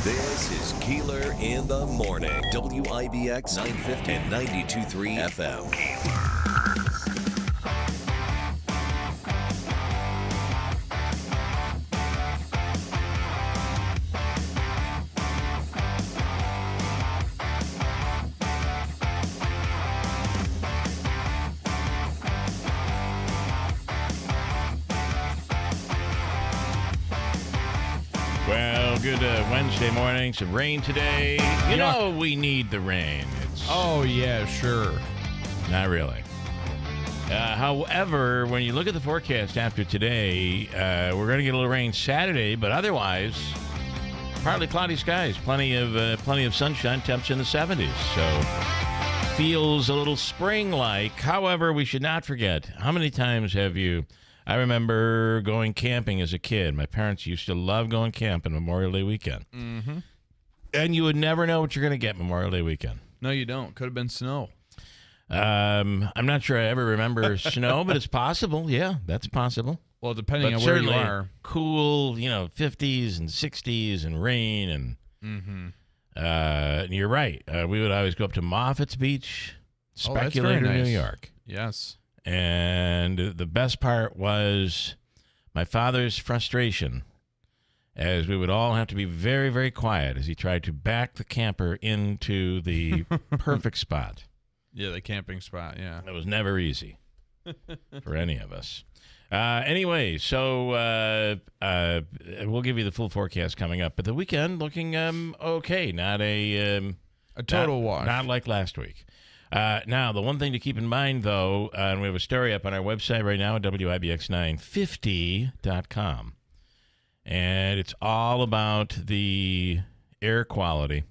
This is Keeler in the morning. WIBX 950 and 92.3 FM. Well, good Wednesday morning. Some rain today. You know we need the rain. Oh, yeah, sure. Not really. However, when you look at the forecast after today, we're going to get a little rain Saturday, but otherwise, partly cloudy skies. Plenty of sunshine. Temps in the 70s. So feels a little spring-like. However, we should not forget, how many times have you... I remember going camping as a kid. My parents used to love going camping Memorial Day weekend. Mm-hmm. And you would never know what you're going to get Memorial Day weekend. No, you don't. Could have been snow. I'm not sure I ever remember snow, but it's possible. Yeah, that's possible. Well, depending But on where you certainly are. cool, 50s and 60s and rain. And you're right. We would always go up to Moffitt's Beach, Speculator, very nice. New York. Yes. And the best part was my father's frustration, as we would all have to be very, very quiet as he tried to back the camper into the perfect spot. Yeah, the camping spot, yeah. It was never easy for any of us. Anyway, so we'll give you the full forecast coming up. But the weekend looking okay, not a total wash. Not like last week. Now, the one thing to keep in mind, though, and we have a story up on our website right now at WIBX950.com, and it's all about the air quality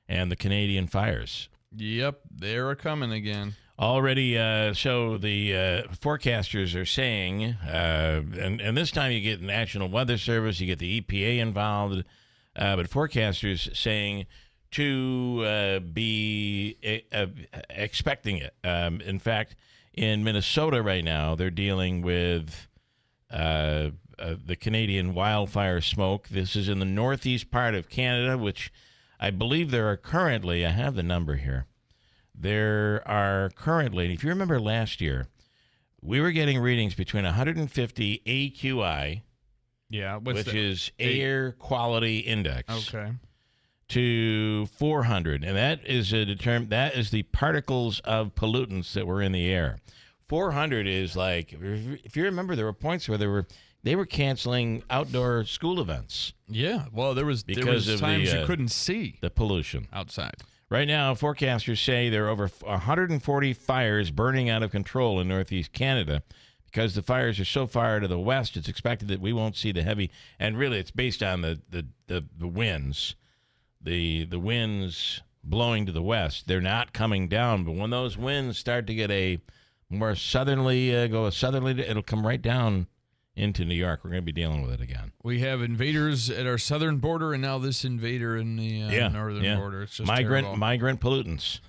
and the Canadian fires. Yep, they're coming again. Already, so the forecasters are saying, and this time you get the National Weather Service, you get the EPA involved, but forecasters saying to be expecting it. In fact, in Minnesota right now, they're dealing with the Canadian wildfire smoke. This is in the northeast part of Canada, which I believe there are currently, I have the number here, there are currently, if you remember last year, we were getting readings between 150 AQI, which is Air Quality Index, to 400, and that is that is the particles of pollutants that were in the air. 400 is like, if you remember, there were points where they were canceling outdoor school events. Yeah, well, there was times you couldn't see the pollution outside. Right now, forecasters say there are over 140 fires burning out of control in northeast Canada. Because the fires are so far to the west, it's expected that we won't see the heavy, and really it's based on the winds. The winds blowing to the west, they're not coming down. But when those winds start to get a more southerly, it'll come right down into New York. We're going to be dealing with it again. We have invaders at our southern border, and now this invader in the northern border. It's just migrant pollutants,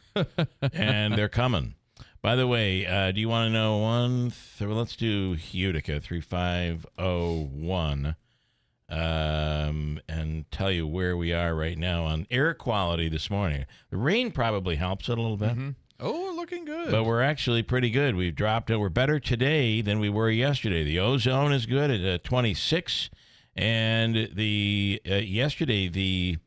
and they're coming. By the way, do you want to know let's do Utica 3501. And tell you where we are right now on air quality this morning. The rain probably helps it a little bit. Mm-hmm. Oh, we're looking good. But we're actually pretty good. We've dropped it. We're better today than we were yesterday. The ozone is good at 26, and yesterday the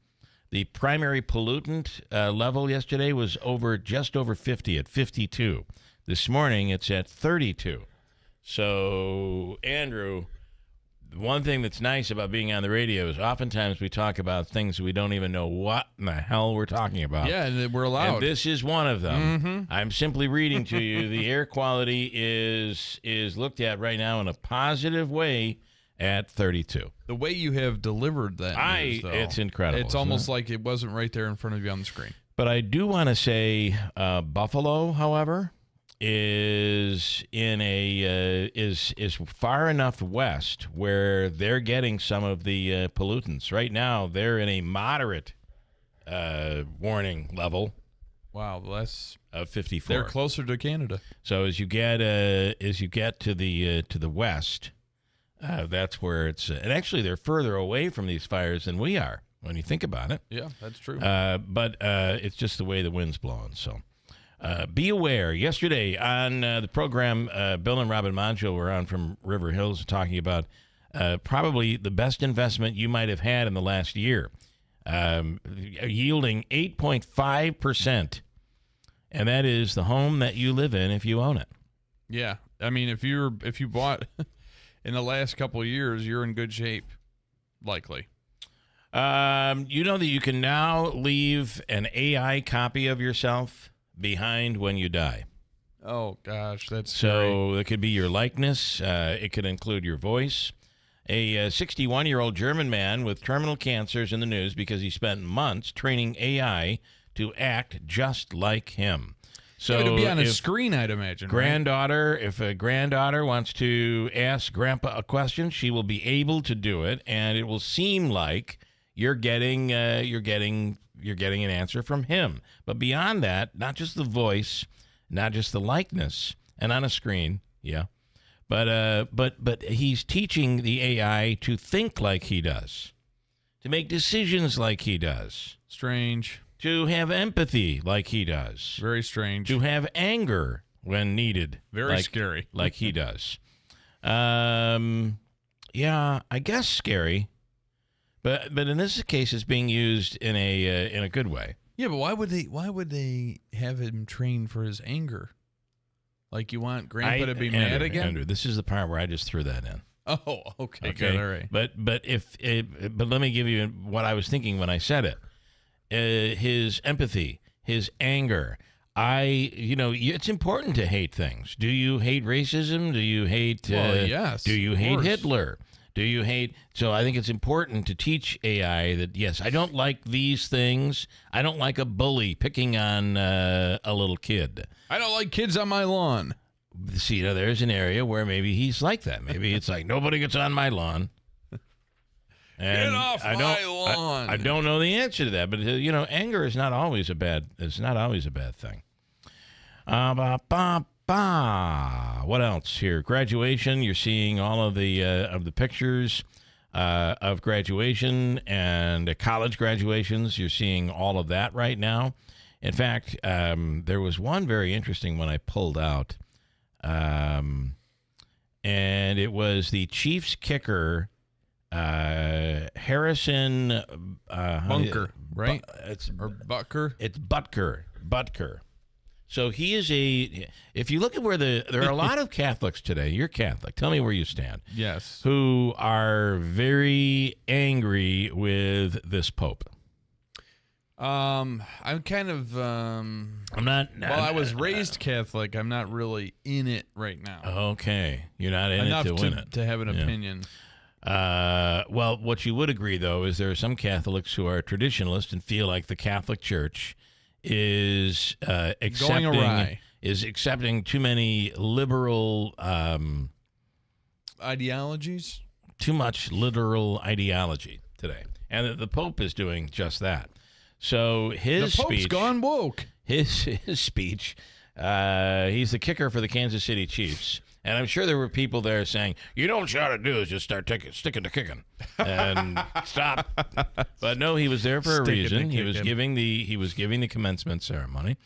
primary pollutant level yesterday was just over 50 at 52. This morning it's at 32. So, Andrew, one thing that's nice about being on the radio is oftentimes we talk about things we don't even know what in the hell we're talking about. Yeah, and we're allowed. And this is one of them. Mm-hmm. I'm simply reading to you. The air quality is looked at right now in a positive way at 32. The way you have delivered that news, though, it's incredible. It's almost like it wasn't right there in front of you on the screen. But I do want to say Buffalo, however, is far enough west where they're getting some of the pollutants. Right now, they're in a moderate warning level. Wow, less of 54. They're closer to Canada. So as you get to the west, that's where it's. And actually, they're further away from these fires than we are. when you think about it. Yeah, that's true. But it's just the way the wind's blowing. So be aware. Yesterday on the program, Bill and Robin Moncho were on from River Hills talking about probably the best investment you might have had in the last year, yielding 8.5%. And that is the home that you live in if you own it. Yeah. I mean, if you bought in the last couple of years, you're in good shape, likely. You know that you can now leave an AI copy of yourself behind when you die. Oh, gosh, that's so scary. It could be your likeness. It could include your voice. A 61-year-old German man with terminal cancer is in the news because he spent months training AI to act just like him. So it would be on a screen, I'd imagine. Granddaughter, right? If a granddaughter wants to ask Grandpa a question, she will be able to do it, and it will seem like you're getting an answer from him. But beyond that, not just the voice, not just the likeness, and on a screen, yeah. But he's teaching the AI to think like he does, to make decisions like he does. Strange. To have empathy like he does. Very strange. To have anger when needed. Very scary. Like he does. Yeah, I guess scary. But in this case, it's being used in a good way. Yeah, but why would they have him train for his anger? Like, you want Grandpa to be mad again? Andrew, this is the part where I just threw that in. Oh, okay. Good, all right. But let me give you what I was thinking when I said it. His empathy, his anger. It's important to hate things. Do you hate racism? Do you hate? Yes. Do you hate Hitler? Do you hate? So I think it's important to teach AI that, yes, I don't like these things. I don't like a bully picking on a little kid. I don't like kids on my lawn. See, there's an area where maybe he's like that. Maybe it's like, nobody gets on my lawn. And get off my lawn. I don't know the answer to that, but anger is not always a bad. It's not always a bad thing. What else here? Graduation. You're seeing all of the pictures of graduation and college graduations. You're seeing all of that right now. In fact, there was one very interesting one I pulled out, and it was the Chiefs kicker. Harrison Bunker, right? Or Butker. It's Butker. So he is if you look at where there are a lot of Catholics today. You're Catholic. Tell me where you stand. Yes. Who are very angry with this Pope. I'm kind of. I'm not. Well, I was raised Catholic. I'm not really in it right now. Okay, you're not in enough it to win it to have an opinion. Well, what you would agree, though, is there are some Catholics who are traditionalists and feel like the Catholic Church is accepting too many liberal ideologies, too much literal ideology today, and that the Pope is doing just that. So his the Pope's speech, gone woke. His speech. He's the kicker for the Kansas City Chiefs. And I'm sure there were people there saying, you know what you ought to do is just start sticking to kicking and stop. But no, he was there for a reason. He was giving the commencement ceremony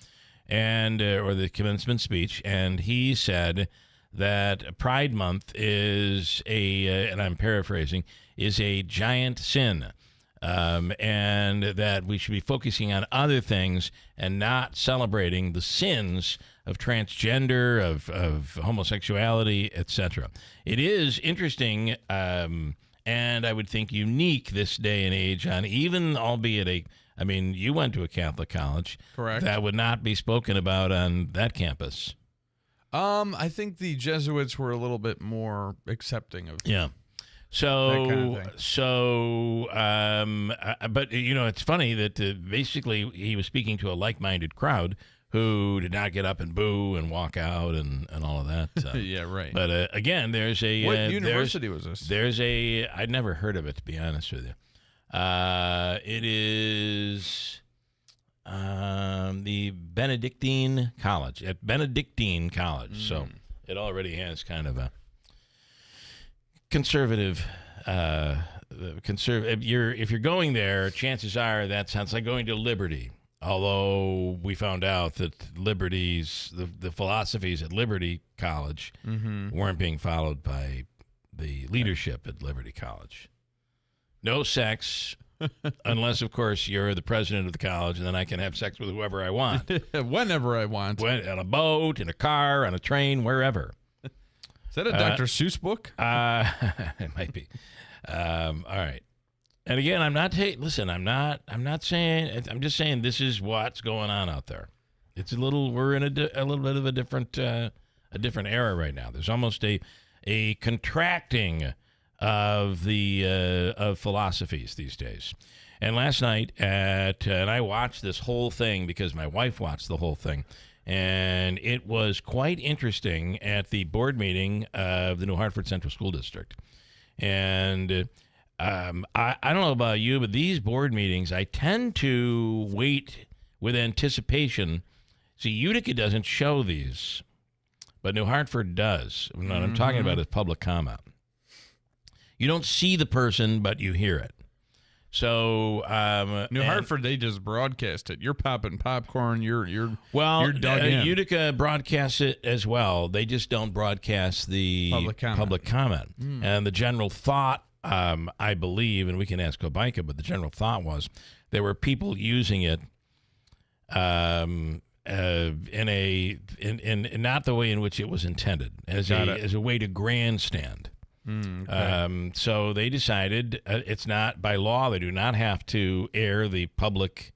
and or the commencement speech, and he said that Pride Month is and I'm paraphrasing, is a giant sin. And that we should be focusing on other things and not celebrating the sins of transgender, of homosexuality, etc. It is interesting, and I would think unique this day and age on even, albeit you went to a Catholic college. Correct. That would not be spoken about on that campus. I think the Jesuits were a little bit more accepting of So, that kind of thing. But it's funny that basically he was speaking to a like-minded crowd who did not get up and boo and walk out and all of that. Yeah, right. But again, there's a what university was this? I'd never heard of it, to be honest with you. It is the Benedictine College at Benedictine College. So it already has kind of a conservative conservative. If you're going there, chances are that sounds like going to Liberty. Although we found out that the philosophies at Liberty College weren't being followed by the leadership at Liberty College. No sex, unless, of course, you're the president of the college, and then I can have sex with whoever I want. Whenever I want. On a boat, in a car, on a train, wherever. Is that a Dr. Seuss book? It might be. All right. And again, I'm not saying, I'm just saying this is what's going on out there. It's we're in a little bit of a different era right now. There's almost a contracting of philosophies these days. And last night and I watched this whole thing because my wife watched the whole thing, and it was quite interesting at the board meeting of the New Hartford Central School District. And I don't know about you, but these board meetings, I tend to wait with anticipation. See, Utica doesn't show these, but New Hartford does. What I'm talking about is public comment. You don't see the person, but you hear it. So New Hartford, they just broadcast it. You're popping popcorn. You're dug in. Utica broadcasts it as well. They just don't broadcast the public comment. And the general thought, I believe, and we can ask Kobaika, but the general thought was there were people using it in not the way in which it was intended, as a way to grandstand. Okay. So they decided it's not by law. They do not have to air the public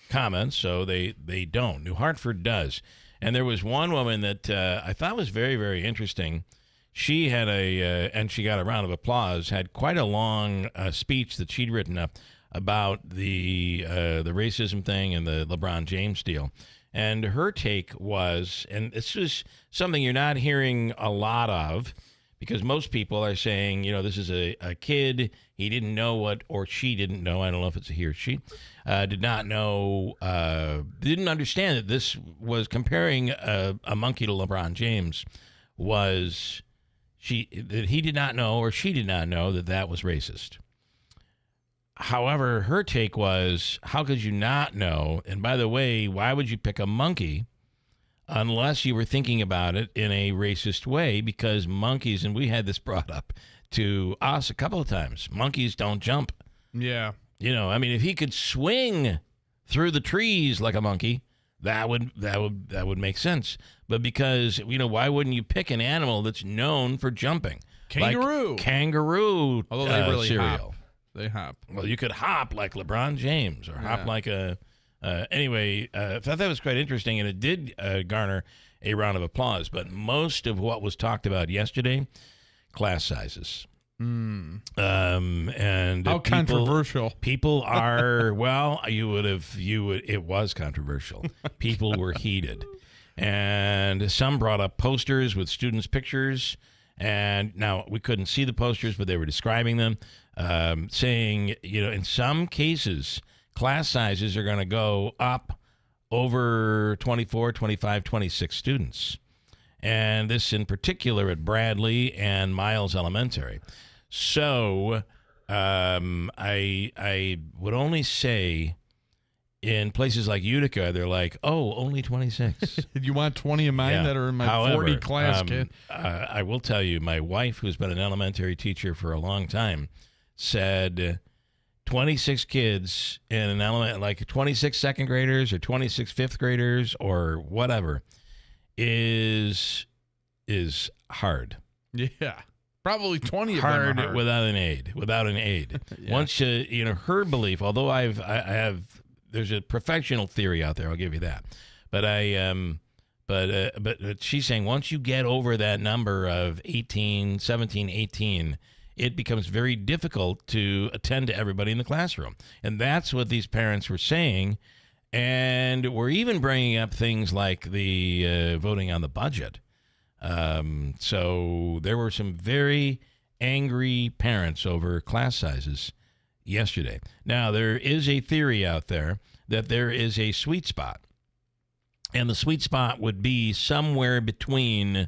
comments, so they don't. New Hartford does. And there was one woman that I thought was very, very interesting. She had and she got a round of applause, had quite a long speech that she'd written up about the racism thing and the LeBron James deal. And her take was, and this is something you're not hearing a lot of, because most people are saying, this is a kid. He didn't know what, or she didn't know. I don't know if it's a he or she. Did not know, didn't understand that this was comparing a monkey to LeBron James. That he did not know, or she did not know, that was racist. However, her take was, how could you not know? And by the way, why would you pick a monkey unless you were thinking about it in a racist way? Because monkeys, and we had this brought up to us a couple of times, monkeys don't jump. Yeah. If he could swing through the trees like a monkey, that would make sense. But because, why wouldn't you pick an animal that's known for jumping? Kangaroo. Like kangaroo. Although they really cereal. hop. They hop. Well, you could hop like LeBron James, or hop like a... Anyway, I thought that was quite interesting, and it did garner a round of applause. But most of what was talked about yesterday, class sizes. And how controversial. People are, well, it was controversial. People were heated. And some brought up posters with students' pictures. And now we couldn't see the posters, but they were describing them, saying, in some cases, class sizes are going to go up over 24, 25, 26 students. And this in particular at Bradley and Miles Elementary. So I would only say in places like Utica, they're like, oh, only 26. You want 20 of mine that are in my 40 class kid? I will tell you, my wife, who's been an elementary teacher for a long time, said 26 kids in an element, like 26 second graders or 26 fifth graders or whatever, is hard. Yeah. Probably 20 of hard, them are hard. without an aid. Yeah. Once her belief, although I have, there's a professional theory out there, I'll give you that. But but she's saying once you get over that number of 18, 17, 18, it becomes very difficult to attend to everybody in the classroom. And that's what these parents were saying. And we're even bringing up things like the voting on the budget. So there were some very angry parents over class sizes yesterday. Now, there is a theory out there that there is a sweet spot. And the sweet spot would be somewhere between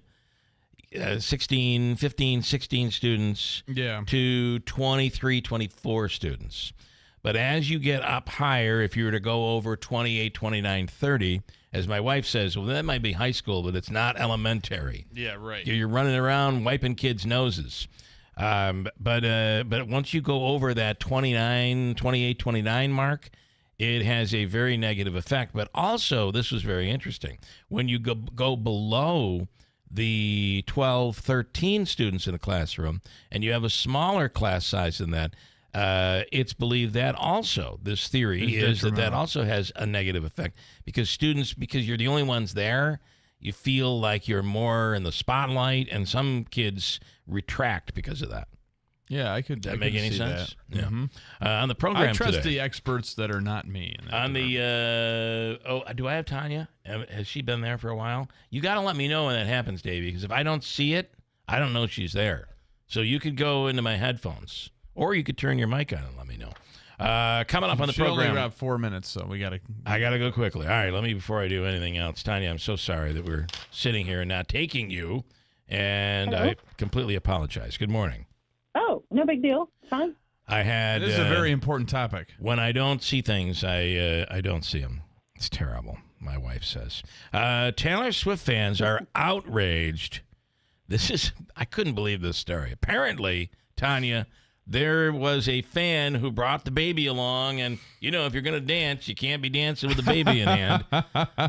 15, 16 students Yeah. to 23, 24 students. But as you get up higher, if you were to go over 28, 29, 30, as my wife says, well, that might be high school, but it's not elementary. Yeah, right. You're running around wiping kids' noses. But once you go over that 29, 28, 29 mark, it has a very negative effect. But also, this was very interesting. When you go below the 12, 13 students in a classroom, and you have a smaller class size than that, it's believed that also, this theory is that also has a negative effect because you're the only ones there, you feel like you're more in the spotlight, and some kids retract because of that. Yeah, I could. Does that make any sense? That. Yeah. Mm-hmm. On the program I trust today, the experts that are not me. On the do I have Tanya? Has she been there for a while? You got to let me know when that happens, Davey, because if I don't see it, I don't know she's there. So you could go into my headphones, or you could turn your mic on and let me know. Coming up on the program. Only about 4 minutes, so we got to. I got to go quickly. All right, before I do anything else, Tanya, I'm so sorry that we're sitting here and not taking you, and Hello? I completely apologize. Good morning. Oh, no big deal. Fine. I had. This is a very important topic. When I don't see things, I don't see them. It's terrible, my wife says. Taylor Swift fans are outraged. I couldn't believe this story. Apparently, Tanya, there was a fan who brought the baby along, and, if you're going to dance, you can't be dancing with the baby in hand.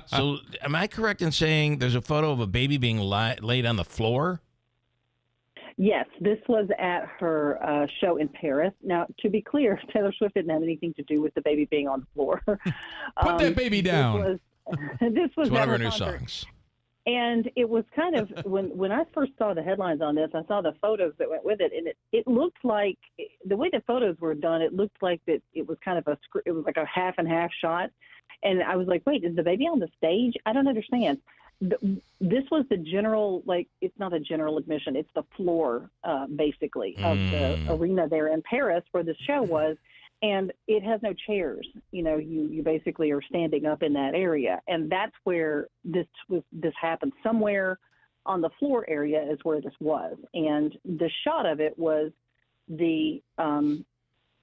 So am I correct in saying there's a photo of a baby being laid on the floor? Yes, this was at her show in Paris. Now, to be clear, Taylor Swift didn't have anything to do with the baby being on the floor. Put that baby down. This was it's one of her new concert. songs. And it was kind of, when I first saw the headlines on this, I saw the photos that went with it, and it looked like, the way the photos were done, it looked like that it was kind of it was like a half and half shot. And I was like, wait, is the baby on the stage? I don't understand. This was the general, it's not a general admission, it's the floor, basically, of the arena there in Paris where the show was. And it has no chairs. You basically are standing up in that area. And that's where this happened. Somewhere on the floor area is where this was. And the shot of it was the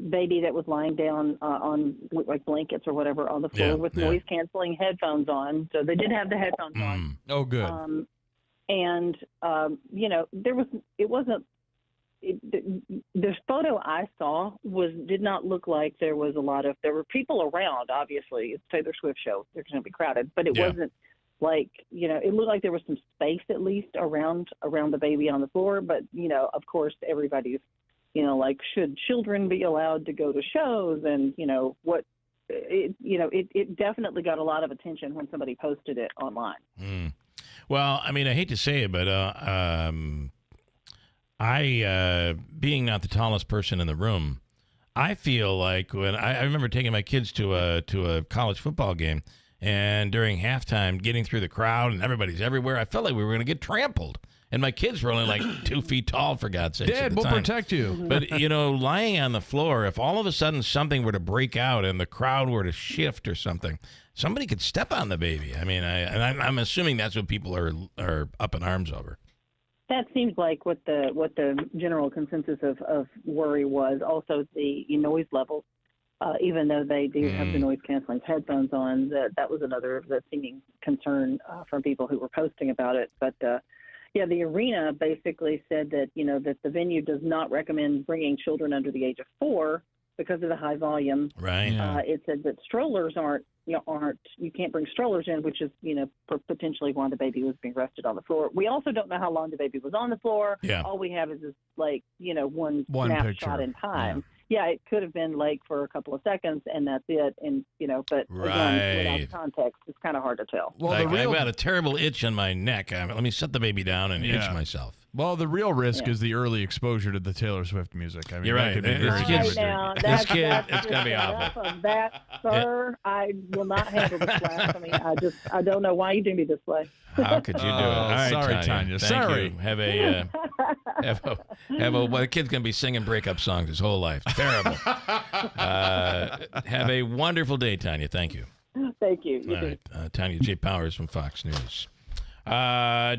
baby that was lying down on like blankets or whatever on the floor with noise-canceling headphones on. So they did have the headphones on. Oh, good. The photo I saw did not look like there were people around. Obviously, it's Taylor Swift show; they're going to be crowded, but it wasn't like it looked like there was some space at least around the baby on the floor. But of course, everybody's should children be allowed to go to shows, and it definitely got a lot of attention when somebody posted it online. Well, I mean, I hate to say it, but I, being not the tallest person in the room, I feel like when I remember taking my kids to a college football game, and during halftime, getting through the crowd and everybody's everywhere, I felt like we were going to get trampled. And my kids were only like 2 feet tall, for God's sake. Dad, we'll protect you. But, lying on the floor, if all of a sudden something were to break out and the crowd were to shift or something, somebody could step on the baby. I mean, I'm assuming that's what people are up in arms over. That seems like what the general consensus of worry was. Also, the noise levels, even though they do have the noise canceling headphones on, that was another seeming concern from people who were posting about it. But the arena basically said that that the venue does not recommend bringing children under the age of 4 because of the high volume. Right. Yeah. It said that strollers you can't bring strollers in, which is potentially why the baby was being rested on the floor. We also don't know how long the baby was on the floor. Yeah. All we have is this one picture snapshot in time. Yeah, it could have been for a couple of seconds, and that's it. And but again, without context, it's kind of hard to tell. Well, I've got a terrible itch on my neck. Let me set the baby down and itch myself. Well, the real risk is the early exposure to the Taylor Swift music. I mean, You're right. That could be very damaging. This kid, it's going to be awful. Of that, sir, I will not handle this blasphemy. I don't know why you do me this way. How could you do it? All right, sorry, Tanya. Thank Sorry. you. The kid's going to be singing breakup songs his whole life. Terrible. Have a wonderful day, Tanya. Thank you. Thank you. All right. Tanya J. Powers from Fox News.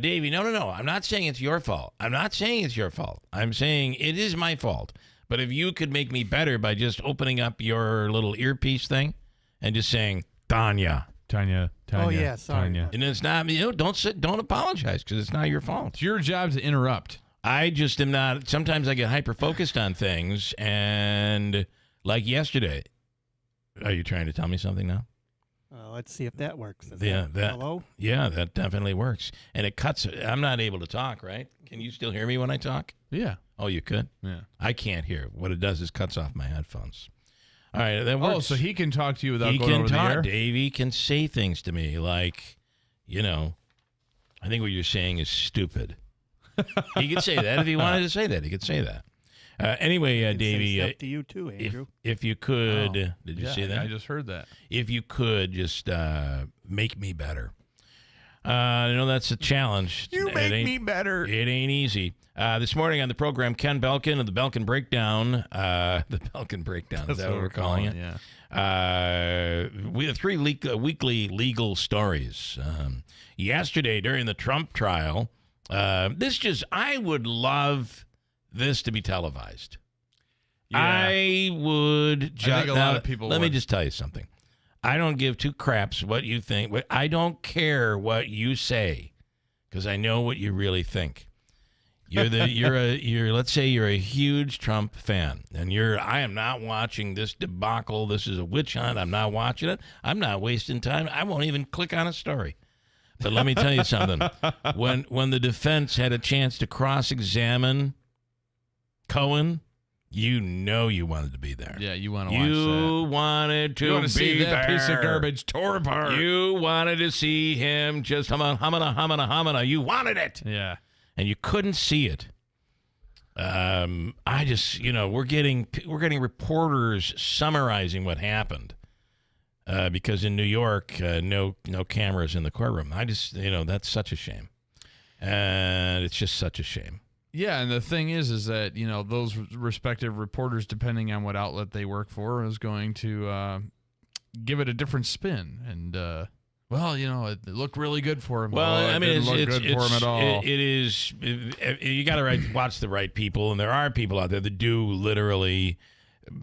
Davey, no. I'm not saying it's your fault. I'm saying it is my fault. But if you could make me better by just opening up your little earpiece thing and just saying, Tanya. Oh, yeah, sorry. Tanya. And it's not, don't apologize because it's not your fault. It's your job to interrupt. I just am not, sometimes I get hyper-focused on things and like yesterday. Are you trying to tell me something now? Let's see if that works. Hello? Yeah, that definitely works. And it cuts. I'm not able to talk, right? Can you still hear me when I talk? Yeah. Oh, you could? Yeah. I can't hear. What it does is cuts off my headphones. All right, that works. Oh, so he can talk to you without he going can over talk. the air? Davey can say things to me like, I think what you're saying is stupid. He could say that if he wanted to say that. He could say that. Anyway, Davey, stuff to you too, Andrew. if you could, did you Yeah, see that? I just heard that. If you could just make me better. I know that's a challenge. You make me better. It ain't easy. This morning on the program, Ken Belkin of the Belkin Breakdown. The Belkin Breakdown, is that what we're calling it? Yeah. We have 3 weekly legal stories. Yesterday, during the Trump trial, I would love this to be televised. Yeah. I would just. I think a lot of people Let me would. just tell you something. I don't give 2 craps what you think. I don't care what you say, because I know what you really think. Let's say you're a huge Trump fan, and I am not watching this debacle. This is a witch hunt. I'm not watching it. I'm not wasting time. I won't even click on a story. But let me tell you something. When the defense had a chance to cross-examine Cohen, you wanted to be there. Yeah, you want to watch You that. wanted to You want be to see that there. piece of garbage tore apart. You wanted to see him just humana. You wanted it. Yeah. And you couldn't see it. I just, we're getting reporters summarizing what happened. Because in New York, no cameras in the courtroom. I just, that's such a shame. And it's just such a shame. Yeah, and the thing is that, those respective reporters, depending on what outlet they work for, is going to give it a different spin. And, it looked really good for him. Well, it didn't look good for him at all. It is. You got to watch the right people, and there are people out there that do literally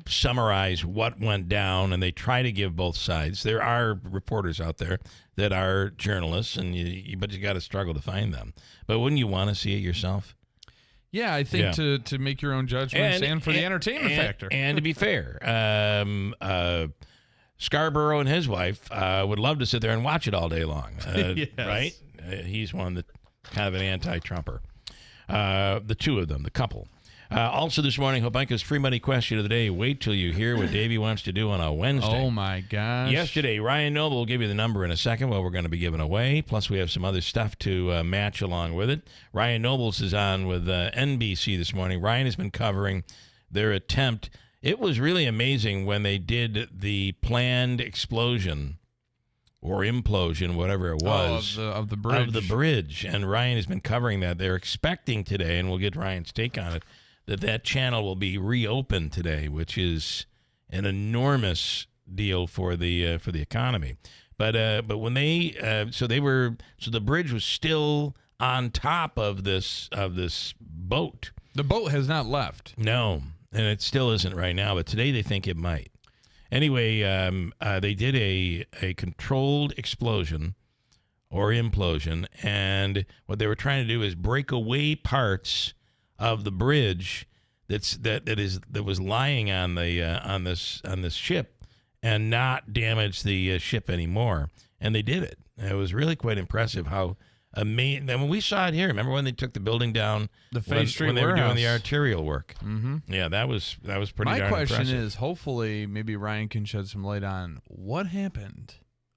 summarize what went down, and they try to give both sides. There are reporters out there that are journalists, but you got to struggle to find them. But wouldn't you want to see it yourself? Yeah, I think to make your own judgments and for the entertainment factor. And to be fair, Scarborough and his wife would love to sit there and watch it all day long, Yes. right? He's one that kind of an anti-Trumper. The 2 of them, the couple. Also this morning, Hobanka's free money question of the day. Wait till you hear what Davey wants to do on a Wednesday. Oh, my gosh. Yesterday, Ryan Noble will give you the number in a second, what we're going to be giving away. Plus, we have some other stuff to match along with it. Ryan Nobles is on with NBC this morning. Ryan has been covering their attempt. It was really amazing when they did the planned explosion or implosion, whatever it was, of the bridge. Of the bridge. And Ryan has been covering that. They're expecting today, and we'll get Ryan's take on it, that channel will be reopened today, which is an enormous deal for the economy. But when so the bridge was still on top of this boat. The boat has not left. No, and it still isn't right now. But today they think it might. Anyway, they did a controlled explosion or implosion, and what they were trying to do is break away parts of the bridge that was lying on this ship and not damage the ship anymore. And they did it. It was really quite impressive how amazing. When we saw it here, remember when they took the building down, the Phase Street when they were doing warehouse. the arterial work? Mm-hmm. Yeah, that was pretty. My darn question impressive. is, hopefully, maybe Ryan can shed some light on what happened.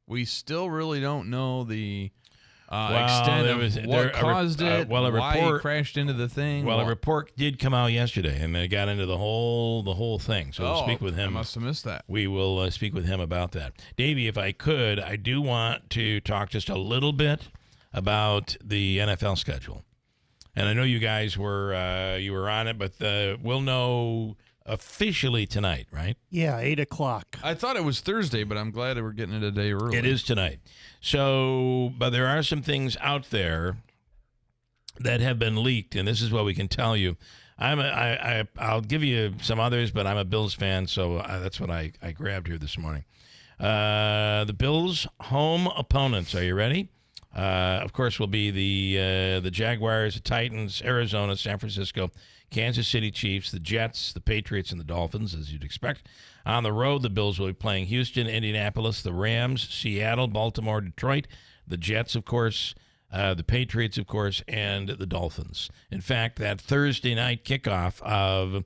We still really don't know the extent of what caused it, why he crashed into the thing. Well, a report did come out yesterday, and they got into the whole thing. So we'll speak with him. I must have missed that. We will speak with him about that. Davey, if I could, I do want to talk just a little bit about the NFL schedule. And I know you guys were on it, but we'll know officially tonight, right? Yeah, 8 o'clock. I thought it was Thursday, but I'm glad that we're getting it a day early. It is tonight. So, but there are some things out there that have been leaked, and this is what we can tell you. I'll give you some others, but I'm a Bills fan, so that's what I grabbed here this morning. The Bills' home opponents. Are you ready? Of course, will be the Jaguars, the Titans, Arizona, San Francisco, Kansas City Chiefs, the Jets, the Patriots, and the Dolphins, as you'd expect. On the road, the Bills will be playing Houston, Indianapolis, the Rams, Seattle, Baltimore, Detroit, the Jets, of course, the Patriots, of course, and the Dolphins. In fact, that Thursday night kickoff of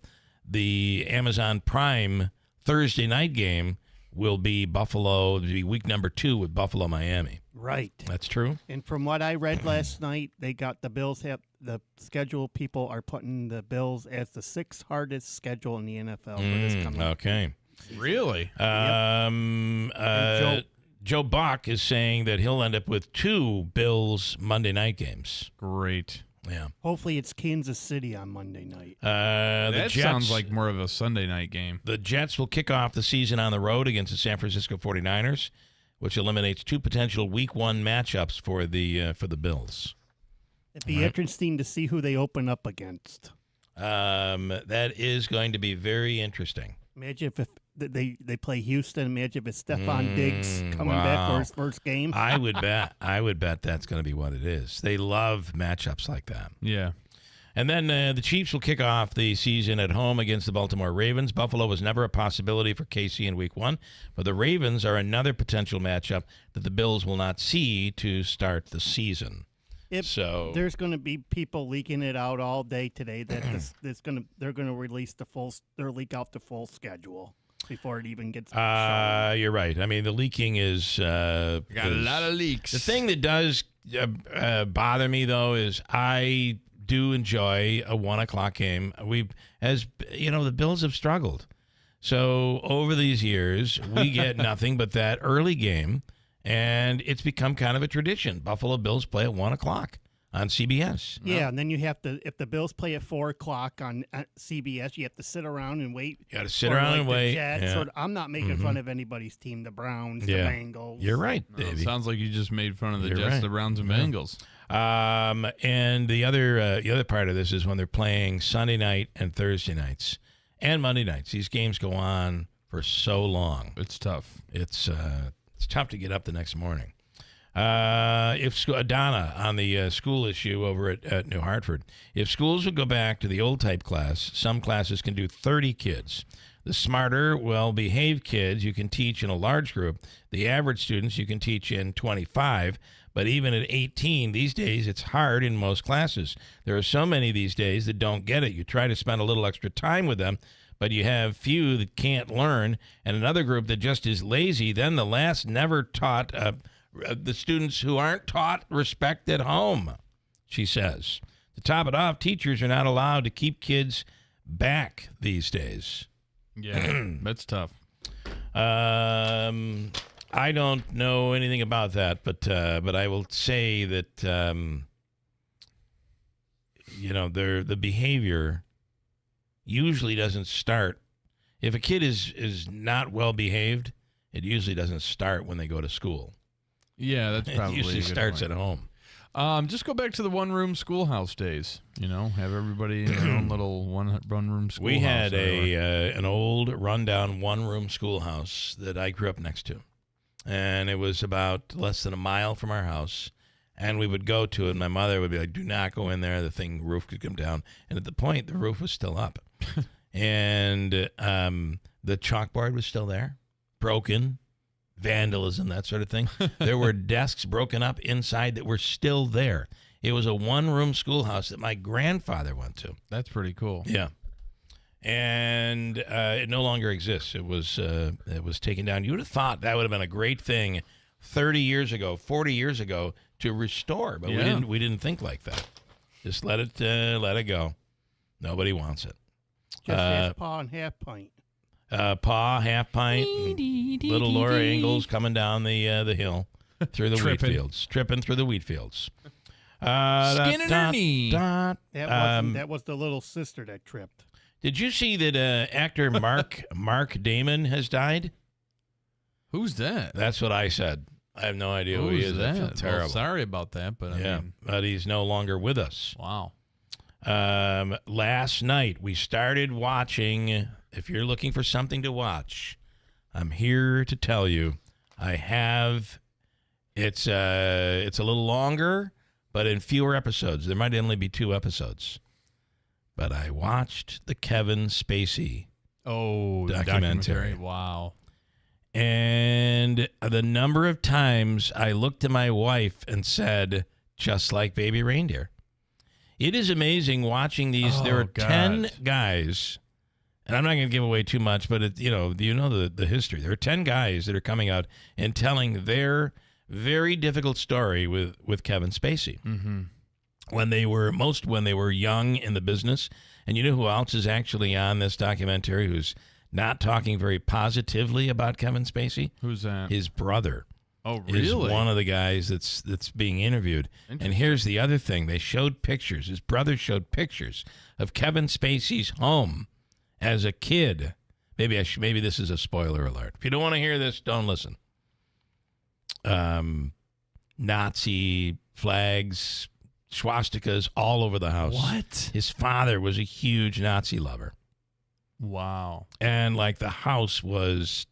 the Amazon Prime Thursday night game will be Buffalo, it'll be week number 2 with Buffalo, Miami. Right. That's true? And from what I read last night, they got the Bills have the schedule. People are putting the Bills as the 6th hardest schedule in the NFL for this coming. Okay. Really? Joe Buck is saying that he'll end up with 2 Bills Monday night games. Great. Yeah. Hopefully it's Kansas City on Monday night. That sounds like more of a Sunday night game. The Jets will kick off the season on the road against the San Francisco 49ers, which eliminates 2 potential Week 1 matchups for the Bills. It'd be interesting to see who they open up against. That is going to be very interesting. Imagine if they play Houston. Imagine if it's Stephon Diggs coming back for his first game. I would bet that's going to be what it is. They love matchups like that. Yeah. And then the Chiefs will kick off the season at home against the Baltimore Ravens. Buffalo was never a possibility for KC in Week 1, but the Ravens are another potential matchup that the Bills will not see to start the season. There's going to be people leaking it out all day today that they're going to release leak out the full schedule before it even gets shown. You're right. I mean, the leaking is Got a lot of leaks. The thing that does bother me though is I do enjoy a 1 o'clock game. The Bills have struggled. So over these years, we get nothing but that early game, and it's become kind of a tradition. Buffalo Bills play at 1 o'clock on CBS. Yeah, and then you have to, if the Bills play at 4 o'clock on CBS, you have to sit around and wait. You got to sit around and wait. Yeah. I'm not making fun of anybody's team, the Browns, the Bengals. You're right, No, Davey. sounds like you just made fun of the You're Jets, right. the Browns, and Bengals. And the other part of this is when they're playing Sunday night and Thursday nights and Monday nights. These games go on for so long. It's tough. It's tough to get up the next morning. If Donna on the school issue over at New Hartford, if schools would go back to the old type class, some classes can do 30 kids. The smarter, well-behaved kids you can teach in a large group. The average students you can teach in 25. But even at 18 these days, it's hard in most classes. There are so many these days that don't get it. You try to spend a little extra time with them, but you have few that can't learn, and another group that just is lazy. Then the last never taught the students who aren't taught respect at home, she says. To top it off, teachers are not allowed to keep kids back these days. Yeah, that's tough. I don't know anything about that, but I will say that the behavior usually doesn't start. If a kid is not well behaved, it usually doesn't start when they go to school. Yeah, that's probably It usually a good starts point. at home. Just go back to the one-room schoolhouse days. Have everybody in their own little one-room schoolhouse. We had an old rundown one-room schoolhouse that I grew up next to. And it was about less than a mile from our house. And we would go to it, and my mother would be like, do not go in there. The roof could come down. And at the point, the roof was still up. And the chalkboard was still there, broken, vandalism, that sort of thing. There were desks broken up inside that were still there. It was a one-room schoolhouse that my grandfather went to. That's pretty cool. Yeah. And it no longer exists. It was taken down. You would have thought that would have been a great thing 30 years ago, 40 years ago to restore, but we didn't think like that. Just let it go. Nobody wants it. Just half paw and half pint. Pa, half pint, and little Laura Ingalls coming down the hill through the wheat fields, tripping through the wheat fields. Skin in her knee. That was the little sister that tripped. Did you see that actor Mark Damon has died? Who's that? That's what I said. I have no idea who he Who's is. that? I feel terrible. Well, sorry about that, but I mean, but he's no longer with us. wow. Last night we started watching. If you're looking for something to watch, I'm here to tell you I have. It's a little longer, but in fewer episodes. There might only be 2 episodes. But I watched the Kevin Spacey documentary. Wow. And the number of times I looked at my wife and said, just like Baby Reindeer. It is amazing watching these. There are 10 guys, and I'm not going to give away too much, but the history. There are 10 guys that are coming out and telling their very difficult story with Kevin Spacey. Mm-hmm. When they were young in the business. And you know who else is actually on this documentary who's not talking very positively about Kevin Spacey? Who's that? His brother. Oh, really? Is one of the guys that's being interviewed. And here's the other thing. They showed pictures. His brother showed pictures of Kevin Spacey's home as a kid. Maybe this is a spoiler alert. If you don't want to hear this, don't listen. Nazi flags, swastikas all over the house. What? His father was a huge Nazi lover. Wow. And like the house was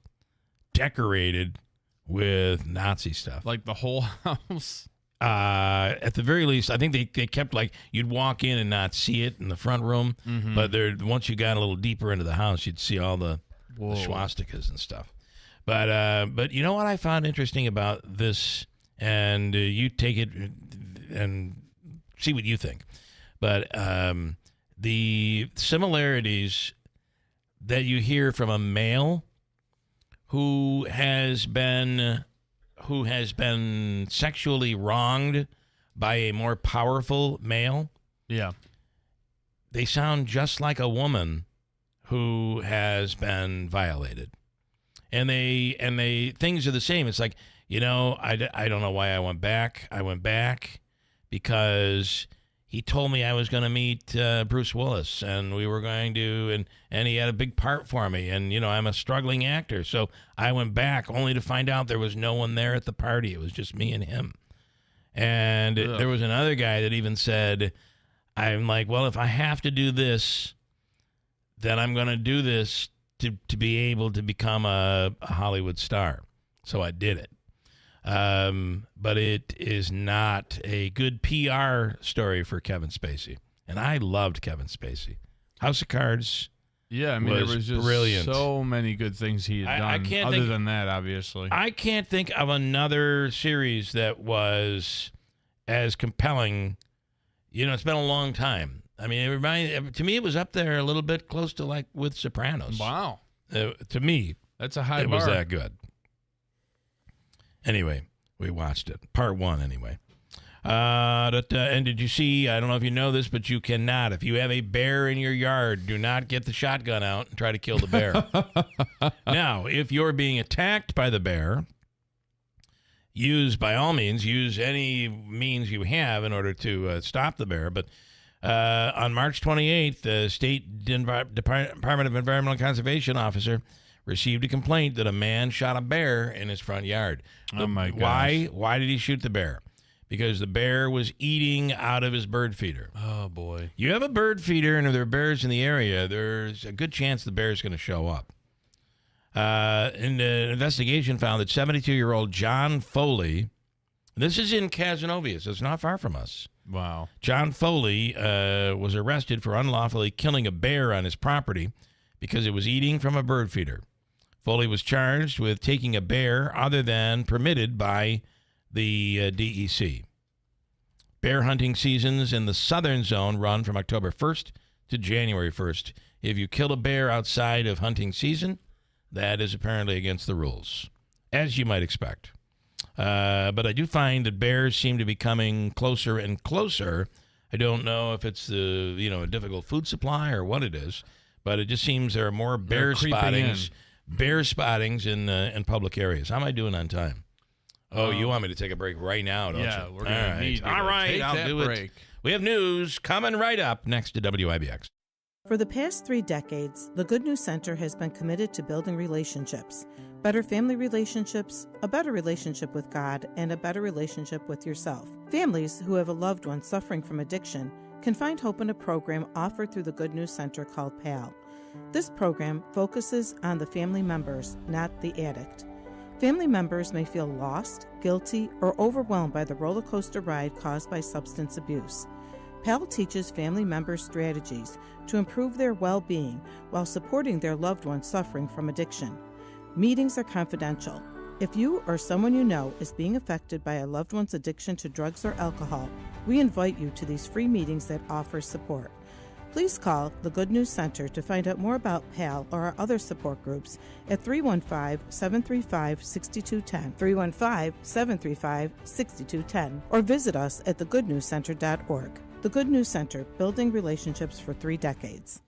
decorated with Nazi stuff. Like the whole house? At the very least, I think they kept like you'd walk in and not see it in the front room, but once you got a little deeper into the house, you'd see all the swastikas and stuff. But you know what I found interesting about this, and you take it and see what you think. But the similarities that you hear from a male who has been sexually wronged by a more powerful male, yeah, they sound just like a woman who has been violated. And they things are the same. It's like, I don't know why I went back. I went back because he told me I was going to meet Bruce Willis, and we were going to, and he had a big part for me, and I'm a struggling actor, so I went back only to find out there was no one there at the party. It was just me and him. And there was another guy that even said, I'm like, well, if I have to do this, then I'm going to do this to be able to become a Hollywood star. So I did it. But it is not a good PR story for Kevin Spacey. And I loved Kevin Spacey. House of Cards. Yeah, I mean, there was just brilliant. So many good things he had done. Other than that, obviously. I can't think of another series that was as compelling. It's been a long time. I mean, to me, it was up there a little bit close to like with Sopranos. Wow. To me, that's a high bar. It was that good. Anyway, we watched it. Part 1, anyway. And did you see, I don't know if you know this, but you cannot. If you have a bear in your yard, do not get the shotgun out and try to kill the bear. Now, if you're being attacked by the bear, by all means, use any means you have in order to stop the bear. But on March 28th, the State Department of Environmental Conservation officer received a complaint that a man shot a bear in his front yard. Oh, my gosh. Why did he shoot the bear? Because the bear was eating out of his bird feeder. Oh, boy. You have a bird feeder and there are bears in the area, there's a good chance the bear's going to show up. And the investigation found that 72-year-old John Foley, this is in Cazenovia, so it's not far from us. Wow. John Foley was arrested for unlawfully killing a bear on his property because it was eating from a bird feeder. Foley was charged with taking a bear other than permitted by the DEC. Bear hunting seasons in the southern zone run from October 1st to January 1st. If you kill a bear outside of hunting season, that is apparently against the rules, as you might expect. But I do find that bears seem to be coming closer and closer. I don't know if it's a difficult food supply or what it is, but it just seems there are more bear spottings in public areas. How am I doing on time? Oh, you want me to take a break right now, don't you? Yeah, we're going to need you. All right, Take I'll that do break. it. We have news coming right up next to WIBX. For the past 3 decades, the Good News Center has been committed to building relationships, better family relationships, a better relationship with God, and a better relationship with yourself. Families who have a loved one suffering from addiction can find hope in a program offered through the Good News Center called PAL. This program focuses on the family members, not the addict. Family members may feel lost, guilty, or overwhelmed by the roller coaster ride caused by substance abuse. PAL teaches family members strategies to improve their well-being while supporting their loved ones suffering from addiction. Meetings are confidential. If you or someone you know is being affected by a loved one's addiction to drugs or alcohol, we invite you to these free meetings that offer support. Please call the Good News Center to find out more about PAL or our other support groups at 315-735-6210, 315-735-6210, or visit us at thegoodnewscenter.org. The Good News Center, building relationships for 3 decades.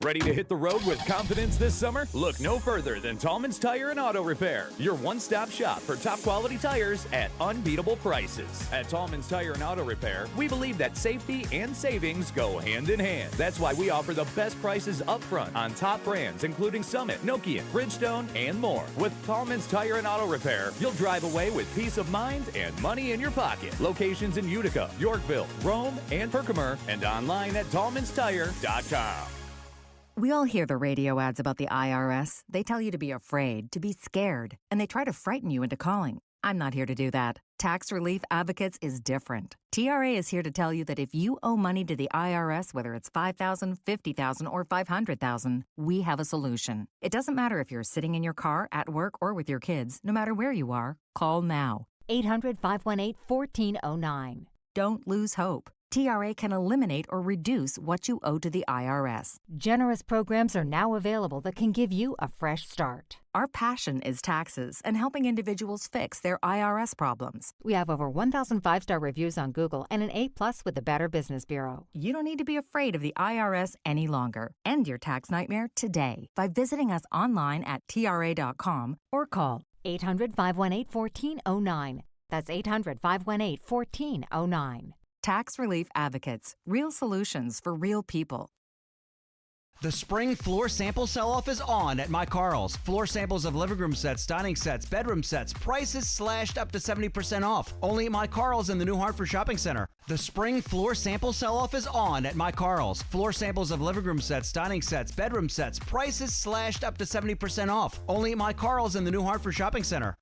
Ready to hit the road with confidence this summer? Look no further than Tallman's Tire and Auto Repair, your one-stop shop for top-quality tires at unbeatable prices. At Tallman's Tire and Auto Repair, we believe that safety and savings go hand in hand. That's why we offer the best prices up front on top brands including Summit, Nokia, Bridgestone, and more. With Tallman's Tire and Auto Repair, you'll drive away with peace of mind and money in your pocket. Locations in Utica, Yorkville, Rome, and Herkimer, and online at tallmanstire.com. We all hear the radio ads about the IRS. They tell you to be afraid, to be scared, and they try to frighten you into calling. I'm not here to do that. Tax Relief Advocates is different. TRA is here to tell you that if you owe money to the IRS, whether it's $5,000, $50,000, or $500,000, we have a solution. It doesn't matter if you're sitting in your car, at work, or with your kids. No matter where you are, call now. 800-518-1409. Don't lose hope. TRA can eliminate or reduce what you owe to the IRS. Generous programs are now available that can give you a fresh start. Our passion is taxes and helping individuals fix their IRS problems. We have over 1,000 5-star reviews on Google and an A+ with the Better Business Bureau. You don't need to be afraid of the IRS any longer. End your tax nightmare today by visiting us online at TRA.com or call 800-518-1409. That's 800-518-1409. Tax Relief Advocates. Real solutions for real people. The spring floor sample sell-off is on at My Carl's. Floor samples of living room sets, dining sets, bedroom sets, prices slashed up to 70% off. Only at My Carl's in the New Hartford Shopping Center. The spring floor sample sell-off is on at My Carl's. Floor samples of living room sets, dining sets, bedroom sets, prices slashed up to 70% off. Only at My Carl's in the New Hartford Shopping Center.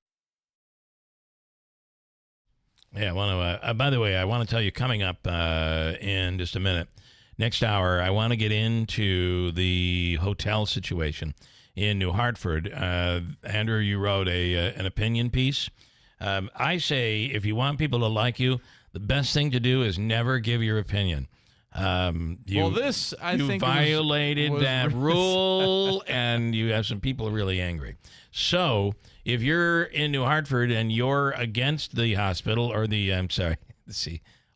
Yeah, I want to. By the way, I want to tell you coming up in just a minute, next hour, I want to get into the hotel situation in New Hartford. Andrew, you wrote an opinion piece. I say if you want people to like you, the best thing to do is never give your opinion. I think violated that rule, and you have some people really angry. So if you're in New Hartford and you're against the hospital or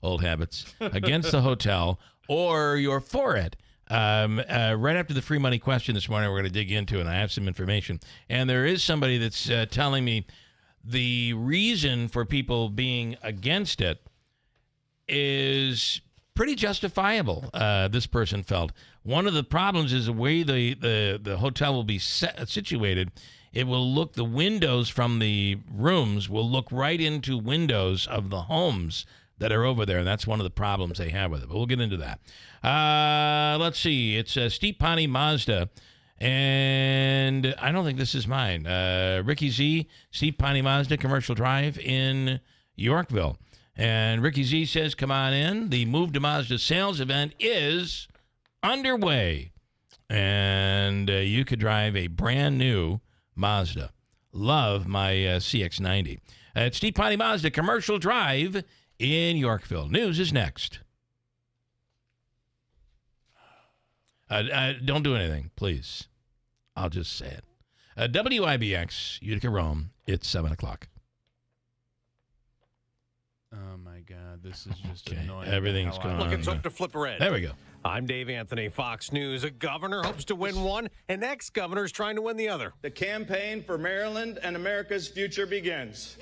old habits, against the hotel, or you're for it, right after the free money question this morning, we're going to dig into it, and I have some information. And there is somebody that's telling me the reason for people being against it is pretty justifiable, this person felt. One of the problems is the way the hotel will be situated. It will look, the windows from the rooms will look right into windows of the homes that are over there, and that's one of the problems they have with it. But we'll get into that. Let's see. It's Steep Pawnee Mazda, and I don't think this is mine. Ricky Z, Steep Pawnee Mazda, Commercial Drive in Yorkville. And Ricky Z says, come on in. The Move to Mazda sales event is underway. And you could drive a brand new Mazda. Love my CX-90. It's Steep Pawnee Mazda Commercial Drive in Yorkville. News is next. Don't do anything, please. I'll just say it. WIBX, Utica, Rome. It's 7 o'clock. Oh, my God. This is just annoying. Everything's going on. Look, it's up to flip red. There we go. I'm Dave Anthony, Fox News. A governor hopes to win one, and ex-governor is trying to win the other. The campaign for Maryland and America's future begins.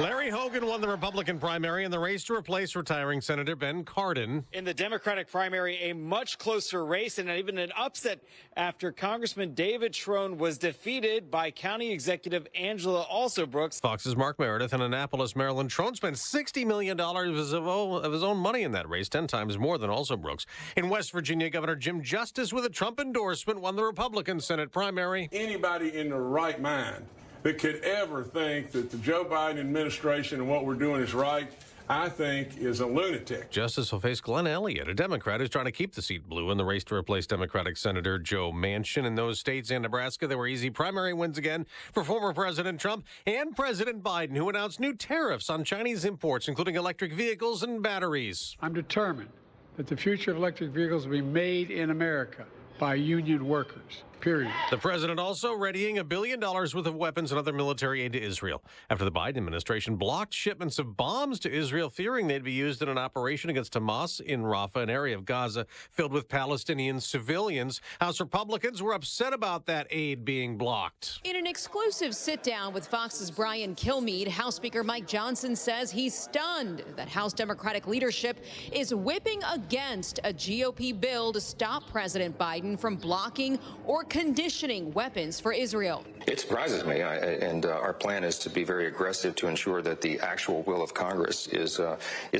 Larry Hogan won the Republican primary in the race to replace retiring Senator Ben Cardin. In the Democratic primary, a much closer race and even an upset after Congressman David Schrone was defeated by County Executive Angela Alsobrooks. Fox's Mark Meredith in Annapolis, Maryland. Schrone spent $60 million of his own money in that race, 10 times more than Alsobrooks. In West Virginia, Governor Jim Justice, with a Trump endorsement, won the Republican Senate primary. Anybody in their right mind that could ever think that the Joe Biden administration and what we're doing is right, I think, is a lunatic. Justice will face Glenn Elliott, a Democrat who's trying to keep the seat blue in the race to replace Democratic Senator Joe Manchin. In those states and Nebraska, there were easy primary wins again for former President Trump and President Biden, who announced new tariffs on Chinese imports, including electric vehicles and batteries. I'm determined that the future of electric vehicles will be made in America by union workers. Period. The president also readying $1 billion worth of weapons and other military aid to Israel after the Biden administration blocked shipments of bombs to Israel, fearing they'd be used in an operation against Hamas in Rafah, an area of Gaza filled with Palestinian civilians. House Republicans were upset about that aid being blocked. In an exclusive sit-down with Fox's Brian Kilmeade, House Speaker Mike Johnson says he's stunned that House Democratic leadership is whipping against a GOP bill to stop President Biden from blocking or conditioning weapons for Israel. It surprises me, and our plan is to be very aggressive to ensure that the actual will of Congress is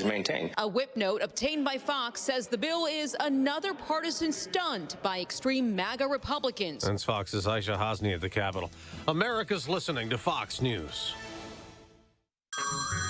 maintained. A whip note obtained by Fox says the bill is another partisan stunt by extreme MAGA Republicans. That's Fox's Aisha Hosni at the Capitol. America's listening to Fox News.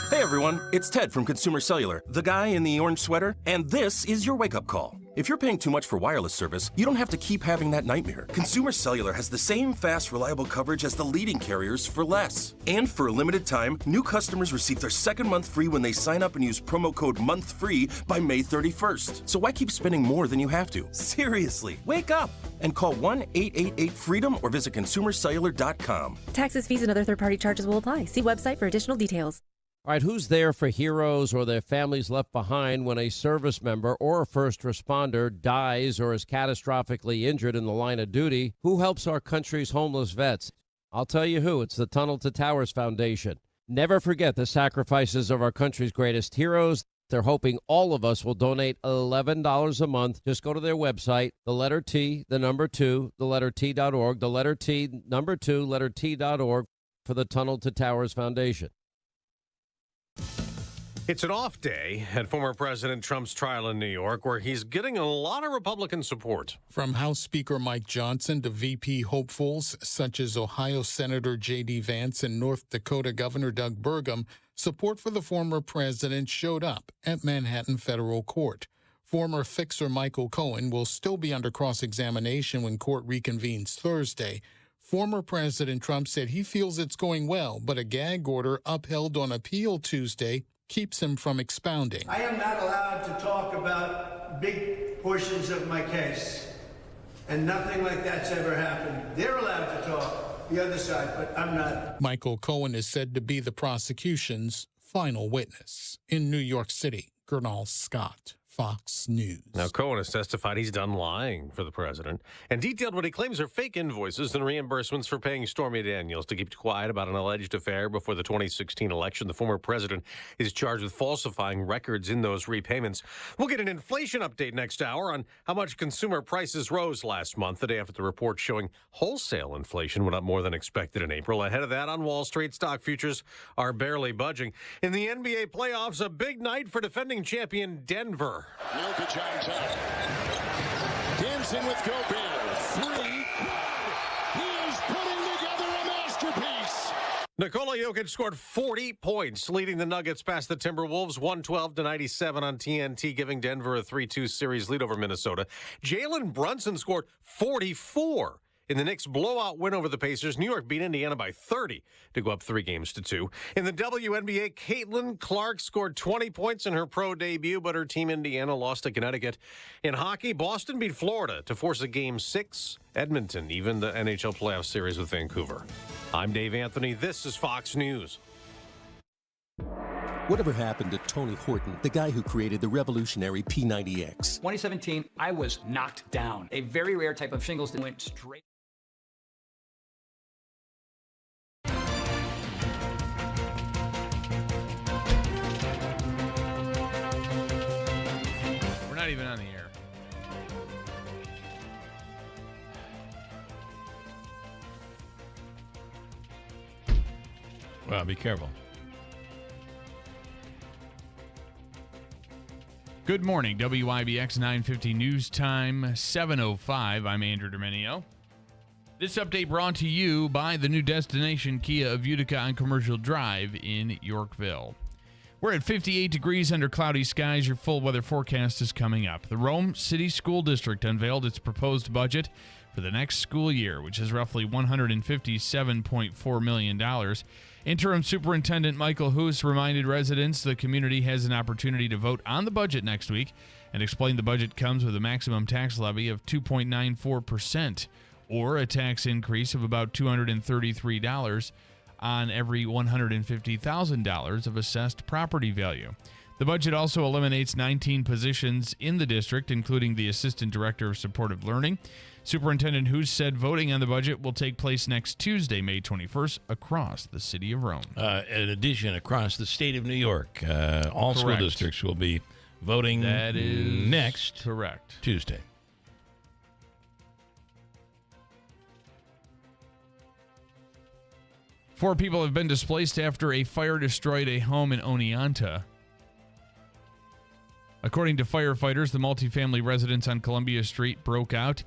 Hey everyone, it's Ted from Consumer Cellular, the guy in the orange sweater, and this is your wake-up call. If you're paying too much for wireless service, you don't have to keep having that nightmare. Consumer Cellular has the same fast, reliable coverage as the leading carriers for less. And for a limited time, new customers receive their second month free when they sign up and use promo code MONTHFREE by May 31st. So why keep spending more than you have to? Seriously, wake up and call 1-888-FREEDOM or visit consumercellular.com. Taxes, fees, and other third-party charges will apply. See website for additional details. All right, who's there for heroes or their families left behind when a service member or a first responder dies or is catastrophically injured in the line of duty? Who helps our country's homeless vets? I'll tell you who. It's the Tunnel to Towers Foundation. Never forget the sacrifices of our country's greatest heroes. They're hoping all of us will donate $11 a month. Just go to their website, the letter T, the number 2, the letter T.org, the letter T, number 2, letter T.org for the Tunnel to Towers Foundation. It's an off day at former President Trump's trial in New York, where he's getting a lot of Republican support. From House Speaker Mike Johnson to VP hopefuls such as Ohio Senator J.D. Vance and North Dakota Governor Doug Burgum, support for the former president showed up at Manhattan Federal Court. Former fixer Michael Cohen will still be under cross-examination when court reconvenes Thursday. Former President Trump said he feels it's going well, but a gag order upheld on appeal Tuesday keeps him from expounding. I am not allowed to talk about big portions of my case, and nothing like that's ever happened. They're allowed to talk, the other side, but I'm not. Michael Cohen is said to be the prosecution's final witness. In New York City, Gernal Scott, Fox News. Now, Cohen has testified he's done lying for the president and detailed what he claims are fake invoices and reimbursements for paying Stormy Daniels to keep quiet about an alleged affair before the 2016 election. The former president is charged with falsifying records in those repayments. We'll get an inflation update next hour on how much consumer prices rose last month, the day after the report showing wholesale inflation went up more than expected in April. Ahead of that, on Wall Street, stock futures are barely budging. In the NBA playoffs, a big night for defending champion Denver. Jokic on top. Dancing with Gobert. 3. He is putting together a masterpiece. Nikola Jokic scored 40 points, leading the Nuggets past the Timberwolves 112-97 on TNT, giving Denver a 3-2 series lead over Minnesota. Jalen Brunson scored 44 in the Knicks' blowout win over the Pacers. New York beat Indiana by 30 to go up 3-2. In the WNBA, Caitlin Clark scored 20 points in her pro debut, but her team Indiana lost to Connecticut. In hockey, Boston beat Florida to force a Game 6. Edmonton even the NHL playoff series with Vancouver. I'm Dave Anthony. This is Fox News. Whatever happened to Tony Horton, the guy who created the revolutionary P90X? 2017, I was knocked down. A very rare type of shingles that went straight. Well, be careful. Good morning, WIBX 950 News Time, 7:05. I'm Andrew Domenio. This update brought to you by the new destination Kia of Utica on Commercial Drive in Yorkville. We're at 58 degrees under cloudy skies. Your full weather forecast is coming up. The Rome City School District unveiled its proposed budget for the next school year, which is roughly $157.4 million. Interim Superintendent Michael Hoos reminded residents the community has an opportunity to vote on the budget next week and explained the budget comes with a maximum tax levy of 2.94%, or a tax increase of about $233 on every $150,000 of assessed property value. The budget also eliminates 19 positions in the district, including the Assistant Director of Supportive Learning. Superintendent Hoos said voting on the budget will take place next Tuesday, May 21st, across the city of Rome. In addition, across the state of New York, all school districts will be voting next Tuesday. Four people have been displaced after a fire destroyed a home in Oneonta. According to firefighters, the multifamily residence on Columbia Street broke out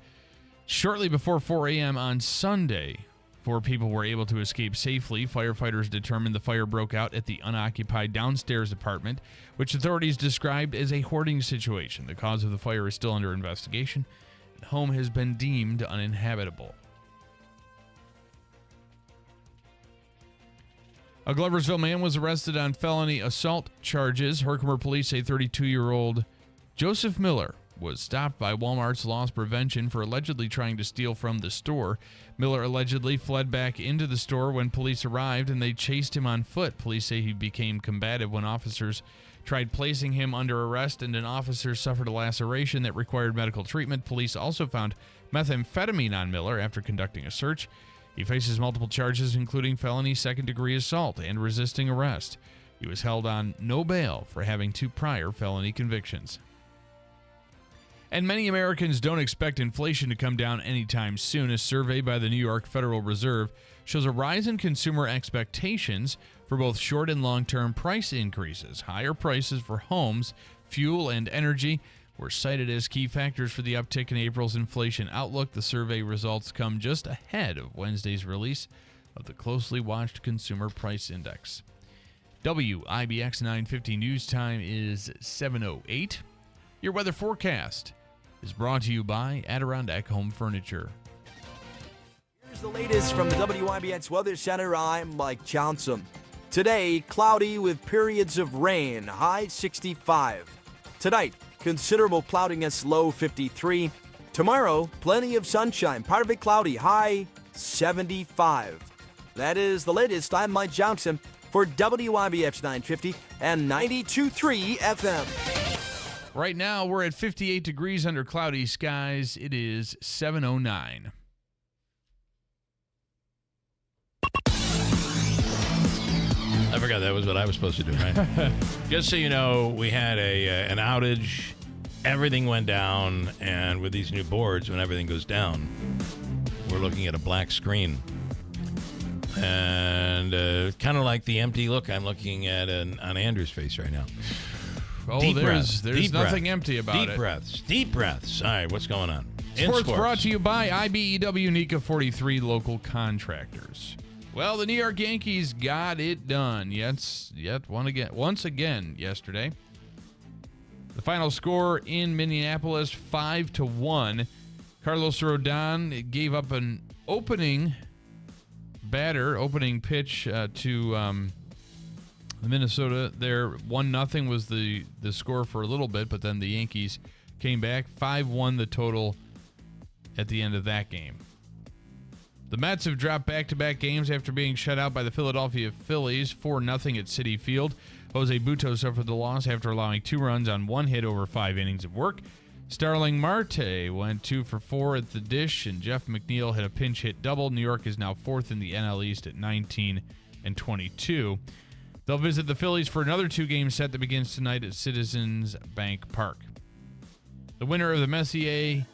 shortly before 4 a.m. on Sunday. 4 people were able to escape safely. Firefighters determined the fire broke out at the unoccupied downstairs apartment, which authorities described as a hoarding situation. The cause of the fire is still under investigation. The home has been deemed uninhabitable. A Gloversville man was arrested on felony assault charges. Herkimer police say 32-year-old Joseph Miller was stopped by Walmart's loss prevention for allegedly trying to steal from the store. Miller allegedly fled back into the store when police arrived, and they chased him on foot. Police say he became combative when officers tried placing him under arrest, and an officer suffered a laceration that required medical treatment. Police also found methamphetamine on Miller after conducting a search. He faces multiple charges, including felony second-degree assault and resisting arrest. He was held on no bail for having 2 prior felony convictions. And many Americans don't expect inflation to come down anytime soon. A survey by the New York Federal Reserve shows a rise in consumer expectations for both short and long-term price increases. Higher prices for homes, fuel, and energy were cited as key factors for the uptick in April's inflation outlook. The survey results come just ahead of Wednesday's release of the closely watched Consumer Price Index. WIBX 950 News Time is 7:08. Your weather forecast is brought to you by Adirondack Home Furniture. Here's the latest from the WIBX Weather Center. I'm Mike Johnson. Today, cloudy with periods of rain, high 65. Tonight, considerable cloudiness, low 53. Tomorrow, plenty of sunshine, part of it cloudy, high 75. That is the latest. I'm Mike Johnson for WIBX 950 and 92.3 FM. Right now, we're at 58 degrees under cloudy skies. It is 7:09. I forgot that was what I was supposed to do, right? Just so you know, we had an outage. Everything went down, and with these new boards, when everything goes down, we're looking at a black screen. And kind of like the empty look I'm looking at on Andrew's face right now. Oh, Deep there's breath. nothing empty about it. Deep breaths. All right, what's going on? Sports brought to you by IBEW NECA 43 local contractors. Well, the New York Yankees got it done. Once again yesterday. The final score in Minneapolis, 5-1. Carlos Rodon gave up an opening pitch to Minnesota. There, 1-0 was the score for a little bit, but then the Yankees came back. 5-1 the total at the end of that game. The Mets have dropped back-to-back games after being shut out by the Philadelphia Phillies, 4-0 at Citi Field. Jose Butto suffered the loss after allowing 2 runs on 1 hit over 5 innings of work. Starling Marte went 2 for 4 at the dish, and Jeff McNeil hit a pinch hit double. New York is now 4th in the NL East at 19-22. They'll visit the Phillies for another 2-game set that begins tonight at Citizens Bank Park. The winner of the Messier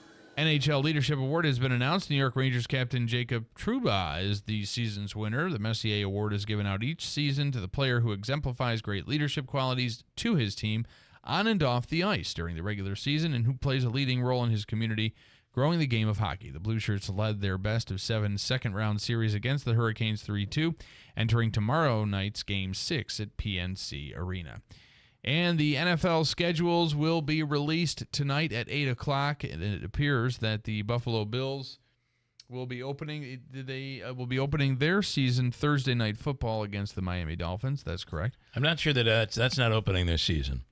NHL Leadership Award has been announced. New York Rangers captain Jacob Trouba is the season's winner. The Messier Award is given out each season to the player who exemplifies great leadership qualities to his team on and off the ice during the regular season and who plays a leading role in his community, growing the game of hockey. The Blue Shirts led their best-of-7 second-round series against the Hurricanes 3-2, entering tomorrow night's Game 6 at PNC Arena. And the NFL schedules will be released tonight at 8 o'clock, and it appears that the Buffalo Bills will be opening their season Thursday Night Football against the Miami Dolphins. That's correct. I'm not sure that that's not opening their season.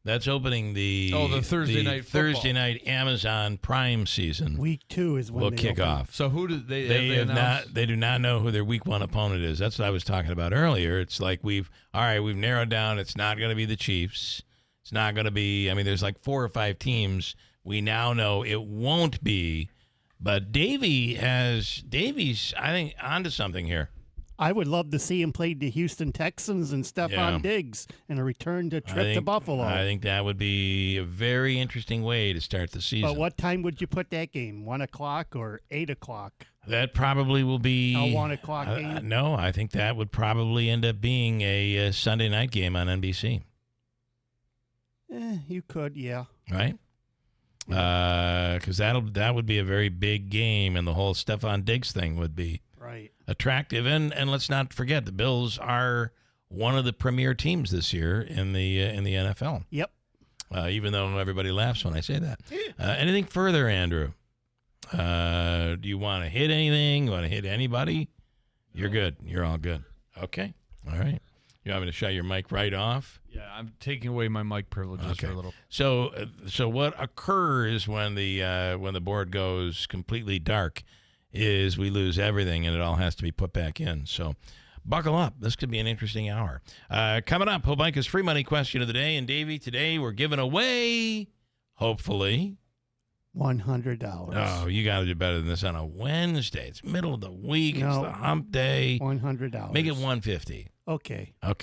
That's opening the Thursday night football. Thursday night Amazon Prime season. Week 2 is when will they kick open. off. So who do they? They do not know who their Week 1 opponent is. That's what I was talking about earlier. It's like we've narrowed down. It's not going to be the Chiefs. It's not going to be. I mean, there's like 4 or 5 teams we now know it won't be. But Davies, I think, onto something here. I would love to see him play the Houston Texans and Stephon Diggs in a return to trip to Buffalo. I think that would be a very interesting way to start the season. But what time would you put that game? 1 o'clock or 8 o'clock? That probably will be a 1 o'clock game? No, I think that would probably end up being a Sunday night game on NBC. You could, yeah. Right? Because that would be a very big game, and the whole Stephon Diggs thing would be attractive. And let's not forget, the Bills are one of the premier teams this year in the NFL. Yep. Even though everybody laughs when I say that. Anything further, Andrew? Do you want to hit anything? You want to hit anybody? You're good. You're all good. Okay. All right. You want me to shut your mic right off? Yeah, I'm taking away my mic privileges for a little. So what occurs when the board goes completely dark is we lose everything and it all has to be put back in. So buckle up. This could be an interesting hour. Coming up, Hobica's free money question of the day. And Davey, today we're giving away, hopefully, $100. Oh, you got to do better than this on a Wednesday. It's middle of the week. It's the hump day. $100. Make it $150. Okay. All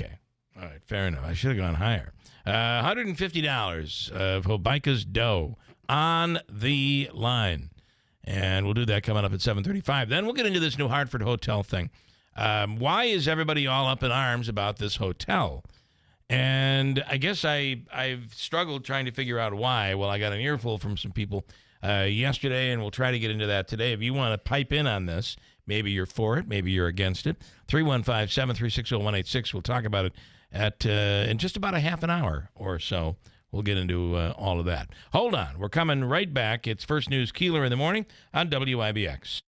right. Fair enough. I should have gone higher. $150 of Hobica's dough on the line. And we'll do that coming up at 7:35. Then we'll get into this New Hartford hotel thing. Why is everybody all up in arms about this hotel? And I guess I've struggled trying to figure out why. Well, I got an earful from some people yesterday, and we'll try to get into that today. If you want to pipe in on this, maybe you're for it, maybe you're against it. 315-736-0186. We'll talk about it in just about a half an hour or so. We'll get into all of that. Hold on. We're coming right back. It's First News Keeler in the morning on WIBX.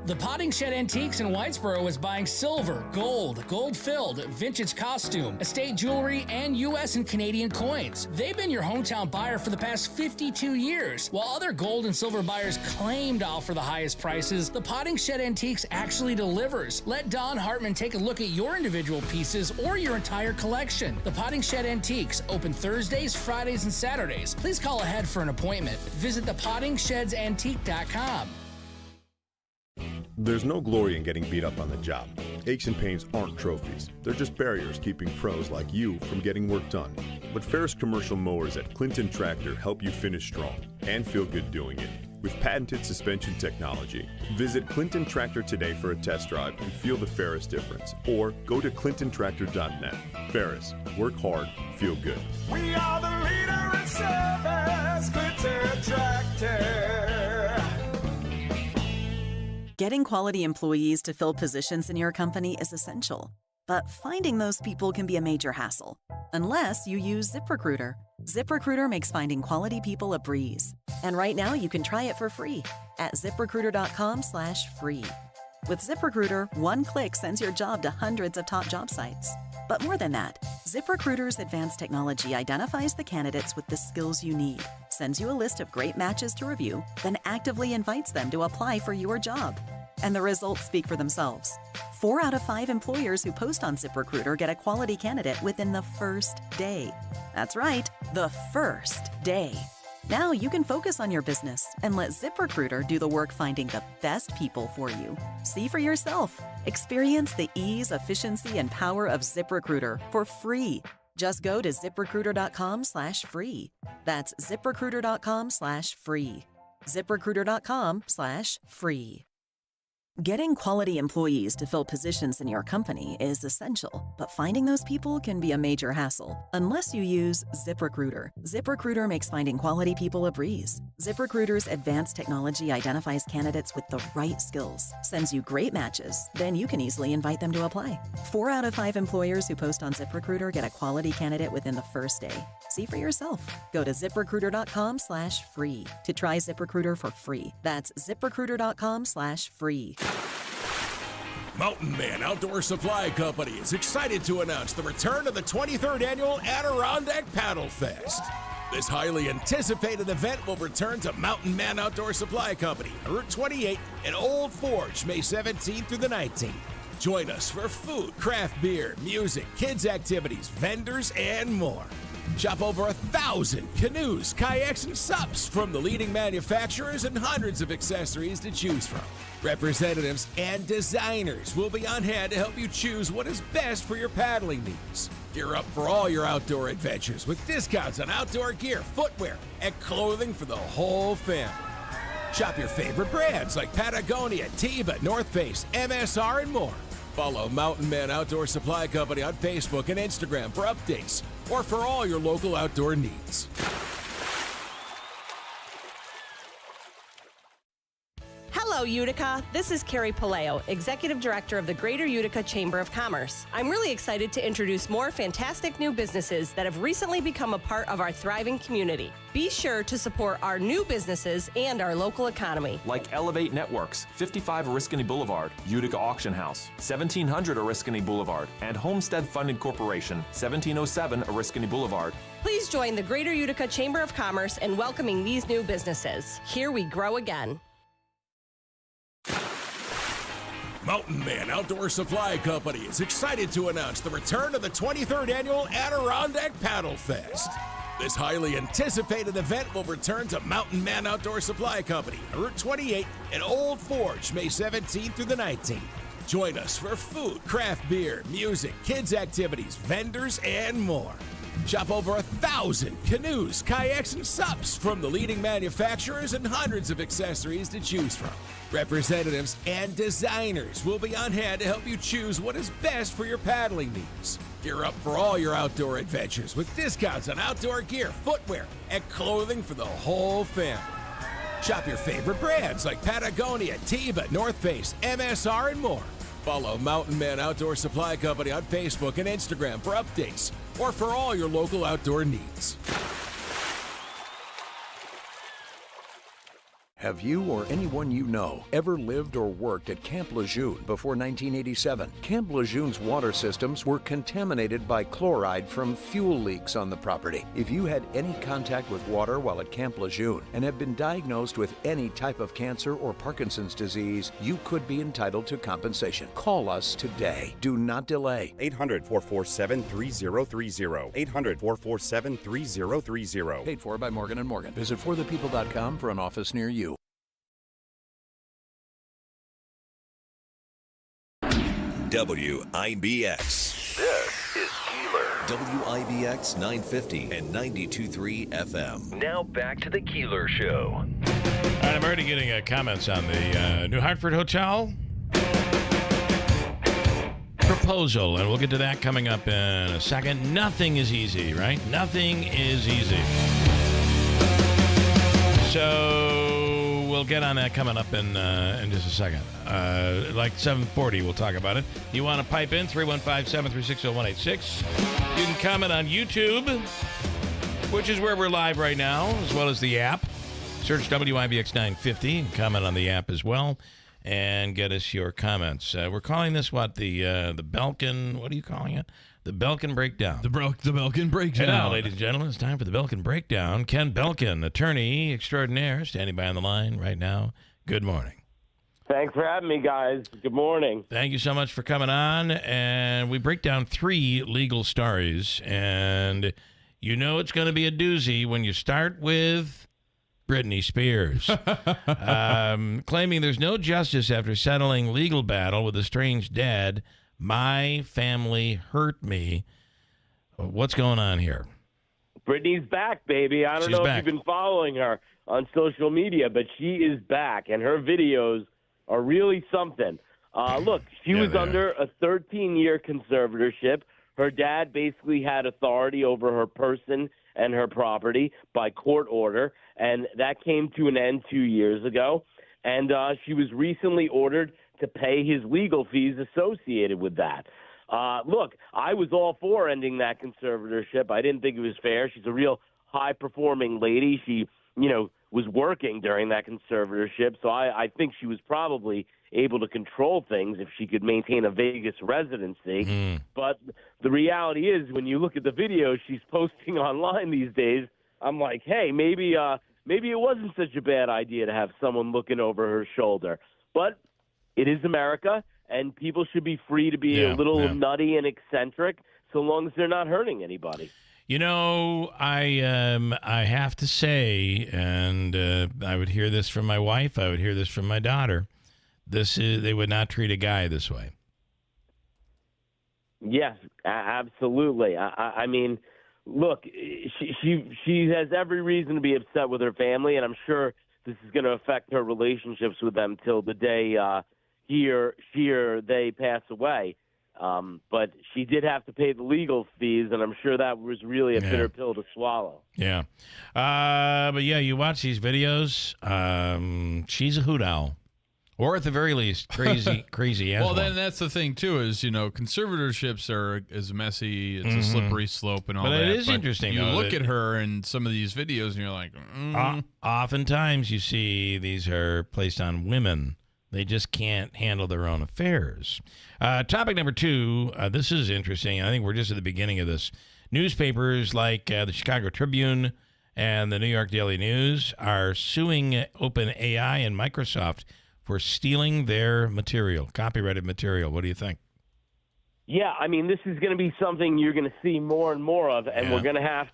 The Potting Shed Antiques in Whitesboro is buying silver, gold-filled, vintage costume, estate jewelry, and U.S. and Canadian coins. They've been your hometown buyer for the past 52 years. While other gold and silver buyers claim to offer the highest prices, the Potting Shed Antiques actually delivers. Let Don Hartman take a look at your individual pieces or your entire collection. The Potting Shed Antiques, open Thursdays, Fridays, and Saturdays. Please call ahead for an appointment. Visit thepottingshedsantique.com. There's no glory in getting beat up on the job. Aches and pains aren't trophies. They're just barriers keeping pros like you from getting work done. But Ferris commercial mowers at Clinton Tractor help you finish strong and feel good doing it with patented suspension technology. Visit Clinton Tractor today for a test drive and feel the Ferris difference. Or go to clintontractor.net. Ferris, work hard, feel good. We are the leader in service, Clinton Tractor. Getting quality employees to fill positions in your company is essential, but finding those people can be a major hassle, unless you use ZipRecruiter. ZipRecruiter makes finding quality people a breeze. And right now you can try it for free at ZipRecruiter.com/free. With ZipRecruiter, one click sends your job to hundreds of top job sites. But more than that, ZipRecruiter's advanced technology identifies the candidates with the skills you need, sends you a list of great matches to review, then actively invites them to apply for your job. And the results speak for themselves. 4 out of 5 employers who post on ZipRecruiter get a quality candidate within the first day. That's right, the first day. Now you can focus on your business and let ZipRecruiter do the work finding the best people for you. See for yourself. Experience the ease, efficiency, and power of ZipRecruiter for free. Just go to ZipRecruiter.com/free. That's ZipRecruiter.com/free. ZipRecruiter.com/free. Getting quality employees to fill positions in your company is essential, but finding those people can be a major hassle unless you use ZipRecruiter. ZipRecruiter makes finding quality people a breeze. ZipRecruiter's advanced technology identifies candidates with the right skills, sends you great matches, then you can easily invite them to apply. 4 out of 5 employers who post on ZipRecruiter get a quality candidate within the first day. See for yourself. Go to ZipRecruiter.com/free to try ZipRecruiter for free. That's ZipRecruiter.com/free. Mountain Man Outdoor Supply Company is excited to announce the return of the 23rd Annual Adirondack Paddle Fest. This highly anticipated event will return to Mountain Man Outdoor Supply Company, Route 28 in Old Forge, May 17th through the 19th. Join us for food, craft beer, music, kids activities, vendors, and more. Shop over 1,000 canoes, kayaks, and SUPs from the leading manufacturers and hundreds of accessories to choose from. Representatives and designers will be on hand to help you choose what is best for your paddling needs. Gear up for all your outdoor adventures with discounts on outdoor gear, footwear, and clothing for the whole family. Shop your favorite brands like Patagonia, Teva, North Face, MSR, and more. Follow Mountain Man Outdoor Supply Company on Facebook and Instagram for updates or for all your local outdoor needs. Hello, Utica. This is Carrie Paleo, Executive Director of the Greater Utica Chamber of Commerce. I'm really excited to introduce more fantastic new businesses that have recently become a part of our thriving community. Be sure to support our new businesses and our local economy. Like Elevate Networks, 55 Oriskany Boulevard, Utica Auction House, 1700 Oriskany Boulevard, and Homestead Funded Corporation, 1707 Oriskany Boulevard. Please join the Greater Utica Chamber of Commerce in welcoming these new businesses. Here we grow again. Mountain Man Outdoor Supply Company is excited to announce the return of the 23rd Annual Adirondack Paddle Fest. This highly anticipated event will return to Mountain Man Outdoor Supply Company, Route 28 in Old Forge, May 17th through the 19th. Join us for food, craft beer, music, kids activities, vendors, and more. Shop over 1,000 canoes, kayaks, and SUPs from the leading manufacturers and hundreds of accessories to choose from. Representatives and designers will be on hand to help you choose what is best for your paddling needs. Gear up for all your outdoor adventures with discounts on outdoor gear, footwear, and clothing for the whole family. Shop your favorite brands like Patagonia, Teva, North Face, MSR, and more. Follow Mountain Man Outdoor Supply Company on Facebook and Instagram for updates or for all your local outdoor needs. Have you or anyone you know ever lived or worked at Camp Lejeune before 1987? Camp Lejeune's water systems were contaminated by chloride from fuel leaks on the property. If you had any contact with water while at Camp Lejeune and have been diagnosed with any type of cancer or Parkinson's disease, you could be entitled to compensation. Call us today. Do not delay. 800-447-3030. 800-447-3030. Paid for by Morgan & Morgan. Visit forthepeople.com for an office near you. WIBX. This is Keeler. WIBX 950 and 92.3 FM. Now back to the Keeler Show. All right, I'm already getting comments on the New Hartford Hotel proposal, and we'll get to that coming up in a second. Nothing is easy, right? Nothing is easy. So we'll get on that coming up in just a second. Like 7:40, we'll talk about it. You want to pipe in? 315-736-0186. You can comment on YouTube, which is where we're live right now, as well as the app. Search WIBX 950 and comment on the app as well, and get us your comments. We're calling this what? The Belkin, what are you calling it? The Belkin Breakdown. The Belkin Breakdown. And now, ladies and gentlemen, it's time for the Belkin Breakdown. Ken Belkin, attorney extraordinaire, standing by on the line right now. Good morning. Thanks for having me, guys. Good morning. Thank you so much for coming on. And we break down 3 legal stories. And you know it's going to be a doozy when you start with Britney Spears. Claiming there's no justice after settling legal battle with a strange dad. My family hurt me. What's going on here? Britney's back, baby. I don't know if you've been following her. on social media, but she is back, and her videos are really something. Look, she was under a 13-year conservatorship. Her dad basically had authority over her person and her property by court order, and that came to an end 2 years ago. And she was recently ordered to pay his legal fees associated with that. Look, I was all for ending that conservatorship. I didn't think it was fair. She's a real high-performing lady. She, was working during that conservatorship, so I think she was probably able to control things if she could maintain a Vegas residency. But the reality is, when you look at the videos she's posting online these days, I'm like, hey, maybe it wasn't such a bad idea to have someone looking over her shoulder. But it is America, and people should be free to be a little nutty and eccentric so long as they're not hurting anybody. I have to say, and I would hear this from my wife, I would hear this from my daughter, they would not treat a guy this way. Yes, absolutely. I mean, look, she has every reason to be upset with her family, and I'm sure this is going to affect her relationships with them till the day they pass away. But she did have to pay the legal fees, and I'm sure that was really a bitter pill to swallow. Yeah. But you watch these videos, she's a hoot owl. Or at the very least, crazy as well, then that's the thing, too, is, conservatorships is messy. It's a slippery slope and all that. But it is interesting, You though, look at her in some of these videos, and you're like, oftentimes you see these are placed on women. They just can't handle their own affairs. Topic number 2, this is interesting. I think we're just at the beginning of this. Newspapers like the Chicago Tribune and the New York Daily News are suing OpenAI and Microsoft for stealing their material, copyrighted material. What do you think? Yeah, I mean, this is going to be something you're going to see more and more of, and we're going to have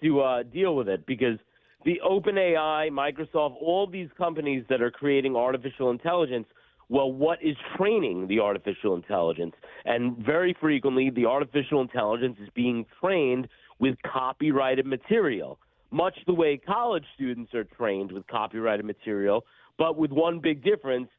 to deal with it, because the OpenAI, Microsoft, all these companies that are creating artificial intelligence, well, what is training the artificial intelligence? And very frequently, the artificial intelligence is being trained with copyrighted material, much the way college students are trained with copyrighted material, but with one big difference.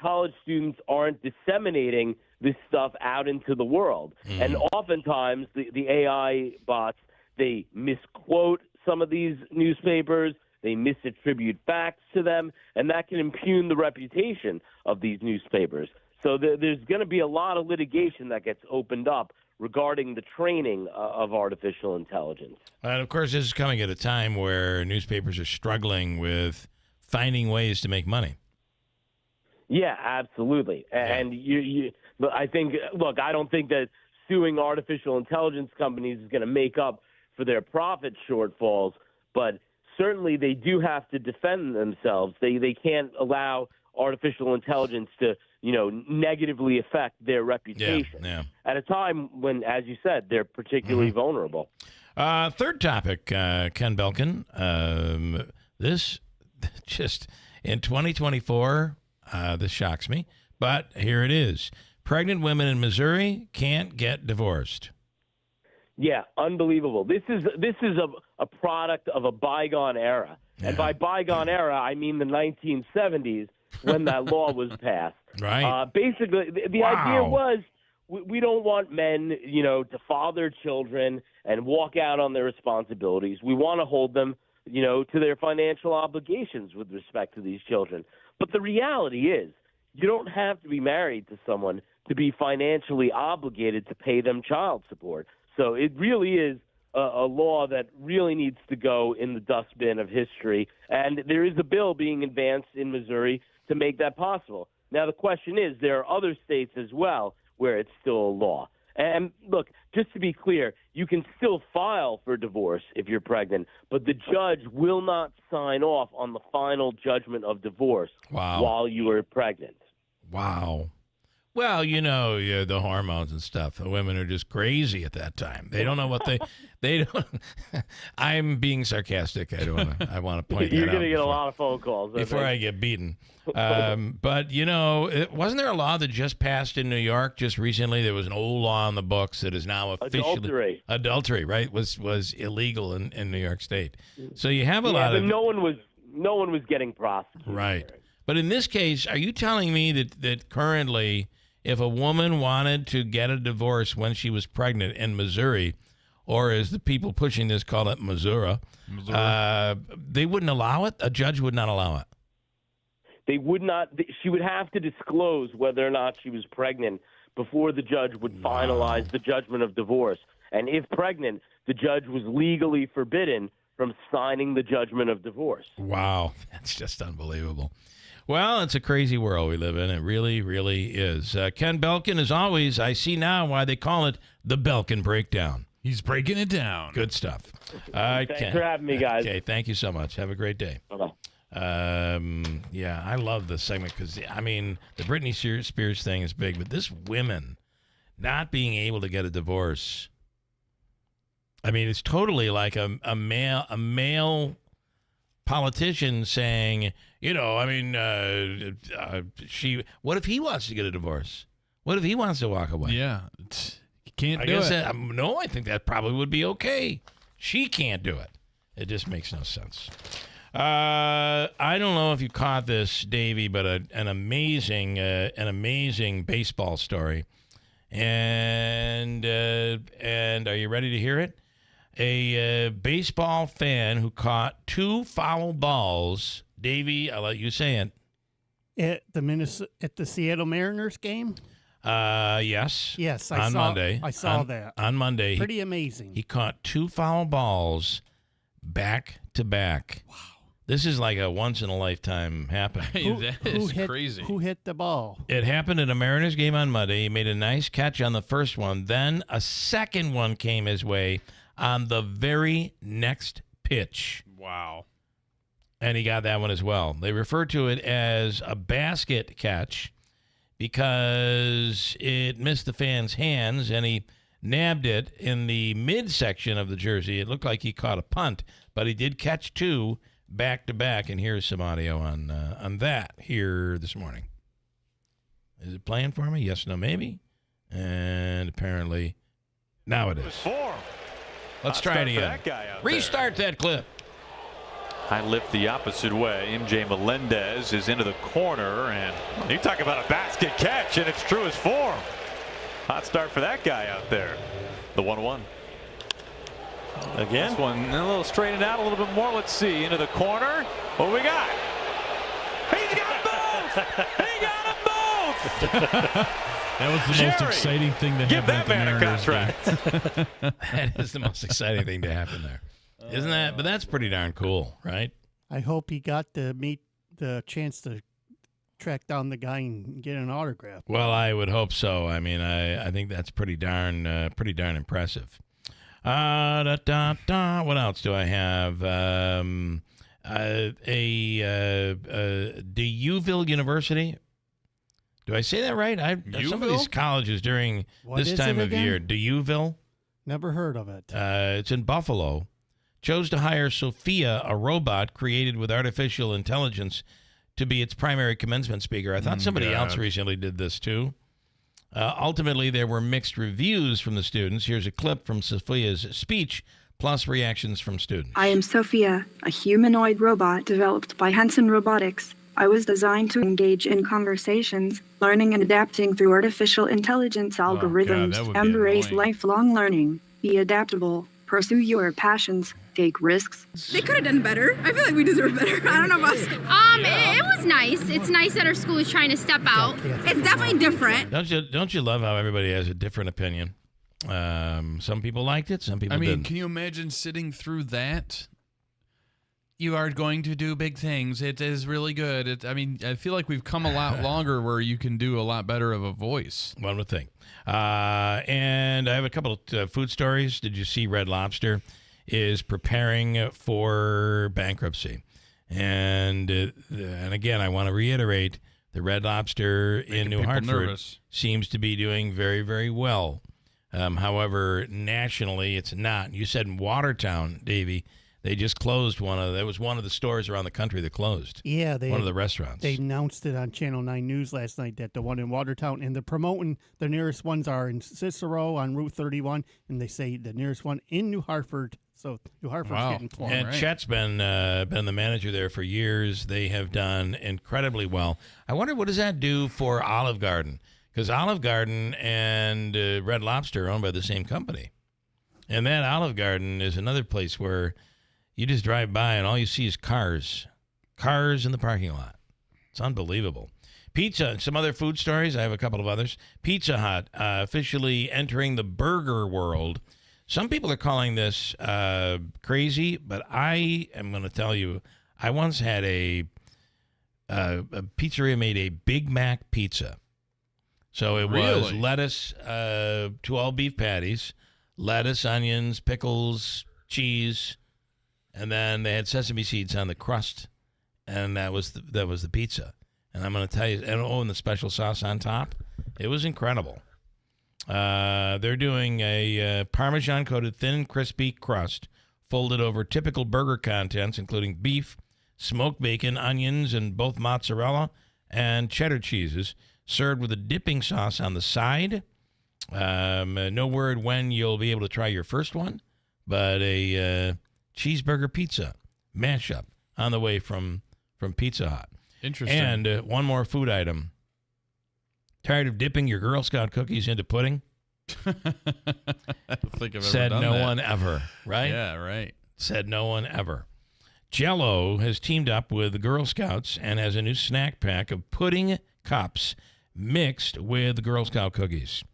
College students aren't disseminating this stuff out into the world. And oftentimes, the AI bots, they misquote some of these newspapers, they misattribute facts to them, and that can impugn the reputation of these newspapers. So there's going to be a lot of litigation that gets opened up regarding the training of artificial intelligence. And, of course, this is coming at a time where newspapers are struggling with finding ways to make money. Yeah, absolutely. And I think, look, I don't think that suing artificial intelligence companies is going to make up for their profit shortfalls, but certainly they do have to defend themselves. They can't allow artificial intelligence to, negatively affect their reputation at a time when, as you said, they're particularly vulnerable. Third topic, Ken Belkin. This just in 2024, this shocks me, but here it is. Pregnant women in Missouri can't get divorced. Yeah, unbelievable. This is a product of a bygone era. And by bygone era, I mean the 1970s when that law was passed. Right. Basically, the idea was we don't want men, to father children and walk out on their responsibilities. We want to hold them, to their financial obligations with respect to these children. But the reality is you don't have to be married to someone to be financially obligated to pay them child support. So it really is a law that really needs to go in the dustbin of history. And there is a bill being advanced in Missouri to make that possible. Now, the question is, there are other states as well where it's still a law. And look, just to be clear, you can still file for divorce if you're pregnant, but the judge will not sign off on the final judgment of divorce while you are pregnant. Wow. Well, yeah, the hormones and stuff. The women are just crazy at that time. They don't know what they don't. I'm being sarcastic. I want to point that out. You're going to get a lot of phone calls before I get beaten. But wasn't there a law that just passed in New York just recently? There was an old law in the books that is now officially adultery, right? Was illegal in New York State. So you have a lot of no one was getting prosecuted. Right. But in this case, are you telling me that currently, if a woman wanted to get a divorce when she was pregnant in Missouri, or as the people pushing this call it, Missouri, they wouldn't allow it? A judge would not allow it? They would not. She would have to disclose whether or not she was pregnant before the judge would finalize the judgment of divorce. And if pregnant, the judge was legally forbidden from signing the judgment of divorce. Wow. That's just unbelievable. Well, it's a crazy world we live in. It really, really is. Ken Belkin, as always, I see now why they call it the Belkin Breakdown. He's breaking it down. Good stuff. Thanks for having me, guys. Okay, thank you so much. Have a great day. Bye-bye. Yeah, I love this segment because, the Britney Spears thing is big, but this women not being able to get a divorce, it's totally like a male politician saying, what if he wants to get a divorce? What if he wants to walk away? Yeah, you can't do it. No, I think that probably would be okay. She can't do it. It just makes no sense. I don't know if you caught this, Davey, but an amazing baseball story. And are you ready to hear it? A baseball fan who caught 2 foul balls. Davey, I'll let you say it. At the Seattle Mariners game? Yes. Yes, Monday. I saw that. On Monday. Pretty amazing. He caught 2 foul balls back to back. Wow. This is like a once-in-a-lifetime happening. That is crazy. Who hit the ball? It happened at a Mariners game on Monday. He made a nice catch on the first one. Then a second one came his way on the very next pitch. Wow. And he got that one as well. They refer to it as a basket catch because it missed the fan's hands, and he nabbed it in the midsection of the jersey. It looked like he caught a punt, but he did catch 2 back-to-back, and here's some audio on that here this morning. Is it playing for me? Yes, no, maybe. And apparently, now it is. Let's try it again. Restart that clip. High lift the opposite way. MJ Melendez is into the corner, and you talk about a basket catch, and it's true as form. Hot start for that guy out there. The 1-1. Again, this one a little straightened out a little bit more. Let's see, into the corner. What do we got? He's got both. He got them both. That was the most exciting thing to happen at the Mariners game. That is the most exciting thing to happen there. Isn't that? But that's pretty darn cool, right? I hope he got to meet the chance to track down the guy and get an autograph. Well, I would hope so. I think that's pretty darn impressive. What else do I have? DeUville University. Do I say that right? Some of these colleges during this time of year. DeUville. Never heard of it. It's in Buffalo. Chose to hire Sophia, a robot created with artificial intelligence, to be its primary commencement speaker. I thought somebody else recently did this too. Ultimately, there were mixed reviews from the students. Here's a clip from Sophia's speech, plus reactions from students. I am Sophia, a humanoid robot developed by Henson Robotics. I was designed to engage in conversations, learning and adapting through artificial intelligence algorithms. Embrace lifelong learning. Be adaptable. Pursue your passions. Take risks. They could have done better. I feel like we deserve better. I don't know about it was nice. It's nice that our school is trying to step out. It's definitely different. Don't you love how everybody has a different opinion? Some people liked it, some people didn't. Can you imagine sitting through that? You are going to do big things. It is really good. I feel like we've come a lot longer where you can do a lot better of a voice. One would think. And I have a couple of food stories. Did you see Red Lobster is preparing for bankruptcy? And again, I want to reiterate, The Red Lobster in New Hartford nervous. seems to be doing very, very well. However, nationally, it's not. You said in Watertown, Davey, they just closed one of the stores around the country that closed. Yeah, one of the restaurants. They announced it on Channel 9 News last night that the one in Watertown, and they're promoting the nearest ones are in Cicero on Route 31, and they say the nearest one in New Hartford. So New Hartford's getting close. And Chet's been the manager there for years. They have done incredibly well. I wonder, what does that do for Olive Garden? Because Olive Garden and Red Lobster are owned by the same company. And that Olive Garden is another place where you just drive by and all you see is cars. Cars in the parking lot. It's unbelievable. Pizza and some other food stories. I have a couple of others. Pizza Hut officially entering the burger world. Some people are calling this crazy, but I am going to tell you, I once had a pizzeria made a Big Mac pizza. So it was lettuce, 2 all-beef patties, lettuce, onions, pickles, cheese, and then they had sesame seeds on the crust, and that was the pizza. And I'm going to tell you, and the special sauce on top. It was incredible. They're doing a Parmesan-coated thin, crispy crust folded over typical burger contents, including beef, smoked bacon, onions, and both mozzarella and cheddar cheeses, served with a dipping sauce on the side. No word when you'll be able to try your first one, but a cheeseburger pizza mashup on the way from Pizza Hut. Interesting. And one more food item. Tired of dipping your Girl Scout cookies into pudding? I don't think I've Said ever done no that. one ever, right? Yeah, right. Said no one ever. Jell-O has teamed up with the Girl Scouts and has a new snack pack of pudding cups mixed with the Girl Scout cookies.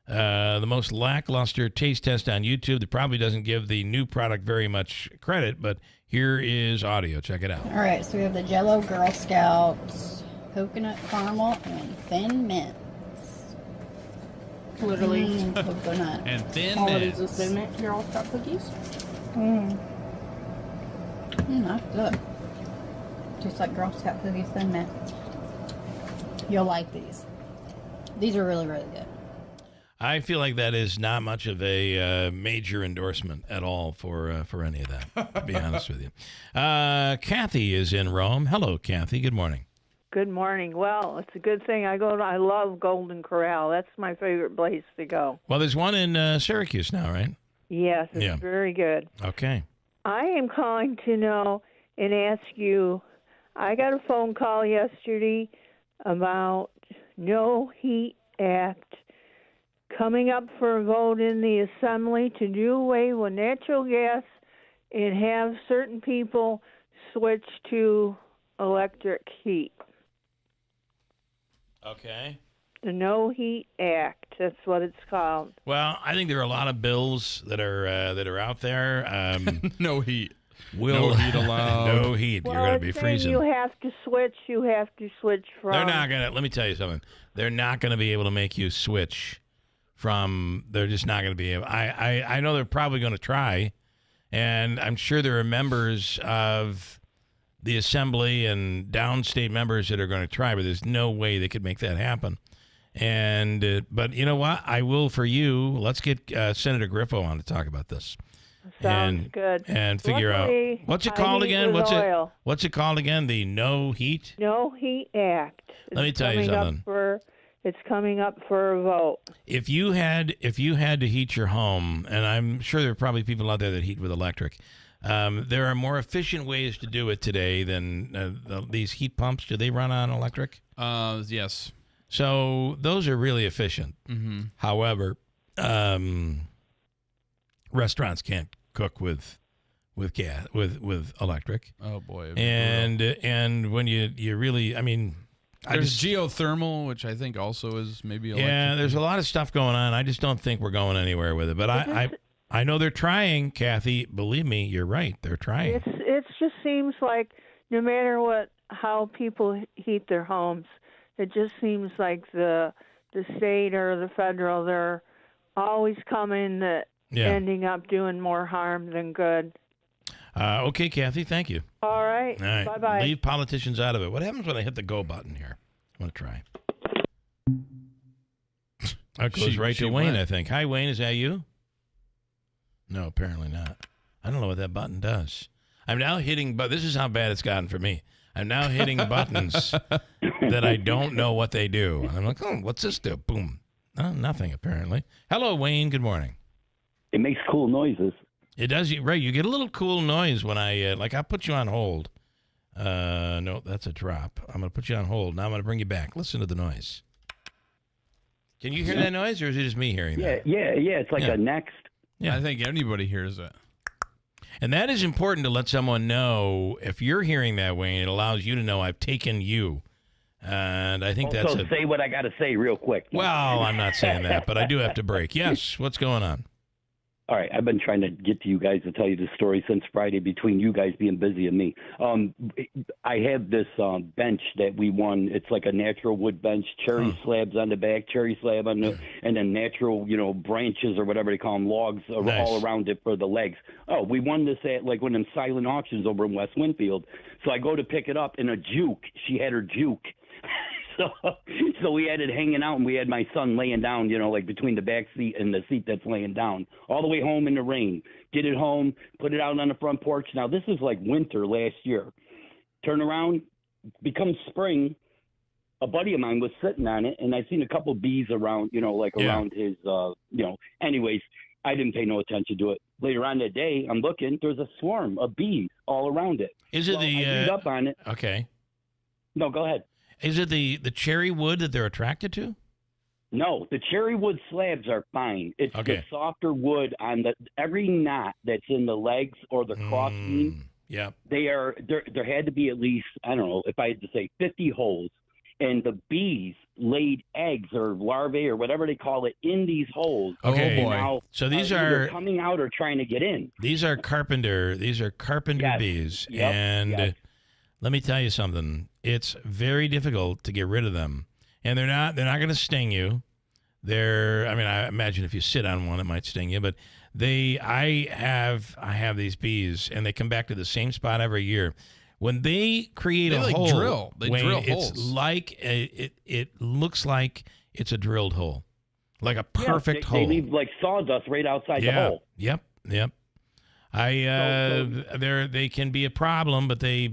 The most lackluster taste test on YouTube that probably doesn't give the new product very much credit, but here is audio. Check it out. All right, so we have the Jell-O Girl Scouts, coconut caramel, and thin mints. Literally. Coconut. And thin All it mints. is Thin Mint Girl Scout cookies. That's good. Tastes like Girl Scout cookies, thin mint. You'll like these. These are really, really good. I feel like that is not much of a major endorsement at all for any of that, to be honest with you. Kathy is in Rome. Hello, Kathy. Good morning. Good morning. Well, it's a good thing I love Golden Corral. That's my favorite place to go. Well, there's one in Syracuse now, right? Yes, it's very good. Okay. I am calling to know and ask you, I got a phone call yesterday about No Heat Act coming up for a vote in the Assembly to do away with natural gas and have certain people switch to electric heat. Okay. The No Heat Act. That's what it's called. Well, I think there are a lot of bills that are out there. No heat. No heat allowed. No heat. Well, You're going to be it's saying freezing. You have to switch from. They're not going to. Let me tell you something. They're not going to be able to make you switch from. They're just not going to be able. I know they're probably going to try, and I'm sure there are members of the Assembly and downstate members that are going to try, but there's no way they could make that happen. And but you know what? I will for you. Let's get Senator Griffo on to talk about this. Sounds good. And figure Luckily, out what's it I called heat again? with oil. What's it called again? The No Heat. No Heat Act. Let me tell you something. It's coming up for a vote. If you had to heat your home, and I'm sure there are probably people out there that heat with electric, there are more efficient ways to do it today than these heat pumps. Do they run on electric? Yes. So those are really efficient. Mm-hmm. However, restaurants can't cook with gas with electric. Oh boy! And when you really, I mean, there's geothermal, which I think also is maybe electric. Yeah, there's a lot of stuff going on. I just don't think we're going anywhere with it. But I know they're trying, Kathy. Believe me, you're right. They're trying. It just seems like no matter how people heat their homes, it just seems like the state or the federal, they're always coming ending up doing more harm than good. Okay, Kathy, thank you. All right. All right. Bye-bye. Leave politicians out of it. What happens when I hit the go button here? I'm going to try. That goes right to Wayne, I think. Hi, Wayne. Is that you? No, apparently not. I don't know what that button does. I'm now hitting, but this is how bad it's gotten for me. I'm now hitting buttons that I don't know what they do. And I'm like, oh, what's this do? Boom. Oh, nothing, apparently. Hello, Wayne. Good morning. It makes cool noises. It does. Right. You get a little cool noise when I'll put you on hold. No, that's a drop. I'm going to put you on hold. Now I'm going to bring you back. Listen to the noise. Can you hear that noise, or is it just me hearing that? Yeah. It's like a next. Yeah, I think anybody hears it. And that is important to let someone know. If you're hearing that, Wayne, it allows you to know I've taken you. And I think that's say what I got to say real quick. Well, I'm not saying that, but I do have to break. Yes, what's going on? All right, I've been trying to get to you guys to tell you the story since Friday between you guys being busy and me. I have this bench that we won. It's like a natural wood bench, cherry slabs on the back, cherry slab on the, and then natural, branches or whatever they call them, logs all around it for the legs. Oh, we won this at like one of them silent auctions over in West Winfield. So I go to pick it up, and a juke, she had her juke. So we had it hanging out, and we had my son laying down, like between the back seat and the seat that's laying down, all the way home in the rain. Get it home, put it out on the front porch. Now, this is like winter last year. Turn around, becomes spring. A buddy of mine was sitting on it, and I seen a couple bees around, around his, Anyways, I didn't pay no attention to it. Later on that day, I'm looking, there's a swarm of bees all around it. Is it I beat up on it. Okay. No, go ahead. Is it the cherry wood that they're attracted to? No, the cherry wood slabs are fine. It's the softer wood on every knot that's in the legs or the cross beam. Yeah. There had to be at least, I don't know, if I had to say 50 holes. And the bees laid eggs or larvae or whatever they call it in these holes. Okay. Oh boy! Now, so these are coming out or trying to get in. These are carpenter bees, and let me tell you something. It's very difficult to get rid of them, and they're not going to sting you. I imagine if you sit on one, it might sting you, but I have these bees, and they come back to the same spot every year. When they create a hole, drill. They drill holes. It's like it looks like it's a drilled hole, like a perfect hole. They leave like sawdust right outside the hole. Yep. They can be a problem, but the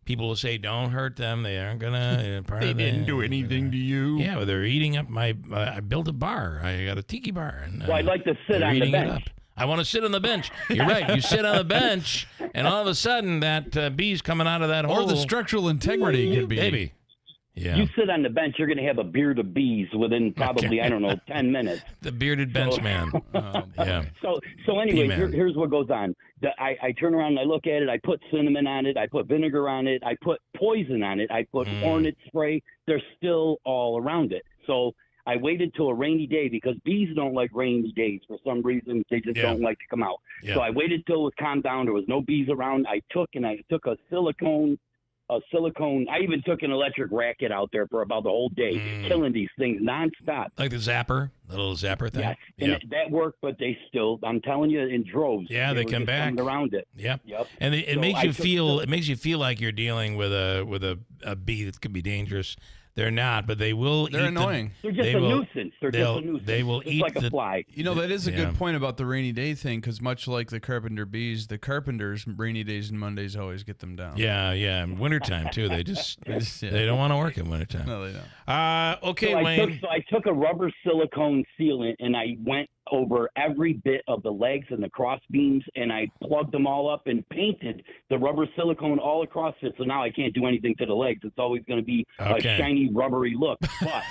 people will say don't hurt them. They aren't gonna. They didn't do anything to you. Yeah, but they're eating up my. I built a bar. I got a tiki bar, and well, I'd like to sit on the bench. I want to sit on the bench. You're right. You sit on the bench, and all of a sudden, that bee's coming out of that hole. Or the structural integrity could be. Maybe. Yeah. You sit on the bench, you're going to have a beard of bees within probably, 10 minutes. The bearded bench man. Yeah. So anyway, here's what goes on. I turn around and I look at it. I put cinnamon on it. I put vinegar on it. I put poison on it. I put hornet spray. They're still all around it. So I waited till a rainy day because bees don't like rainy days for some reason. They just don't like to come out. Yeah. So I waited till it was calmed down. There was no bees around. I took a silicone. I even took an electric racket out there for about the whole day, killing these things nonstop. Like the little zapper thing? Yes, and that worked, but they still, I'm telling you, in droves. Yeah, they come back around it. Yep. And it makes you feel like you're dealing with a bee that could be dangerous. They're not, but they will. They're annoying. They're just a nuisance. They're just a nuisance. They will eat like a fly. That is a good point about the rainy day thing, because much like the carpenter bees, the carpenters rainy days and Mondays always get them down. Yeah. Wintertime too. They they don't want to work in wintertime. No, they don't. Okay, Wayne. I took a rubber silicone sealant and I went over every bit of the legs and the cross beams, and I plugged them all up and painted the rubber silicone all across it. So now I can't do anything to the legs. It's always going to be a shiny, rubbery look.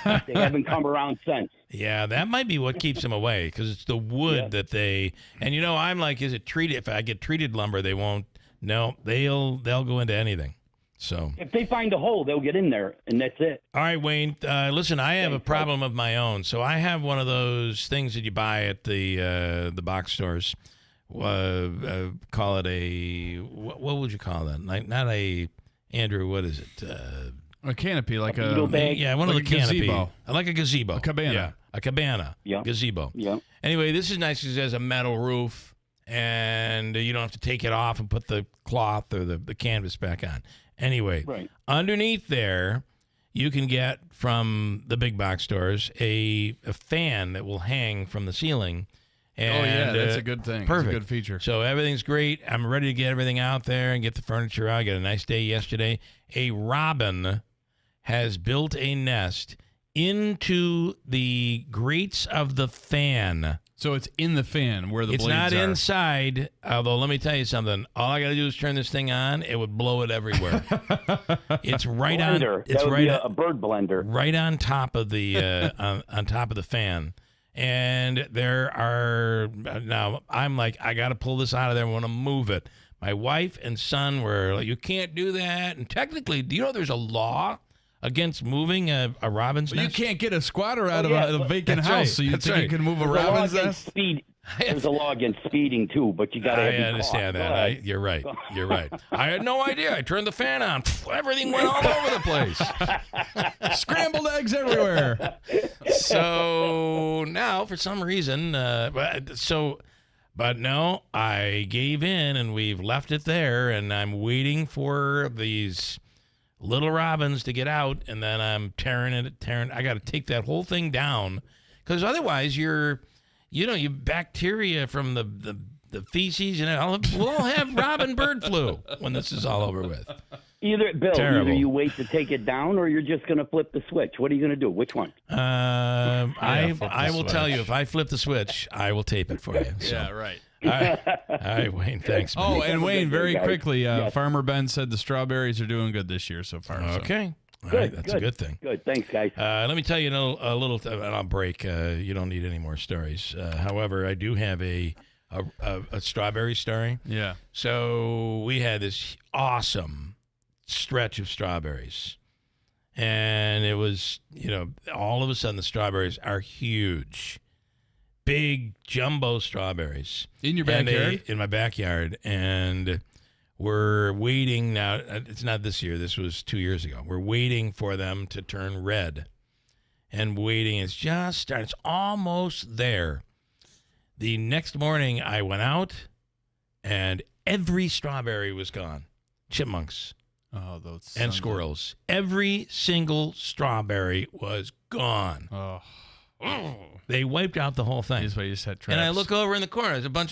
But they haven't come around since. Yeah, that might be what keeps them away, because it's the wood that they. And I'm like, is it treated? If I get treated lumber, they won't. No, they'll go into anything. So if they find a hole, they'll get in there, and that's it. All right, Wayne. Listen, I have a problem of my own. So I have one of those things that you buy at the box stores. Call it a what would you call that? Like, not a Andrew. What is it? A canopy, like a bag? Yeah, one of the canopy. Gazebo. Like a gazebo. A cabana. Yeah, a cabana. Yeah. Gazebo. Yeah. Anyway, this is nice because it has a metal roof, and you don't have to take it off and put the cloth or the canvas back on. Anyway, underneath there, you can get from the big box stores a fan that will hang from the ceiling. And, that's a good thing. Perfect. It's a good feature. So everything's great. I'm ready to get everything out there and get the furniture out. I got a nice day yesterday. A robin has built a nest into the grates of the fan. So it's in the fan where the It's blades not are. inside, although let me tell you something. All I got to do is turn this thing on. It would blow it everywhere. It's right blender. on. It's that would right be on, a bird blender. right on top of the on top of the fan. And there are now I'm like, I got to pull this out of there. I want to move it. My wife and son were like, you can't do that. And technically, do you know there's a law against moving a robin's But you nest? can't get a squatter out of yeah, a vacant that's house, right. so you That's think right. you can move a There's a law robin's against nest? speed. There's a law against speeding too, but you got to have I your understand car. that. Go ahead. You're right. You're right. I had no idea. I turned the fan on. Everything went all over the place. Scrambled eggs everywhere. So now, for some reason, but no, I gave in and we've left it there, and I'm waiting for these little robins to get out, and then I'm tearing. I got to take that whole thing down, because otherwise you bacteria from the feces, we'll all have robin bird flu when this is all over with. Either you wait to take it down, or you're just going to flip the switch. What are you going to do? Which one? I will tell you, if I flip the switch, I will tape it for you. So. Yeah, right. All right, Wayne, thanks. Man. Oh, and Wayne, very guys. quickly, Yes. Farmer Ben said the strawberries are doing good this year so far. so. Okay. All Good, right, that's a good thing. Good. Thanks, guys. Let me tell you a little, and I'll break. You don't need any more stories. However, I do have a strawberry story. Yeah. So we had this awesome stretch of strawberries, and it was, all of a sudden the strawberries are huge, big jumbo strawberries In your backyard? in my backyard, and we're waiting now. It's not this year. This was 2 years ago. We're waiting for them to turn red, and waiting. It's just starting. It's almost there. The next morning, I went out, and every strawberry was gone. Chipmunks. Oh, those And squirrels. Every single strawberry was gone. Oh. They wiped out the whole thing. This way you just had traps. And I look over in the corner. There's a bunch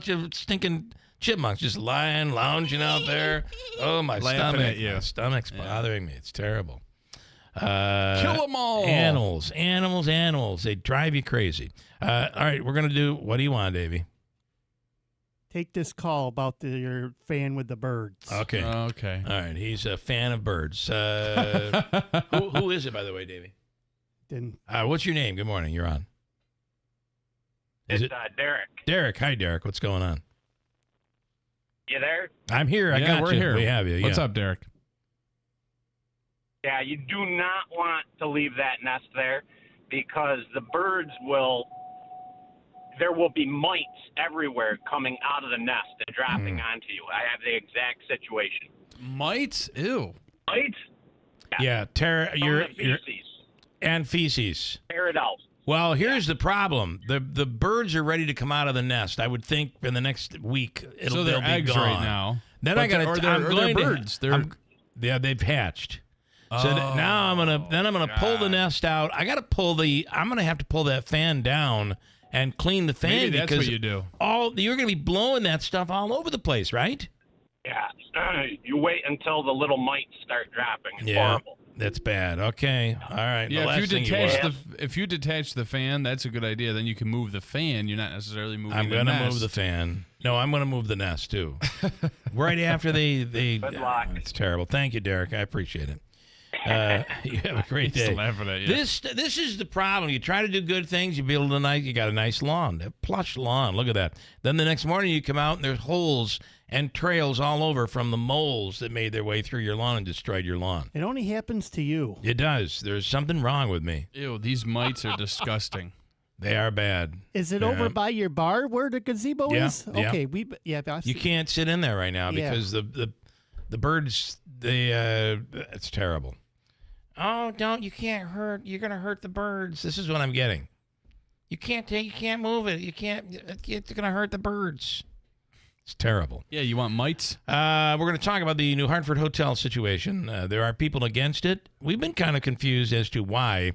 of stinking chipmunks just lounging out there. Oh, my Laughing stomach. at you. My stomach's bothering me. It's terrible. Kill them all. Animals. They drive you crazy. All right, we're going to do, what do you want, Davey? Take this call about your fan with the birds. Okay. Okay. All right, he's a fan of birds. Who is it, by the way, Davey? Then What's your name? Good morning. You're on. Is it Derek. Derek? Hi, Derek. What's going on? You there? I'm here. I got we're you. here. We have you. What's yeah. up, Derek? Yeah, you do not want to leave that nest there because the birds there will be mites everywhere coming out of the nest and dropping onto you. I have the exact situation. Mites? Ew. Mites? Yeah, You're and feces. Tear it out. Well, here's the problem. The birds are ready to come out of the nest. I would think in the next week So they're they'll be eggs gone. right now. Then But I got they're birds. Yeah, they've hatched. So now I'm gonna pull the nest out. I'm gonna have to pull that fan down and clean the fan. Maybe that's because what you do. You're gonna be blowing that stuff all over the place, right? Yeah. You wait until the little mites start dropping. It's horrible. That's bad. Okay. All right. Yeah, The if you detach the fan, that's a good idea. Then you can move the fan. You're not necessarily moving I'm the gonna nest. move the fan. No, I'm gonna move the nest too. Right after they. Good luck. It's terrible. Thank you, Derek. I appreciate it. You have a great He's day. laughing at you. This is the problem. You try to do good things, you build you got a nice lawn, a plush lawn. Look at that. Then the next morning you come out and there's holes and trails all over from the moles that made their way through your lawn and destroyed your lawn. it only happens to you. It does. There's something wrong with me. Ew, these mites are disgusting. They are bad. Is it Yeah. over by your bar where the gazebo Yeah, is? yeah. Okay, You can't sit in there right now Yeah. because the birds. It's terrible. Oh, you can't hurt. You're gonna hurt the birds. This is what I'm getting. You can't move it. It's gonna hurt the birds. It's terrible. Yeah, you want mites? We're going to talk about the New Hartford hotel situation. There are people against it. We've been kind of confused as to why.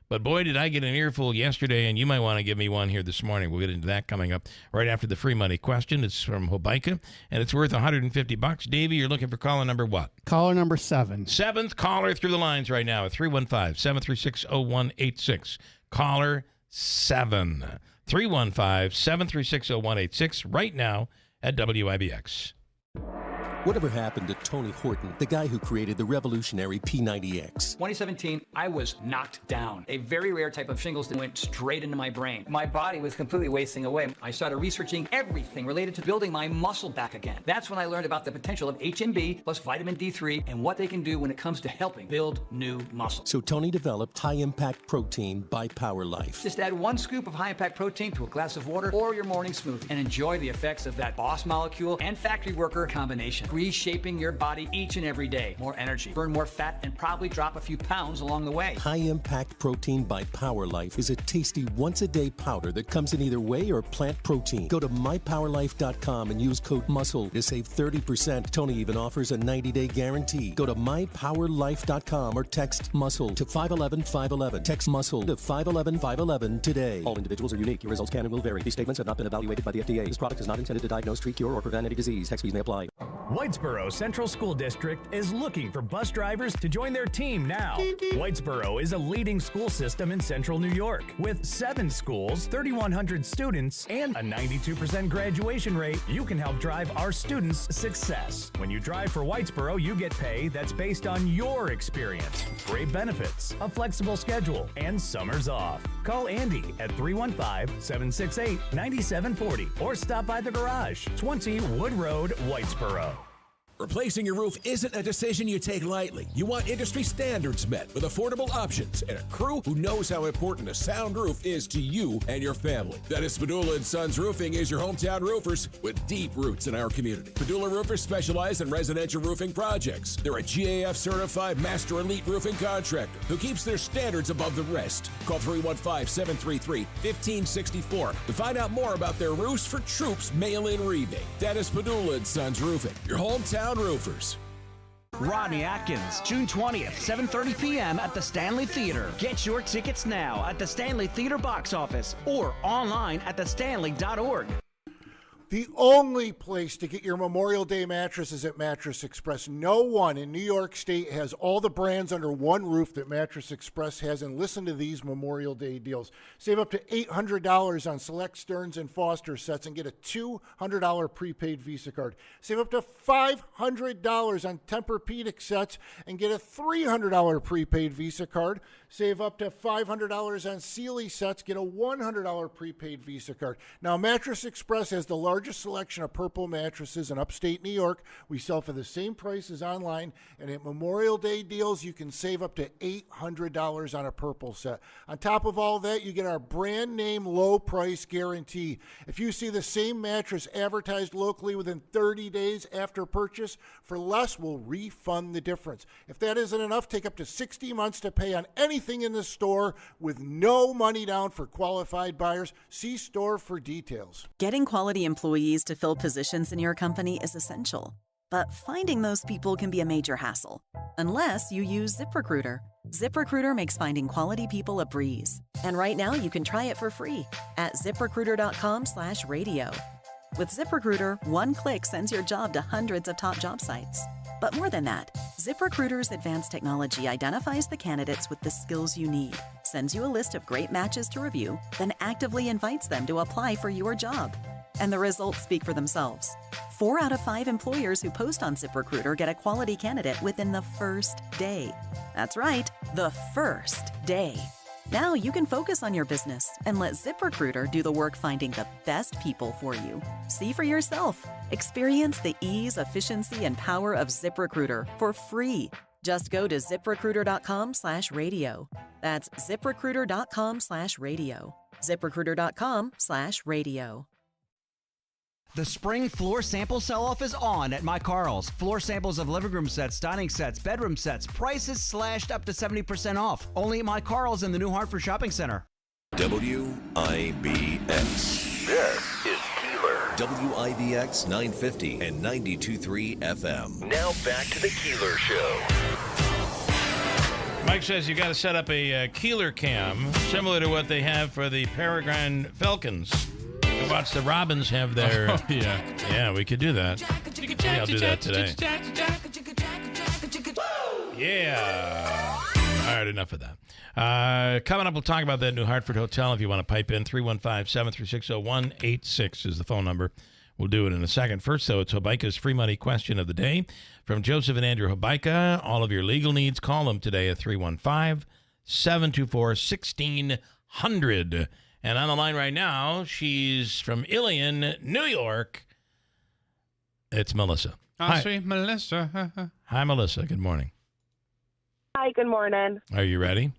But boy, did I get an earful yesterday, and you might want to give me one here this morning. We'll get into that coming up right after the free money question. It's from Hobica, and it's worth $150. Davey, you're looking for caller number what? Caller number 7. Seventh caller through the lines right now at 315-736-0186. Caller 7. 315-736-0186 right now at WIBX. Whatever happened to Tony Horton, the guy who created the revolutionary P90X? 2017, I was knocked down. A very rare type of shingles that went straight into my brain. My body was completely wasting away. I started researching everything related to building my muscle back again. That's when I learned about the potential of HMB plus vitamin D3 and what they can do when it comes to helping build new muscle. So Tony developed high-impact protein by Power Life. Just add 1 scoop of high-impact protein to a glass of water or your morning smoothie and enjoy the effects of that boss molecule and factory worker combination. Reshaping your body each and every day. More energy, burn more fat, and probably drop a few pounds along the way. High-impact protein by Power Life is a tasty once-a-day powder that comes in either whey or plant protein. Go to mypowerlife.com and use code MUSCLE to save 30%. Tony even offers a 90-day guarantee. Go to mypowerlife.com or text MUSCLE to 511-511. Text MUSCLE to 511-511 today. All individuals are unique. Your results can and will vary. These statements have not been evaluated by the FDA. This product is not intended to diagnose, treat, cure, or prevent any disease. Tax fees may apply. Whitesboro Central School District is looking for bus drivers to join their team now. Whitesboro is a leading school system in central New York with 7 schools, 3,100 students, and a 92% graduation rate. You can help drive our students' success. When you drive for Whitesboro, you get pay that's based on your experience, great benefits, a flexible schedule, and summers off. Call Andy at 315-768-9740 or stop by the garage, 20 Wood Road, Whitesboro. Replacing your roof isn't a decision you take lightly. You want industry standards met with affordable options and a crew who knows how important a sound roof is to you and your family. Dennis Padula & Sons Roofing is your hometown roofers with deep roots in our community. Padula Roofers specialize in residential roofing projects. They're a GAF certified master elite roofing contractor who keeps their standards above the rest. Call 315-733-1564 to find out more about their Roofs for Troops mail-in rebate. Dennis Padula & Sons Roofing, your hometown roofers. Rodney Atkins, June 20th, 7:30 p.m. at the Stanley Theater. Get your tickets now at the Stanley Theater box office or online at thestanley.org. The only place to get your Memorial Day mattress is at Mattress Express. No one in New York State has all the brands under one roof that Mattress Express has, and listen to these Memorial Day deals. Save up to $800 on select Stearns & Foster sets and get a $200 prepaid Visa card. Save up to $500 on Tempur-Pedic sets and get a $300 prepaid Visa card. Save up to $500 on Sealy sets, get a $100 prepaid Visa card. Now, Mattress Express has the largest selection of purple mattresses in upstate New York. We sell for the same price as online, and at Memorial Day deals, you can save up to $800 on a purple set. On top of all that, you get our brand name low price guarantee. If you see the same mattress advertised locally within 30 days after purchase, for less, we'll refund the difference. If that isn't enough, take up to 60 months to pay on anything in the store with no money down for qualified buyers. See store for details. Getting quality employees to fill positions in your company is essential, but finding those people can be a major hassle, unless you use ZipRecruiter. ZipRecruiter makes finding quality people a breeze. And right now you can try it for free at ZipRecruiter.com/radio. With ZipRecruiter, one click sends your job to hundreds of top job sites. But more than that, ZipRecruiter's advanced technology identifies the candidates with the skills you need, sends you a list of great matches to review, then actively invites them to apply for your job. And the results speak for themselves. 4 out of 5 employers who post on ZipRecruiter get a quality candidate within the first day. That's right, the first day. Now you can focus on your business and let ZipRecruiter do the work finding the best people for you. See for yourself. Experience the ease, efficiency, and power of ZipRecruiter for free. Just go to ZipRecruiter.com/radio. That's ZipRecruiter.com/radio. ZipRecruiter.com/radio. The spring floor sample sell-off is on at My Carl's. Floor samples of living room sets, dining sets, bedroom sets, prices slashed up to 70% off. Only at My Carl's in the New Hartford Shopping Center. WIBX. This is Keeler. WIBX 950 and 92.3 FM. Now back to the Keeler Show. Mike says you got to set up a Keeler cam, similar to what they have for the Peregrine Falcons. You watch the Robins have their... Oh, yeah. Yeah, we could do that. Maybe I'll do that today. Yeah. All right, enough of that. Coming up, we'll talk about that New Hartford hotel. If you want to pipe in, 315-736-0186 is the phone number. We'll do it in a second. First, though, it's Hobica's free money question of the day. From Joseph and Andrew Hobica, all of your legal needs, call them today at 315-724-1600. And on the line right now, she's from Ilion, New York. It's Melissa. Hi, sweet Melissa. Hi, Melissa. Good morning. Hi, good morning. Are you ready?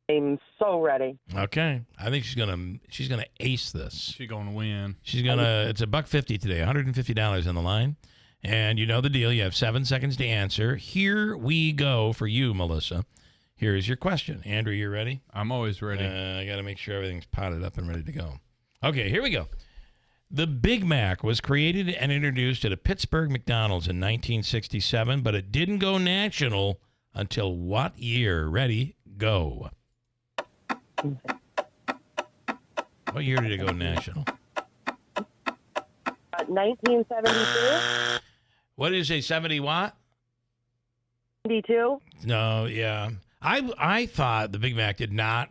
I'm so ready. Okay. I think she's gonna ace this. She's gonna win. It's $150 today, $150 on the line. And you know the deal. You have 7 seconds to answer. Here we go for you, Melissa. Here's your question. Andrew, you ready? I'm always ready. I got to make sure everything's potted up and ready to go. Okay, here we go. The Big Mac was created and introduced at a Pittsburgh McDonald's in 1967, but it didn't go national until what year? Ready? Go. What year did it go national? 1972. What did you say, 70 what? 72. No, yeah. I thought the Big Mac did not.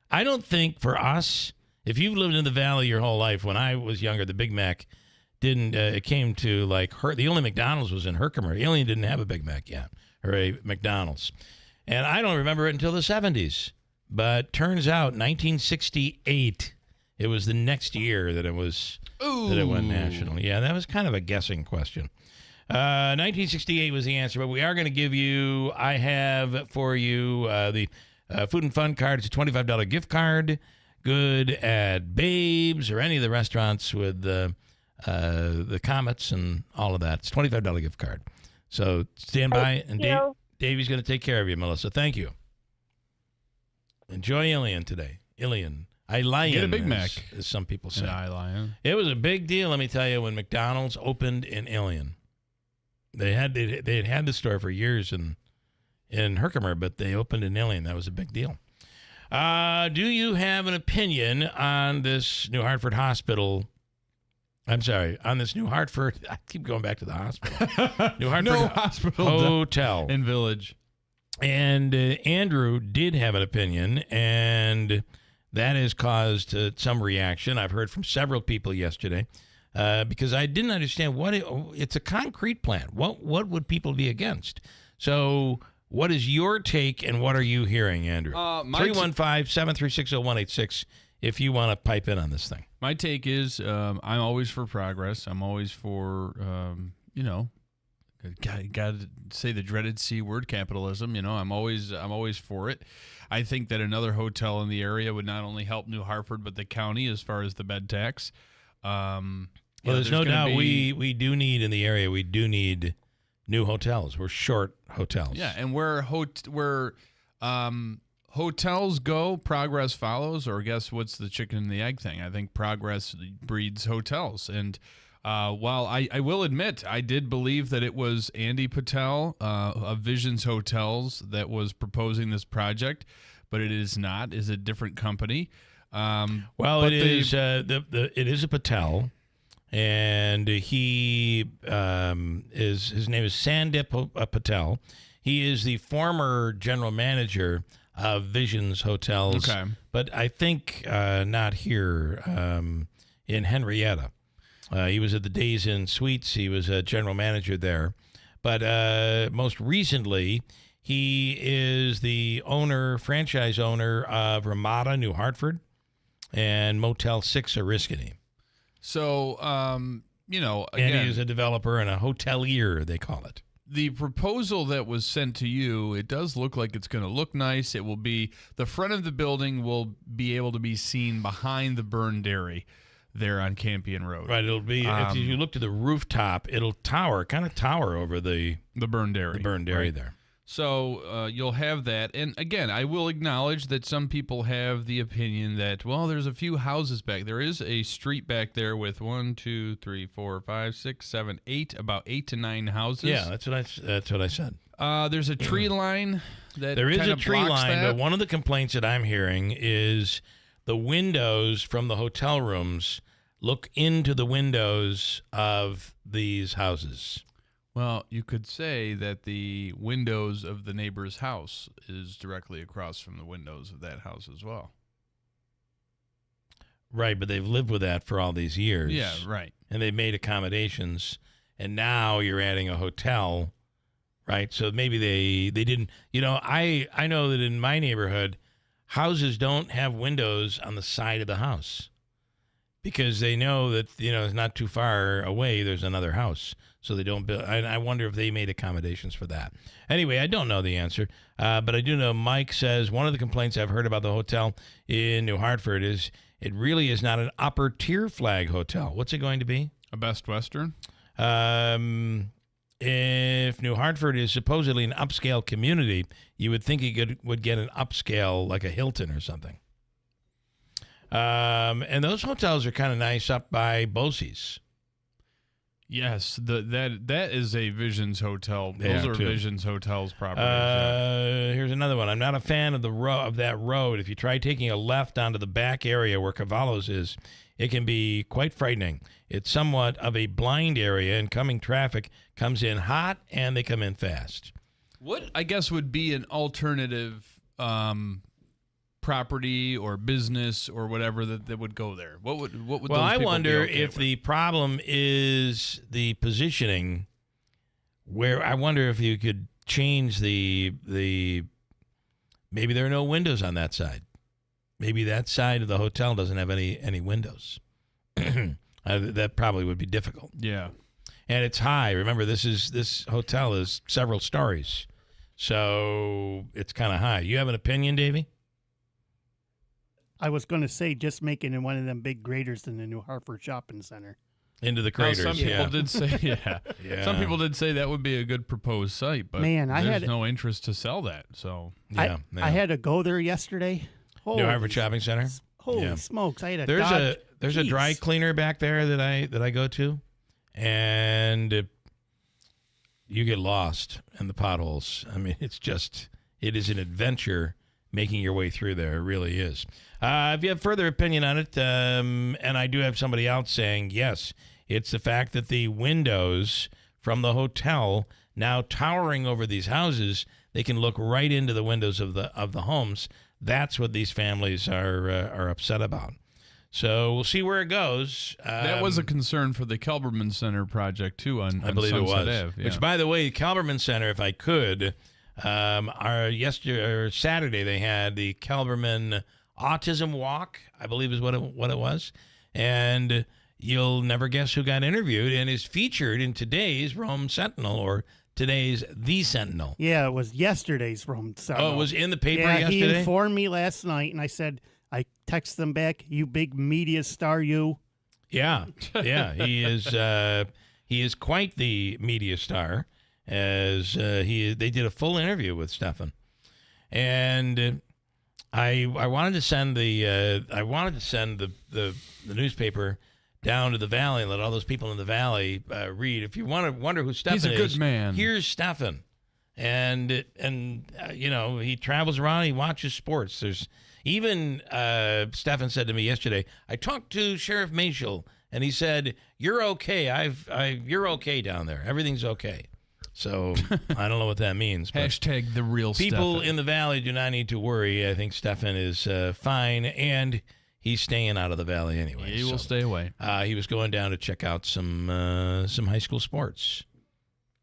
I don't think for us, if you've lived in the Valley your whole life, when I was younger, the Big Mac didn't, it came to like, the only McDonald's was in Herkimer. Alien didn't have a Big Mac yet, or a McDonald's. And I don't remember it until the 70s. But turns out 1968, it was the next year that it was that it went national. Yeah, that was kind of a guessing question. 1968 was the answer, but we are going to give you, I have for you the Food and Fun card. It's a $25 gift card. Good at Babes or any of the restaurants with the Comets and all of that. It's a $25 gift card. So stand by, and Davey's going to take care of you, Melissa. Thank you. Enjoy Ilion today. Ilion. Get a Big Mac, as some people say. Ilion. It was a big deal, let me tell you, when McDonald's opened in Ilion. They had the store for years in Herkimer, but they opened in Ilion. That was a big deal. Do you have an opinion on this New Hartford hospital? I'm sorry, on this New Hartford. I keep going back to the hospital. New Hartford hospital hotel in Village. And Andrew did have an opinion, and that has caused some reaction. I've heard from several people yesterday because I didn't understand it's a concrete plan. What would people be against? So what is your take, and what are you hearing, Andrew? 315-736-0186 if you want to pipe in on this thing. My take is I'm always for progress. I'm always for, got to say the dreaded C word, capitalism. I'm always for it. I think that another hotel in the area would not only help New Hartford but the county as far as the bed tax. There's no doubt we do need in the area. We do need new hotels. We're short hotels. Yeah, and where hotels go, progress follows. Or guess what's the chicken and the egg thing? I think progress breeds hotels. And while I will admit, I did believe that it was Andy Patel of Visions Hotels that was proposing this project, but it is not. It's a different company. It is a Patel, and he his name is Sandip Patel. He is the former general manager of Visions Hotels, but I think not here in Henrietta. He was at the Days Inn Suites. He was a general manager there. But most recently, he is the franchise owner of Ramada, New Hartford, and Motel 6 Oriskany. So, again, and he is a developer and a hotelier, they call it. The proposal that was sent to you, it does look like it's going to look nice. It will be, the front of the building will be able to be seen behind the Burn Dairy there on Campion Road. Right, it'll be, if you look to the rooftop, it'll tower over the Burn Dairy. The Burn Dairy there. So you'll have that. And again, I will acknowledge that some people have the opinion that, well, there's a few houses back. There is a street back there with 1, 2, 3, 4, 5, 6, 7, 8, about 8 to 9 houses. Yeah, that's what I said. There's a tree line that there is kind a of tree blocks line, that. but one of the complaints that I'm hearing is the windows from the hotel rooms look into the windows of these houses. Well, you could say that the windows of the neighbor's house is directly across from the windows of that house as well. Right, but they've lived with that for all these years. Yeah, right. And they've made accommodations, and now you're adding a hotel, right? So maybe they didn't. I know that in my neighborhood, houses don't have windows on the side of the house because they know that, it's not too far away, there's another house. So they don't build. I wonder if they made accommodations for that. Anyway, I don't know the answer, but I do know Mike says one of the complaints I've heard about the hotel in New Hartford is it really is not an upper tier flag hotel. What's it going to be? A Best Western? If New Hartford is supposedly an upscale community, you would think it would get an upscale like a Hilton or something. And those hotels are kind of nice up by Bosie's. Yes, that is a Visions hotel. Those are too. Visions hotels properties. Here's another one. I'm not a fan of that road. If you try taking a left onto the back area where Cavallo's is, it can be quite frightening. It's somewhat of a blind area, and coming traffic comes in hot and they come in fast. What I guess would be an alternative property or business or whatever that would go there? What would Well, those I people wonder be okay if with? the problem is the positioning. Where I wonder if you could change the maybe there are no windows on that side. Maybe that side of the hotel doesn't have any windows. That probably would be difficult. Yeah. And it's high. Remember, this hotel is several stories, so it's kind of high. You have an opinion, Davey? I was going to say just making it one of them big graders in the New Hartford Shopping Center. Into the craters. Some people did say, Yeah. Some people did say that would be a good proposed site, but Man, there's no interest to sell that. So Yeah, I had to go there yesterday. New Hartford Shopping Center. Holy smokes! I had a there's a dry cleaner back there that I go to, and you get lost in the potholes. I mean, it is an adventure making your way through there. It really is. If you have further opinion on it, and I do have somebody else saying, yes, it's the fact that the windows from the hotel now towering over these houses, they can look right into the windows of the homes. That's what these families are upset about. So we'll see where it goes. That was a concern for the Kelberman Center project, too, on I believe Sunset it was. Ave. Yeah. Which, by the way, the Kelberman Center, if I could, Saturday they had the Kelberman Autism Walk, I believe is what it was. And you'll never guess who got interviewed and is featured in today's Rome Sentinel or today's The Sentinel. Yeah, it was yesterday's Rome Sentinel. Oh, it was in the paper yesterday? yesterday? He informed me last night, and I said, I texted them back, you big media star, you. Yeah, he is quite the media star, as they did a full interview with Stefan, and I wanted to send the newspaper down to the valley and let all those people in the valley read. If you want to wonder who Stefan is, He's a good man. Here's Stefan, and he travels around. He watches sports. There's even Stefan said to me yesterday, I talked to Sheriff Mayshall, and he said, "You're okay. You're okay down there. Everything's okay." So I don't know what that means. But Hashtag the real people Stefan. in the valley do not need to worry. I think Stefan is fine, and he's staying out of the valley anyway. He will stay away. He was going down to check out some high school sports.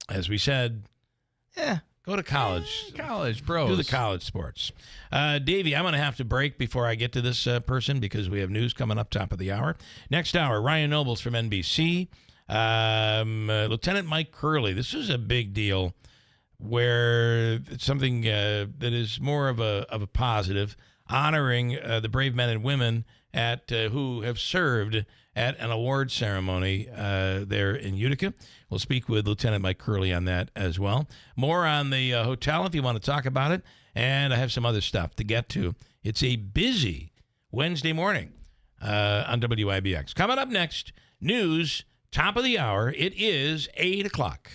As we said, go to college. College, bros. Do the college sports. Davey, I'm going to have to break before I get to this person because we have news coming up top of the hour. Next hour, Ryan Nobles from NBC. Lieutenant Mike Curley. This is a big deal where it's something that is more of a positive. honoring the brave men and women who have served at an award ceremony there in Utica. We'll speak with Lieutenant Mike Curley on that as well. More on the hotel if you want to talk about it. And I have some other stuff to get to. It's a busy Wednesday morning on WIBX. Coming up next, news, top of the hour. It is 8 o'clock.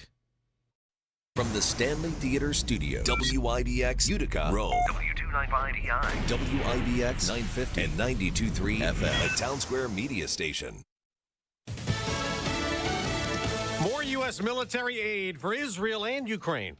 From the Stanley Theater Studio, WIBX Utica, Rome, W295EI, WIBX 950 and 92.3 FM, a Town Square media station. More U.S. military aid for Israel and Ukraine.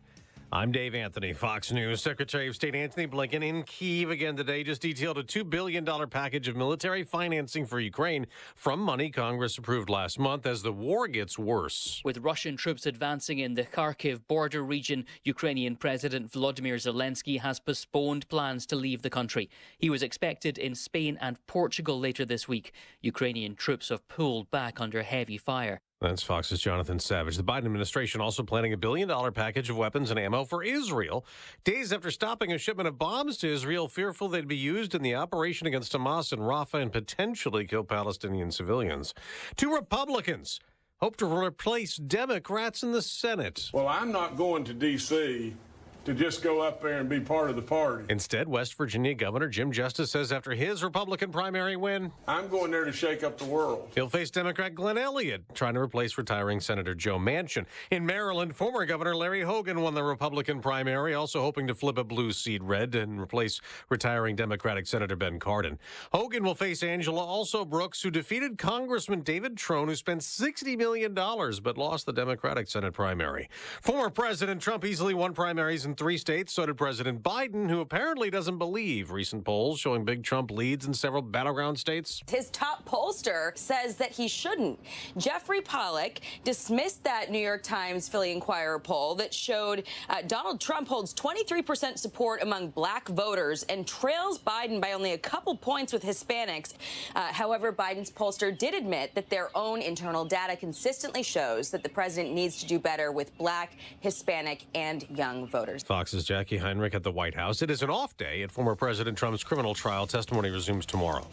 I'm Dave Anthony, Fox News. Secretary of State Antony Blinken in Kyiv again today just detailed a $2 billion package of military financing for Ukraine from money Congress approved last month as the war gets worse. With Russian troops advancing in the Kharkiv border region, Ukrainian President Volodymyr Zelensky has postponed plans to leave the country. He was expected in Spain and Portugal later this week. Ukrainian troops have pulled back under heavy fire. That's Fox's Jonathan Savage. The Biden administration also planning a $1 billion package of weapons and ammo for Israel, days after stopping a shipment of bombs to Israel, fearful they'd be used in the operation against Hamas in Rafah and potentially kill Palestinian civilians. 2 Republicans hope to replace Democrats in the Senate. Well, I'm not going to D.C. to just go up there and be part of the party. Instead, West Virginia Governor Jim Justice says after his Republican primary win, I'm going there to shake up the world. He'll face Democrat Glenn Elliott, trying to replace retiring Senator Joe Manchin. In Maryland, former Governor Larry Hogan won the Republican primary, also hoping to flip a blue seat red and replace retiring Democratic Senator Ben Cardin. Hogan will face Angela Also Brooks, who defeated Congressman David Trone, who spent $60 million but lost the Democratic Senate primary. Former President Trump easily won primaries in 3 states. So did President Biden, who apparently doesn't believe recent polls showing big Trump leads in several battleground states. His top pollster says that he shouldn't. Jeffrey Pollack dismissed that New York Times Philly Inquirer poll that showed Donald Trump holds 23% support among black voters and trails Biden by only a couple points with Hispanics. However, Biden's pollster did admit that their own internal data consistently shows that the president needs to do better with black, Hispanic, and young voters. Fox's Jackie Heinrich at the White House. It is an off day at former President Trump's criminal trial. Testimony resumes tomorrow.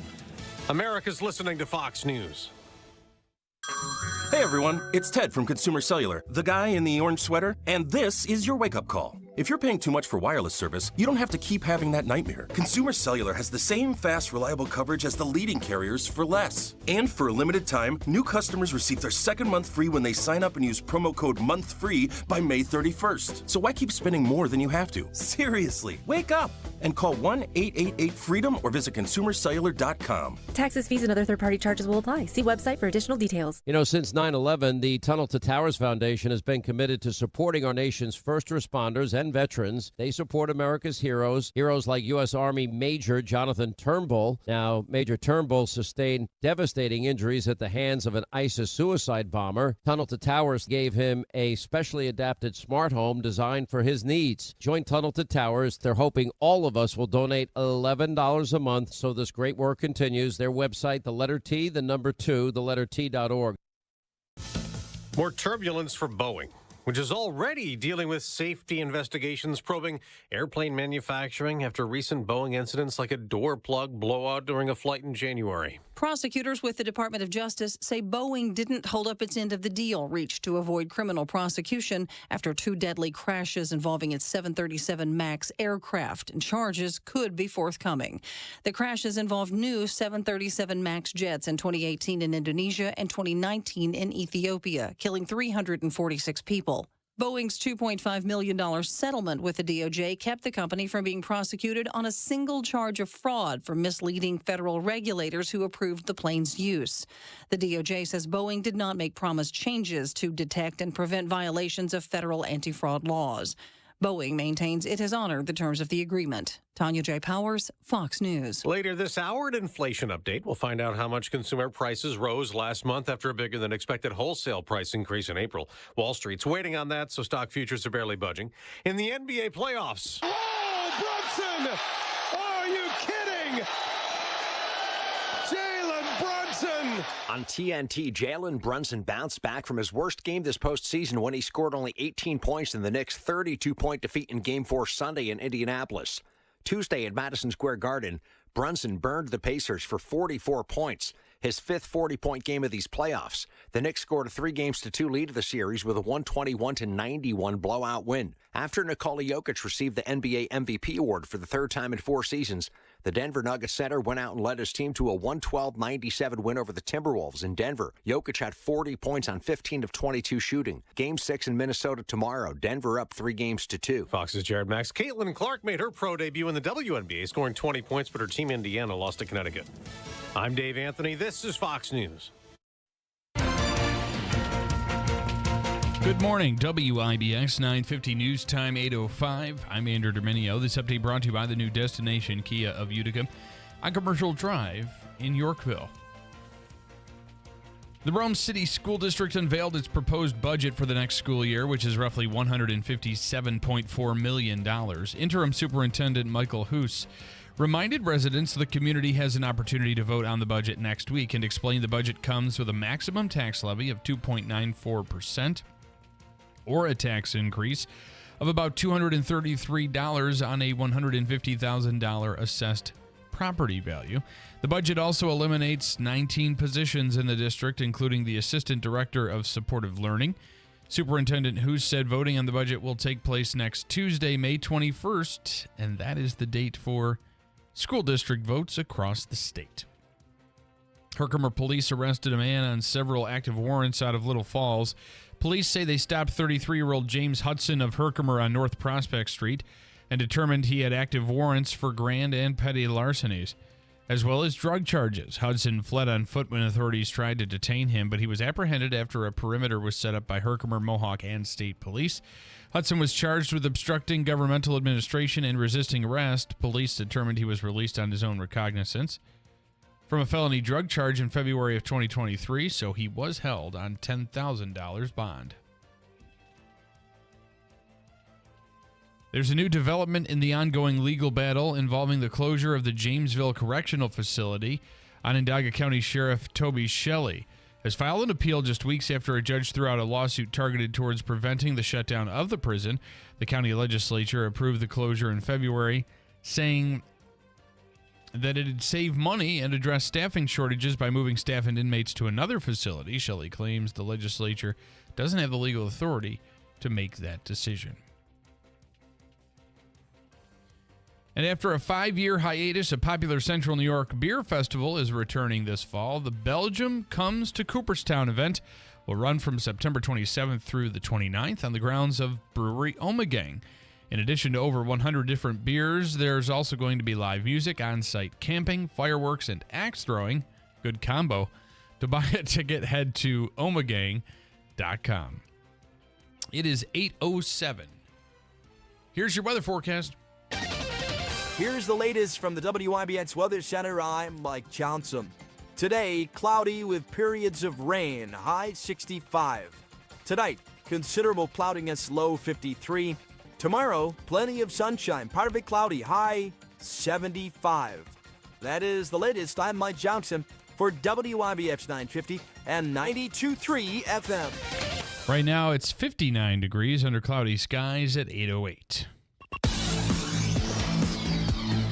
America's listening to Fox News. Hey everyone, it's Ted from Consumer Cellular, the guy in the orange sweater, and this is your wake-up call. If you're paying too much for wireless service, you don't have to keep having that nightmare. Consumer Cellular has the same fast, reliable coverage as the leading carriers for less. And for a limited time, new customers receive their second month free when they sign up and use promo code MONTHFREE by May 31st. So why keep spending more than you have to? Seriously, wake up and call 1-888-FREEDOM or visit consumercellular.com. Taxes, fees, and other third-party charges will apply. See website for additional details. You know, since 9/11, the Tunnel to Towers Foundation has been committed to supporting our nation's first responders and veterans. They support America's heroes like U.S. Army Major Jonathan Turnbull. Now, Major Turnbull sustained devastating injuries at the hands of an ISIS suicide bomber. Tunnel to Towers gave him a specially adapted smart home designed for his needs. Join Tunnel to Towers. They're hoping all of us will donate $11 a month so this great work continues. Their website, the letter T, the number 2, the letter T.org. More turbulence for Boeing, which is already dealing with safety investigations probing airplane manufacturing after recent Boeing incidents like a door plug blowout during a flight in January. Prosecutors with the Department of Justice say Boeing didn't hold up its end of the deal reached to avoid criminal prosecution after 2 deadly crashes involving its 737 MAX aircraft, and charges could be forthcoming. The crashes involved new 737 MAX jets in 2018 in Indonesia and 2019 in Ethiopia, killing 346 people. Boeing's $2.5 million settlement with the DOJ kept the company from being prosecuted on a single charge of fraud for misleading federal regulators who approved the plane's use. The DOJ says Boeing did not make promised changes to detect and prevent violations of federal anti-fraud laws. Boeing maintains it has honored the terms of the agreement. Tanya J. Powers, Fox News. Later this hour, an inflation update. We'll find out how much consumer prices rose last month after a bigger than expected wholesale price increase in April. Wall Street's waiting on that, so stock futures are barely budging. In the NBA playoffs. Oh, Brunson! Are you kidding? Jalen Brunson! On TNT, Jalen Brunson bounced back from his worst game this postseason when he scored only 18 points in the Knicks' 32-point defeat in Game 4 Sunday in Indianapolis. Tuesday at Madison Square Garden, Brunson burned the Pacers for 44 points, his fifth 40-point game of these playoffs. The Knicks scored a 3-2 lead of the series with a 121-91 blowout win. After Nikola Jokic received the NBA MVP award for the third time in 4 seasons, the Denver Nuggets center went out and led his team to a 112-97 win over the Timberwolves in Denver. Jokic had 40 points on 15 of 22 shooting. Game 6 in Minnesota tomorrow. Denver up 3-2. Fox's Jared Max. Caitlin Clark made her pro debut in the WNBA, scoring 20 points, but her team Indiana lost to Connecticut. I'm Dave Anthony. This is Fox News. Good morning, WIBX 950 News Time 8:05. I'm Andrew Dominio. This update brought to you by the new destination Kia of Utica on Commercial Drive in Yorkville. The Rome City School District unveiled its proposed budget for the next school year, which is roughly $157.4 million. Interim Superintendent Michael Hoos reminded residents the community has an opportunity to vote on the budget next week and explained the budget comes with a maximum tax levy of 2.94%. or a tax increase of about $233 on a $150,000 assessed property value. The budget also eliminates 19 positions in the district, including the Assistant Director of Supportive Learning. Superintendent Hoos said voting on the budget will take place next Tuesday, May 21st, and that is the date for school district votes across the state. Herkimer police arrested a man on several active warrants out of Little Falls. Police say they stopped 33-year-old James Hudson of Herkimer on North Prospect Street and determined he had active warrants for grand and petty larcenies, as well as drug charges. Hudson fled on foot when authorities tried to detain him, but he was apprehended after a perimeter was set up by Herkimer, Mohawk, and state police. Hudson was charged with obstructing governmental administration and resisting arrest. Police determined he was released on his own recognizance from a felony drug charge in February of 2023, so he was held on $10,000 bond. There's a new development in the ongoing legal battle involving the closure of the Jamesville Correctional Facility. Onondaga County Sheriff Toby Shelley has filed an appeal just weeks after a judge threw out a lawsuit targeted towards preventing the shutdown of the prison. The county legislature approved the closure in February, saying that it'd save money and address staffing shortages by moving staff and inmates to another facility. Shelley claims the legislature doesn't have the legal authority to make that decision. And after a 5-year hiatus, a popular Central New York beer festival is returning this fall. The Belgium Comes to Cooperstown event will run from September 27th through the 29th on the grounds of Brewery Omegang. In addition to over 100 different beers, there's also going to be live music, on-site camping, fireworks, and axe throwing. Good combo. To buy a ticket, head to omegang.com. It is 8:07. Here's your weather forecast. Here's the latest from the WIBX Weather Center. I'm Mike Johnson. Today, cloudy with periods of rain, high 65. Tonight, considerable cloudiness, low 53. Tomorrow, plenty of sunshine, part of it cloudy, high 75. That is the latest. I'm Mike Johnson for WIBX 950 and 92.3 FM. Right now, it's 59 degrees under cloudy skies at 8:08.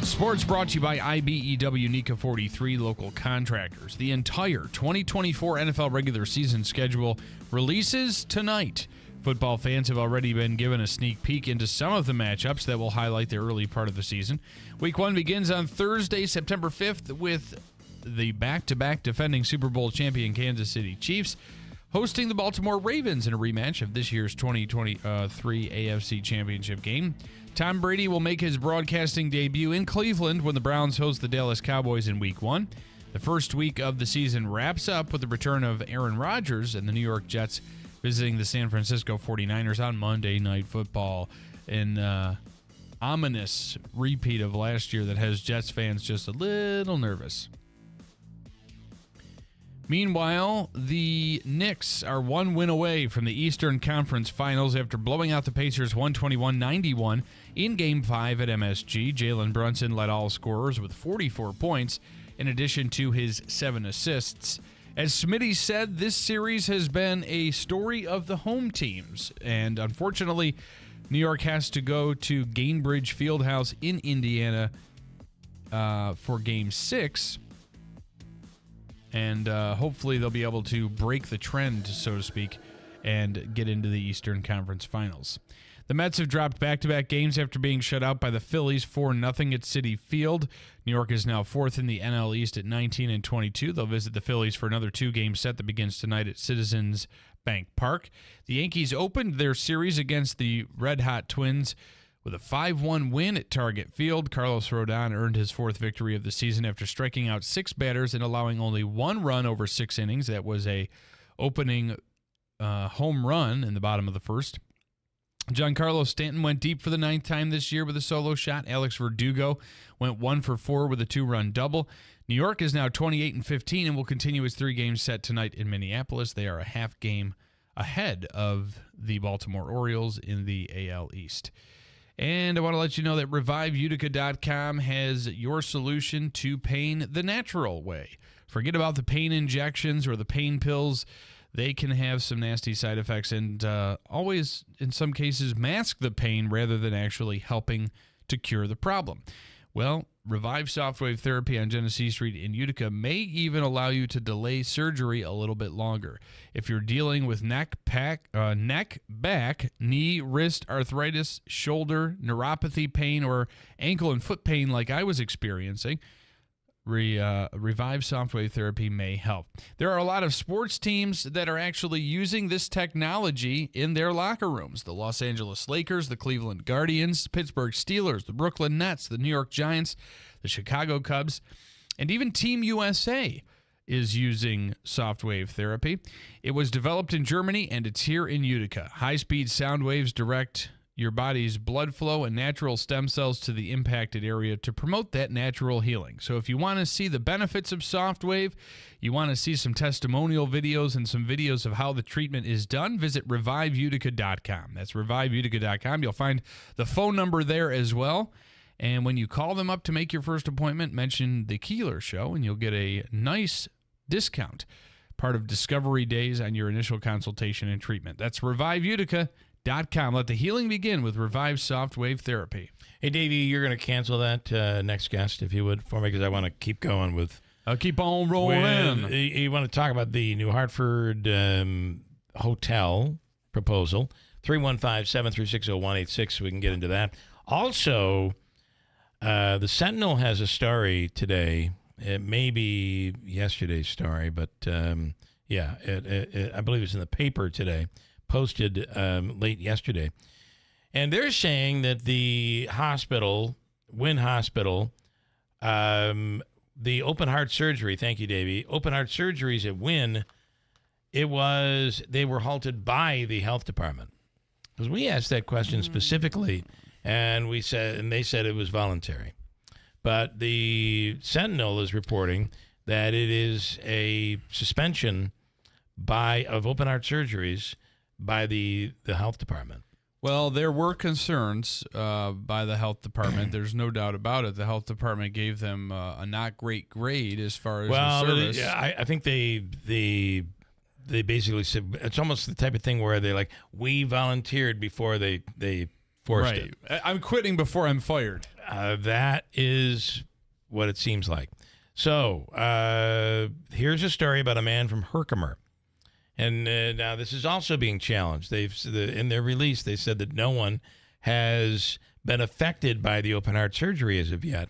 Sports brought to you by IBEW NECA 43 local contractors. The entire 2024 NFL regular season schedule releases tonight. Football fans have already been given a sneak peek into some of the matchups that will highlight the early part of the season. Week 1 begins on Thursday, September 5th, with the back-to-back defending Super Bowl champion Kansas City Chiefs hosting the Baltimore Ravens in a rematch of this year's 2023 AFC Championship game. Tom Brady will make his broadcasting debut in Cleveland when the Browns host the Dallas Cowboys in Week 1. The first week of the season wraps up with the return of Aaron Rodgers and the New York Jets visiting the San Francisco 49ers on Monday Night Football. An ominous repeat of last year that has Jets fans just a little nervous. Meanwhile, the Knicks are one win away from the Eastern Conference Finals after blowing out the Pacers 121-91 in Game 5 at MSG. Jalen Brunson led all scorers with 44 points, in addition to his 7 assists. As Smitty said, this series has been a story of the home teams, and unfortunately, New York has to go to Gainbridge Fieldhouse in Indiana for Game 6. And hopefully they'll be able to break the trend, so to speak, and get into the Eastern Conference Finals. The Mets have dropped back-to-back games after being shut out by the Phillies 4-0 at Citi Field. New York is now fourth in the NL East at 19-22. They'll visit the Phillies for another two-game set that begins tonight at Citizens Bank Park. The Yankees opened their series against the red-hot Twins with a 5-1 win at Target Field. Carlos Rodon earned his fourth victory of the season after striking out six batters and allowing only one run over 6 innings. That was a opening home run in the bottom of the first. Giancarlo Stanton went deep for the 9th time this year with a solo shot. Alex Verdugo went 1 for 4 with a 2-run double. New York is now 28-15 and will continue its 3-game set tonight in Minneapolis. They are a half game ahead of the Baltimore Orioles in the AL East. And I want to let you know that ReviveUtica.com has your solution to pain the natural way. Forget about the pain injections or the pain pills. They can have some nasty side effects and always, in some cases, mask the pain rather than actually helping to cure the problem. Well, Revive Softwave Therapy on Genesee Street in Utica may even allow you to delay surgery a little bit longer. If you're dealing with neck, back, knee, wrist, arthritis, shoulder, neuropathy pain, or ankle and foot pain like I was experiencing, Revive Softwave Therapy may help. There are a lot of sports teams that are actually using this technology in their locker rooms. The Los Angeles Lakers, the Cleveland Guardians, the Pittsburgh Steelers, the Brooklyn Nets, the New York Giants, the Chicago Cubs, and even Team USA is using Softwave Therapy. It was developed in Germany, and it's here in Utica. High-speed sound waves direct your body's blood flow and natural stem cells to the impacted area to promote that natural healing. So if you want to see the benefits of Softwave, you want to see some testimonial videos and some videos of how the treatment is done, visit ReviveUtica.com. That's ReviveUtica.com. You'll find the phone number there as well. And when you call them up to make your first appointment, mention the Keeler Show, and you'll get a nice discount, part of Discovery Days on your initial consultation and treatment. That's ReviveUtica.com. Let the healing begin with Revive Softwave Therapy. Hey, Davey, you're going to cancel that next guest, if you would, for me, because I want to keep going with... I'll keep on rolling. You want to talk about the New Hartford hotel proposal, 315-736-0186, so we can get into that. Also, the Sentinel has a story today. It may be yesterday's story, but I believe it's in the paper today. Posted late yesterday. And they're saying that the hospital, Wynn Hospital, the open heart surgery, thank you, Davey, open heart surgeries at Wynn, they were halted by the health department. Because we asked that question specifically, and they said it was voluntary. But the Sentinel is reporting that it is a suspension of open heart surgeries by the health department. Well, there were concerns by the health department. There's no doubt about it. The health department gave them a not great grade as far as the service. I think they basically said it's almost the type of thing where they're like, we volunteered before they forced it. I'm quitting before I'm fired. That is what it seems like. So here's a story about a man from Herkimer. And now this is also being challenged. In their release, they said that no one has been affected by the open heart surgery as of yet.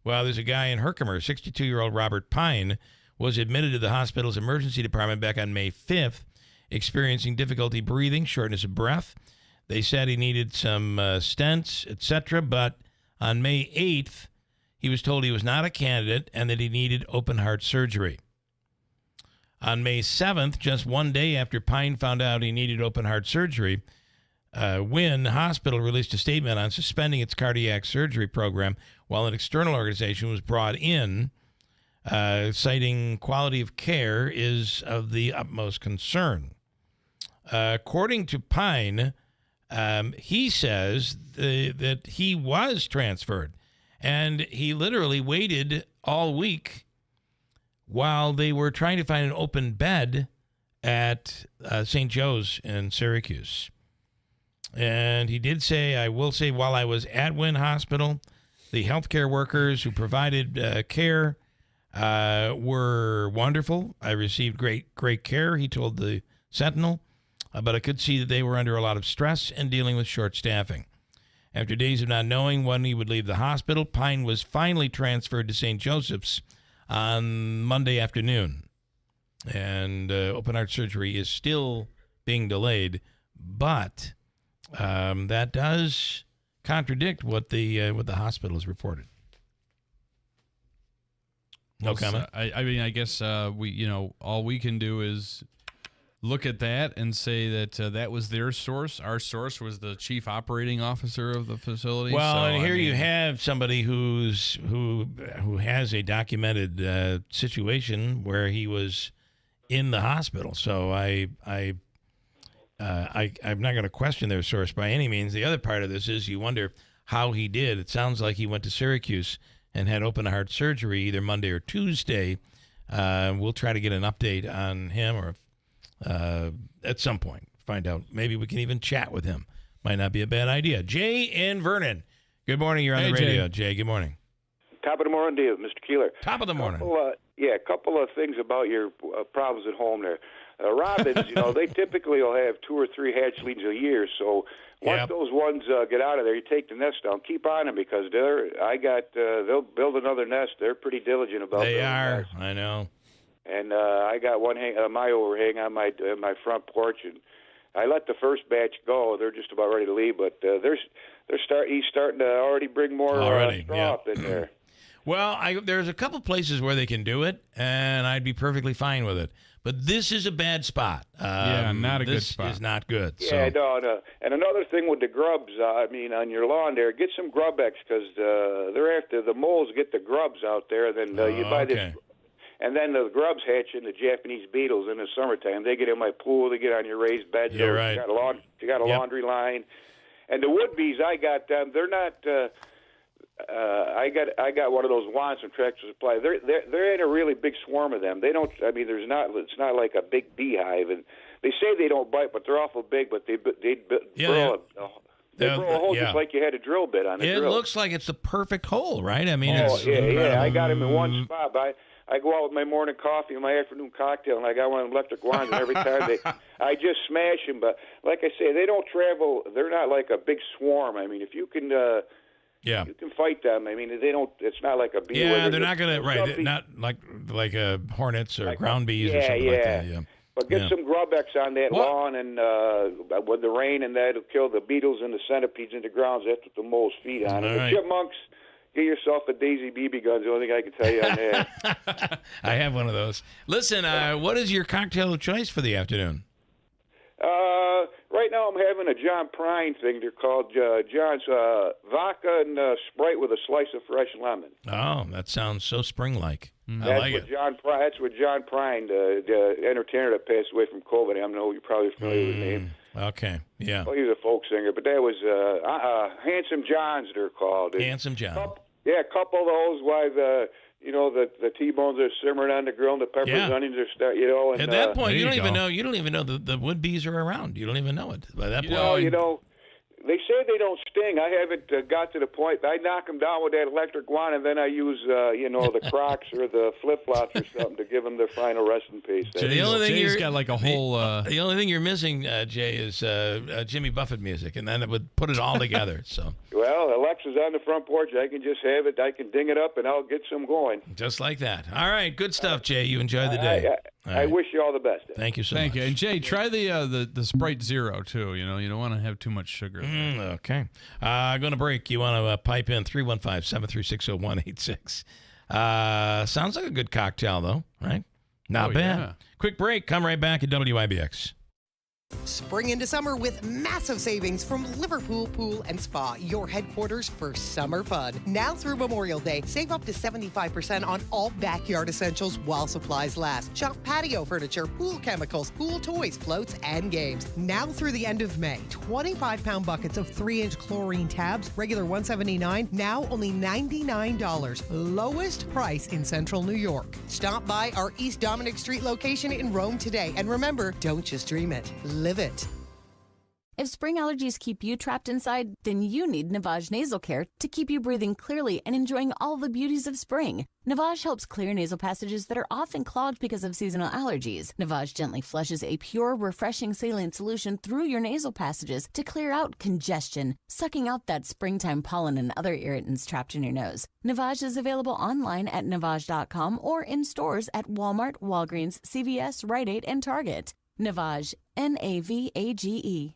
Well, there's a guy in Herkimer, 62-year-old Robert Pine, was admitted to the hospital's emergency department back on May 5th, experiencing difficulty breathing, shortness of breath. They said he needed some stents, etc. But on May 8th, he was told he was not a candidate and that he needed open heart surgery. On May 7th, just one day after Pine found out he needed open heart surgery, Wynn Hospital released a statement on suspending its cardiac surgery program while an external organization was brought in, citing quality of care is of the utmost concern. According to Pine, he says that he was transferred, and he literally waited all week while they were trying to find an open bed at St. Joe's in Syracuse. And he did say, I will say, while I was at Wynn Hospital, the healthcare workers who provided care were wonderful. I received great care, he told the Sentinel, but I could see that they were under a lot of stress and dealing with short staffing. After days of not knowing when he would leave the hospital, Pine was finally transferred to St. Joseph's on Monday afternoon. And open heart surgery is still being delayed, but that does contradict what the hospital has reported. No comment. I mean, I guess we, all we can do is look at that and say that that was their source. Our source was the chief operating officer of the facility. Well, so, and here you have somebody who has a documented situation where he was in the hospital. So I'm not going to question their source by any means. The other part of this is you wonder how he did. It sounds like he went to Syracuse and had open heart surgery either Monday or Tuesday. We'll try to get an update on him or at some point. Find out. Maybe we can even chat with him. Might not be a bad idea. Jay in Vernon. Good morning. You're on the radio. Jay, good morning. Top of the morning to you, Mr. Keeler. Top of the morning. A couple of things about your problems at home there. Robins, they typically will have 2 or 3 hatchlings a year. So once those ones get out of there, you take the nest down. Keep on them because they'll build another nest. They're pretty diligent about it. They are. Nests. I know. And I got one my overhang on my front porch, and I let the first batch go. They're just about ready to leave, but he's starting to already bring more straw up in there. Well, there's a couple places where they can do it, and I'd be perfectly fine with it. But this is a bad spot. Not a good spot. This is not good. Yeah, no. And another thing with the grubs, on your lawn there, get some Grub-X because they're after the moles get the grubs out there. Then you buy this. And then the grubs hatch in the Japanese beetles in the summertime. They get in my pool. They get on your raised bed. Yeah, right. You got a laundry line. And the wood bees, I got them. They're not. I got one of those wands from Tractor Supply. They're in a really big swarm of them. They don't. I mean, it's not like a big beehive. And they say they don't bite, but they're awful big. But they burrow a hole just like you had a drill bit on a drill. It looks like it's the perfect hole, right? I mean, yeah. I got them in one spot. But I go out with my morning coffee and my afternoon cocktail, and I got one of them electric wands, and every time I just smash them. But like I say, they don't travel. They're not like a big swarm. I mean, if you can, you can fight them. I mean, they don't. It's not like a bee. Yeah, they're not gonna not like hornets or ground bees or something like that. Yeah. But get some Grub-X on that lawn, and with the rain, and that'll kill the beetles and the centipedes in the grounds. That's what the moles feed on. And the chipmunks. Get yourself a Daisy BB gun. The only thing I can tell you on that. I have one of those. Listen, what is your cocktail of choice for the afternoon? Right now I'm having a John Prine thing. They're called John's vodka and Sprite with a slice of fresh lemon. Oh, that sounds so spring-like. That's what John Prine, the entertainer that passed away from COVID. I know you're probably familiar with his name. Okay, yeah. Well, he was a folk singer, but that was Handsome Johns, they're called. Handsome John. A couple of those while the T-bones are simmering on the grill and the peppers, onions are and at that point you don't even know the wood bees are around. You don't even know it by that point. They say they don't sting. I haven't got to the point. I knock them down with that electric wand, and then I use, the Crocs or the flip-flops or something to give them their final resting piece. The only thing Jay's got like a whole... The only thing you're missing, Jay, is Jimmy Buffett music, and then it would put it all together. So. Well, Alexa's on the front porch. I can just have it. I can ding it up, and I'll get some going. Just like that. All right, good stuff, Jay. You enjoy the day. I wish you all the best. Thank you so much. Thank you. And Jay, try the Sprite Zero, too. You don't want to have too much sugar. Okay. Going to break. You want to pipe in 315-736-0186. Sounds like a good cocktail, though, right? Not bad. Yeah. Quick break. Come right back at WIBX. Spring into summer with massive savings from Liverpool Pool and Spa, your headquarters for summer fun. Now through Memorial Day, save up to 75% on all backyard essentials while supplies last. Shop patio furniture, pool chemicals, pool toys, floats, and games. Now through the end of May, 25-pound buckets of 3-inch chlorine tabs, regular $179, now only $99. Lowest price in Central New York. Stop by our East Dominic Street location in Rome today. And remember, don't just dream it. Live it. If spring allergies keep you trapped inside, then you need Navage Nasal Care to keep you breathing clearly and enjoying all the beauties of spring. Navage helps clear nasal passages that are often clogged because of seasonal allergies. Navage gently flushes a pure, refreshing saline solution through your nasal passages to clear out congestion, sucking out that springtime pollen and other irritants trapped in your nose. Navage is available online at Navage.com or in stores at Walmart, Walgreens, CVS, Rite Aid, and Target. Navage, Navage.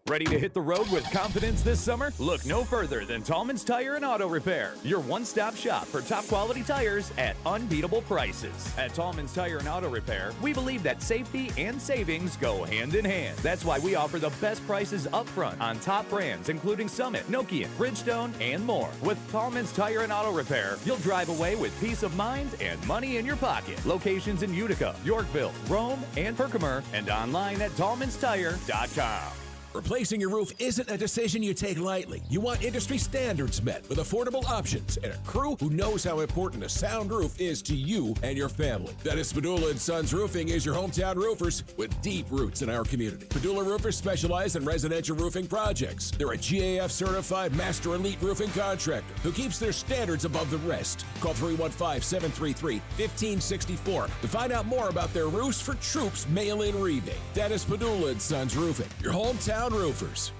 Ready to hit the road with confidence this summer? Look no further than Tallman's Tire and Auto Repair, your one-stop shop for top quality tires at unbeatable prices. At Tallman's Tire and Auto Repair, we believe that safety and savings go hand in hand. That's why we offer the best prices up front on top brands including Summit, Nokia, Bridgestone, and more. With Tallman's Tire and Auto Repair, you'll drive away with peace of mind and money in your pocket. Locations in Utica, Yorkville, Rome, and Herkimer, and online at tallmanstire.com. Replacing your roof isn't a decision you take lightly. You want industry standards met with affordable options and a crew who knows how important a sound roof is to you and your family. That is Padula & Sons Roofing is your hometown roofers with deep roots in our community. Padula Roofers specialize in residential roofing projects. They're a GAF certified master elite roofing contractor who keeps their standards above the rest. Call 315-733-1564 to find out more about their Roofs for Troops mail-in rebate. That is Padula & Sons Roofing, your hometown roofers.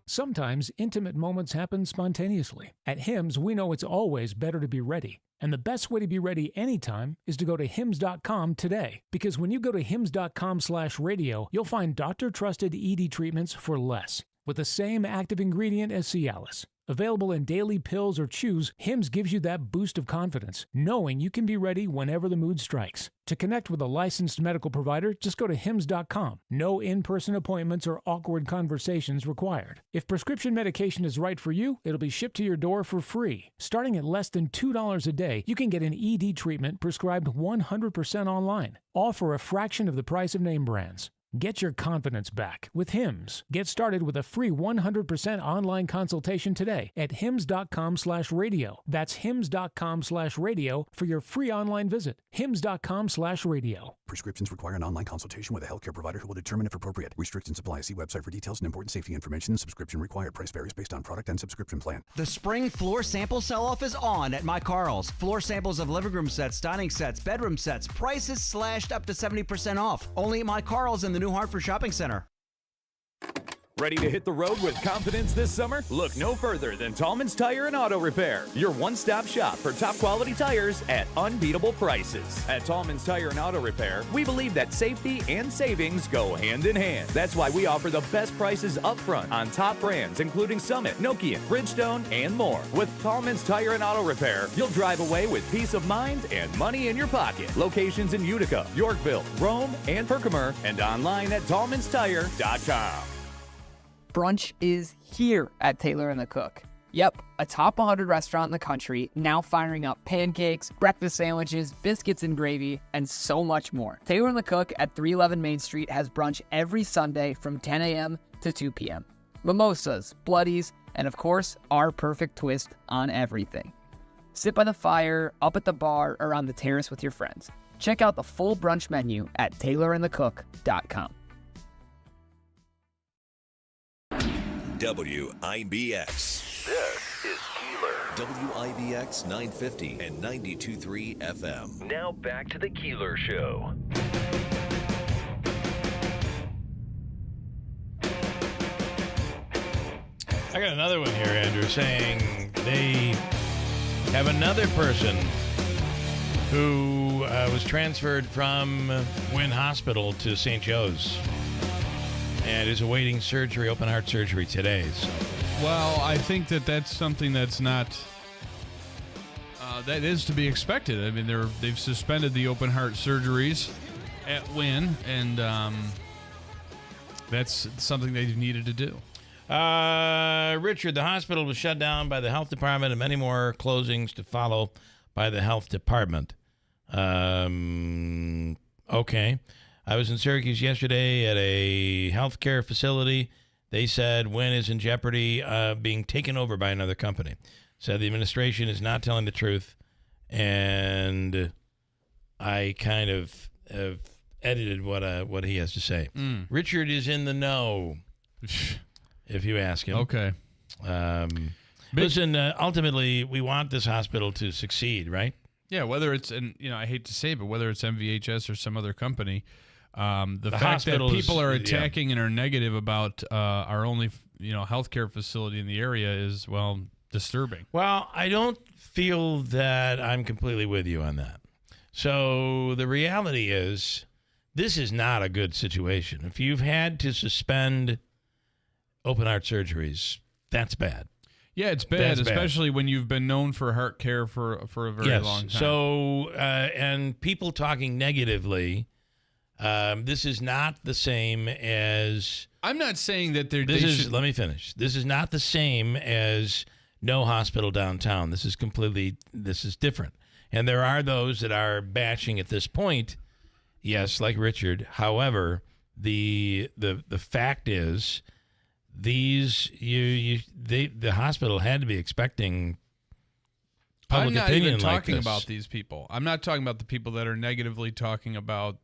Sometimes intimate moments happen spontaneously. At Hims, we know it's always better to be ready. And the best way to be ready anytime is to go to hims.com today. Because when you go to hims.com/radio, you'll find doctor-trusted ED treatments for less, with the same active ingredient as Cialis. Available in daily pills or chews, Hims gives you that boost of confidence, knowing you can be ready whenever the mood strikes. To connect with a licensed medical provider, just go to hims.com. No in-person appointments or awkward conversations required. If prescription medication is right for you, it'll be shipped to your door for free. Starting at less than $2 a day, you can get an ED treatment prescribed 100% online, all for a fraction of the price of name brands. Get your confidence back with Hims. Get started with a free 100% online consultation today at hims.com/radio. That's hims.com/radio for your free online visit. hims.com/radio. Prescriptions require an online consultation with a healthcare provider who will determine if appropriate. Restrictions apply. See website for details and important safety information. Subscription required. Price varies based on product and subscription plan. The spring floor sample sell-off is on at My Carl's. Floor samples of living room sets, dining sets, bedroom sets, prices slashed up to 70% off. Only at My Carl's in the New Hartford Shopping Center. Ready to hit the road with confidence this summer? Look no further than Tallman's Tire and Auto Repair, your one-stop shop for top quality tires at unbeatable prices. At Tallman's Tire and Auto Repair, we believe that safety and savings go hand in hand. That's why we offer the best prices up front on top brands including Summit, Nokia, Bridgestone, and more. With Tallman's Tire and Auto Repair, you'll drive away with peace of mind and money in your pocket. Locations in Utica, Yorkville, Rome, and Herkimer, and online at tallmanstire.com. Brunch is here at Taylor & the Cook. Yep, a top 100 restaurant in the country, now firing up pancakes, breakfast sandwiches, biscuits and gravy, and so much more. Taylor & the Cook at 311 Main Street has brunch every Sunday from 10 a.m. to 2 p.m. Mimosas, bloodies, and of course, our perfect twist on everything. Sit by the fire, up at the bar, or on the terrace with your friends. Check out the full brunch menu at taylorandthecook.com. WIBX. This is Keeler. WIBX 950 and 92.3 FM. Now back to the Keeler Show. I got another one here, Andrew, saying they have another person who was transferred from Wynn Hospital to St. Joe's and is awaiting surgery, open heart surgery today. So. Well, I think that's something that's not that is to be expected. I mean, they've suspended the open heart surgeries at Wynn, and that's something they've needed to do. Richard, the hospital was shut down by the health department and many more closings to follow by the health department. Okay. I was in Syracuse yesterday at a healthcare facility. They said Wynn is in jeopardy of being taken over by another company. Said the administration is not telling the truth, and I kind of have edited what he has to say. Richard is in the know. if you ask him. Okay. Listen, ultimately, we want this hospital to succeed, right? Yeah, whether it's, and I hate to say it, but whether it's MVHS or some other company, the fact that people are attacking and are negative about our only, healthcare facility in the area is, well, disturbing. Well, I don't feel that I'm completely with you on that. So the reality is, this is not a good situation. If you've had to suspend open heart surgeries, that's bad. Yeah, it's bad, especially when you've been known for heart care for a very long time. So, and people talking negatively, this is not the same as... I'm not saying that they're... Let me finish. This is not the same as no hospital downtown. This is different. And there are those that are bashing at this point, yes, like Richard. However, the fact is... the hospital had to be expecting public opinion like this. I'm not even talking about these people. I'm not talking about the people that are negatively talking about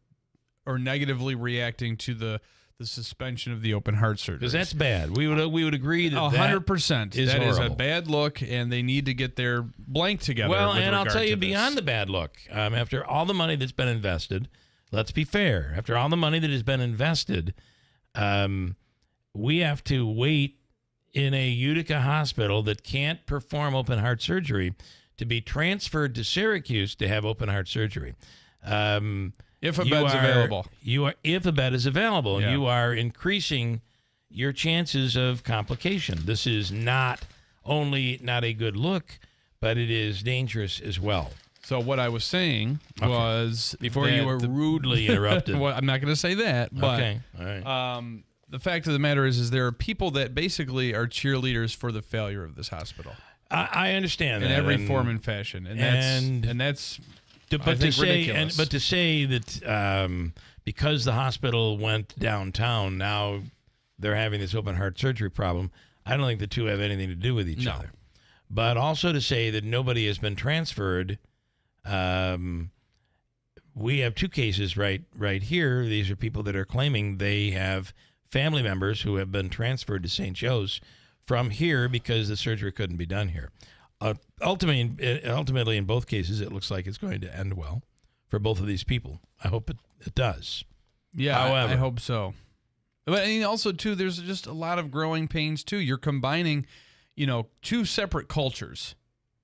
or negatively reacting to the suspension of the open heart surgery. Because that's bad. We would agree that 100%. That is that is a horrible. bad look, and they need to get their blank together. Well, with and I'll regard tell to you this. beyond the bad look, after all the money that's been invested, let's be fair. After all the money that has been invested, we have to wait in a Utica hospital that can't perform open heart surgery to be transferred to Syracuse to have open heart surgery. If a bed's available. If a bed is available, Yeah. you are increasing your chances of complication. This is not only not a good look, but it is dangerous as well. So what I was saying was... Before you were rudely interrupted. Well, I'm not going to say that, but... Okay, all right. The fact of the matter is there are people that basically are cheerleaders for the failure of this hospital. I understand in that. every form and fashion, and that's ridiculous. But to say that because the hospital went downtown, now they're having this open heart surgery problem, I don't think the two have anything to do with each other. But also to say that nobody has been transferred, we have two cases right here. These are people that are claiming they have family members who have been transferred to St. Joe's from here because the surgery couldn't be done here. Ultimately, in both cases, it looks like it's going to end well for both of these people. I hope it does. Yeah, however, I hope so. But also, too, there's just a lot of growing pains, too. You're combining, two separate cultures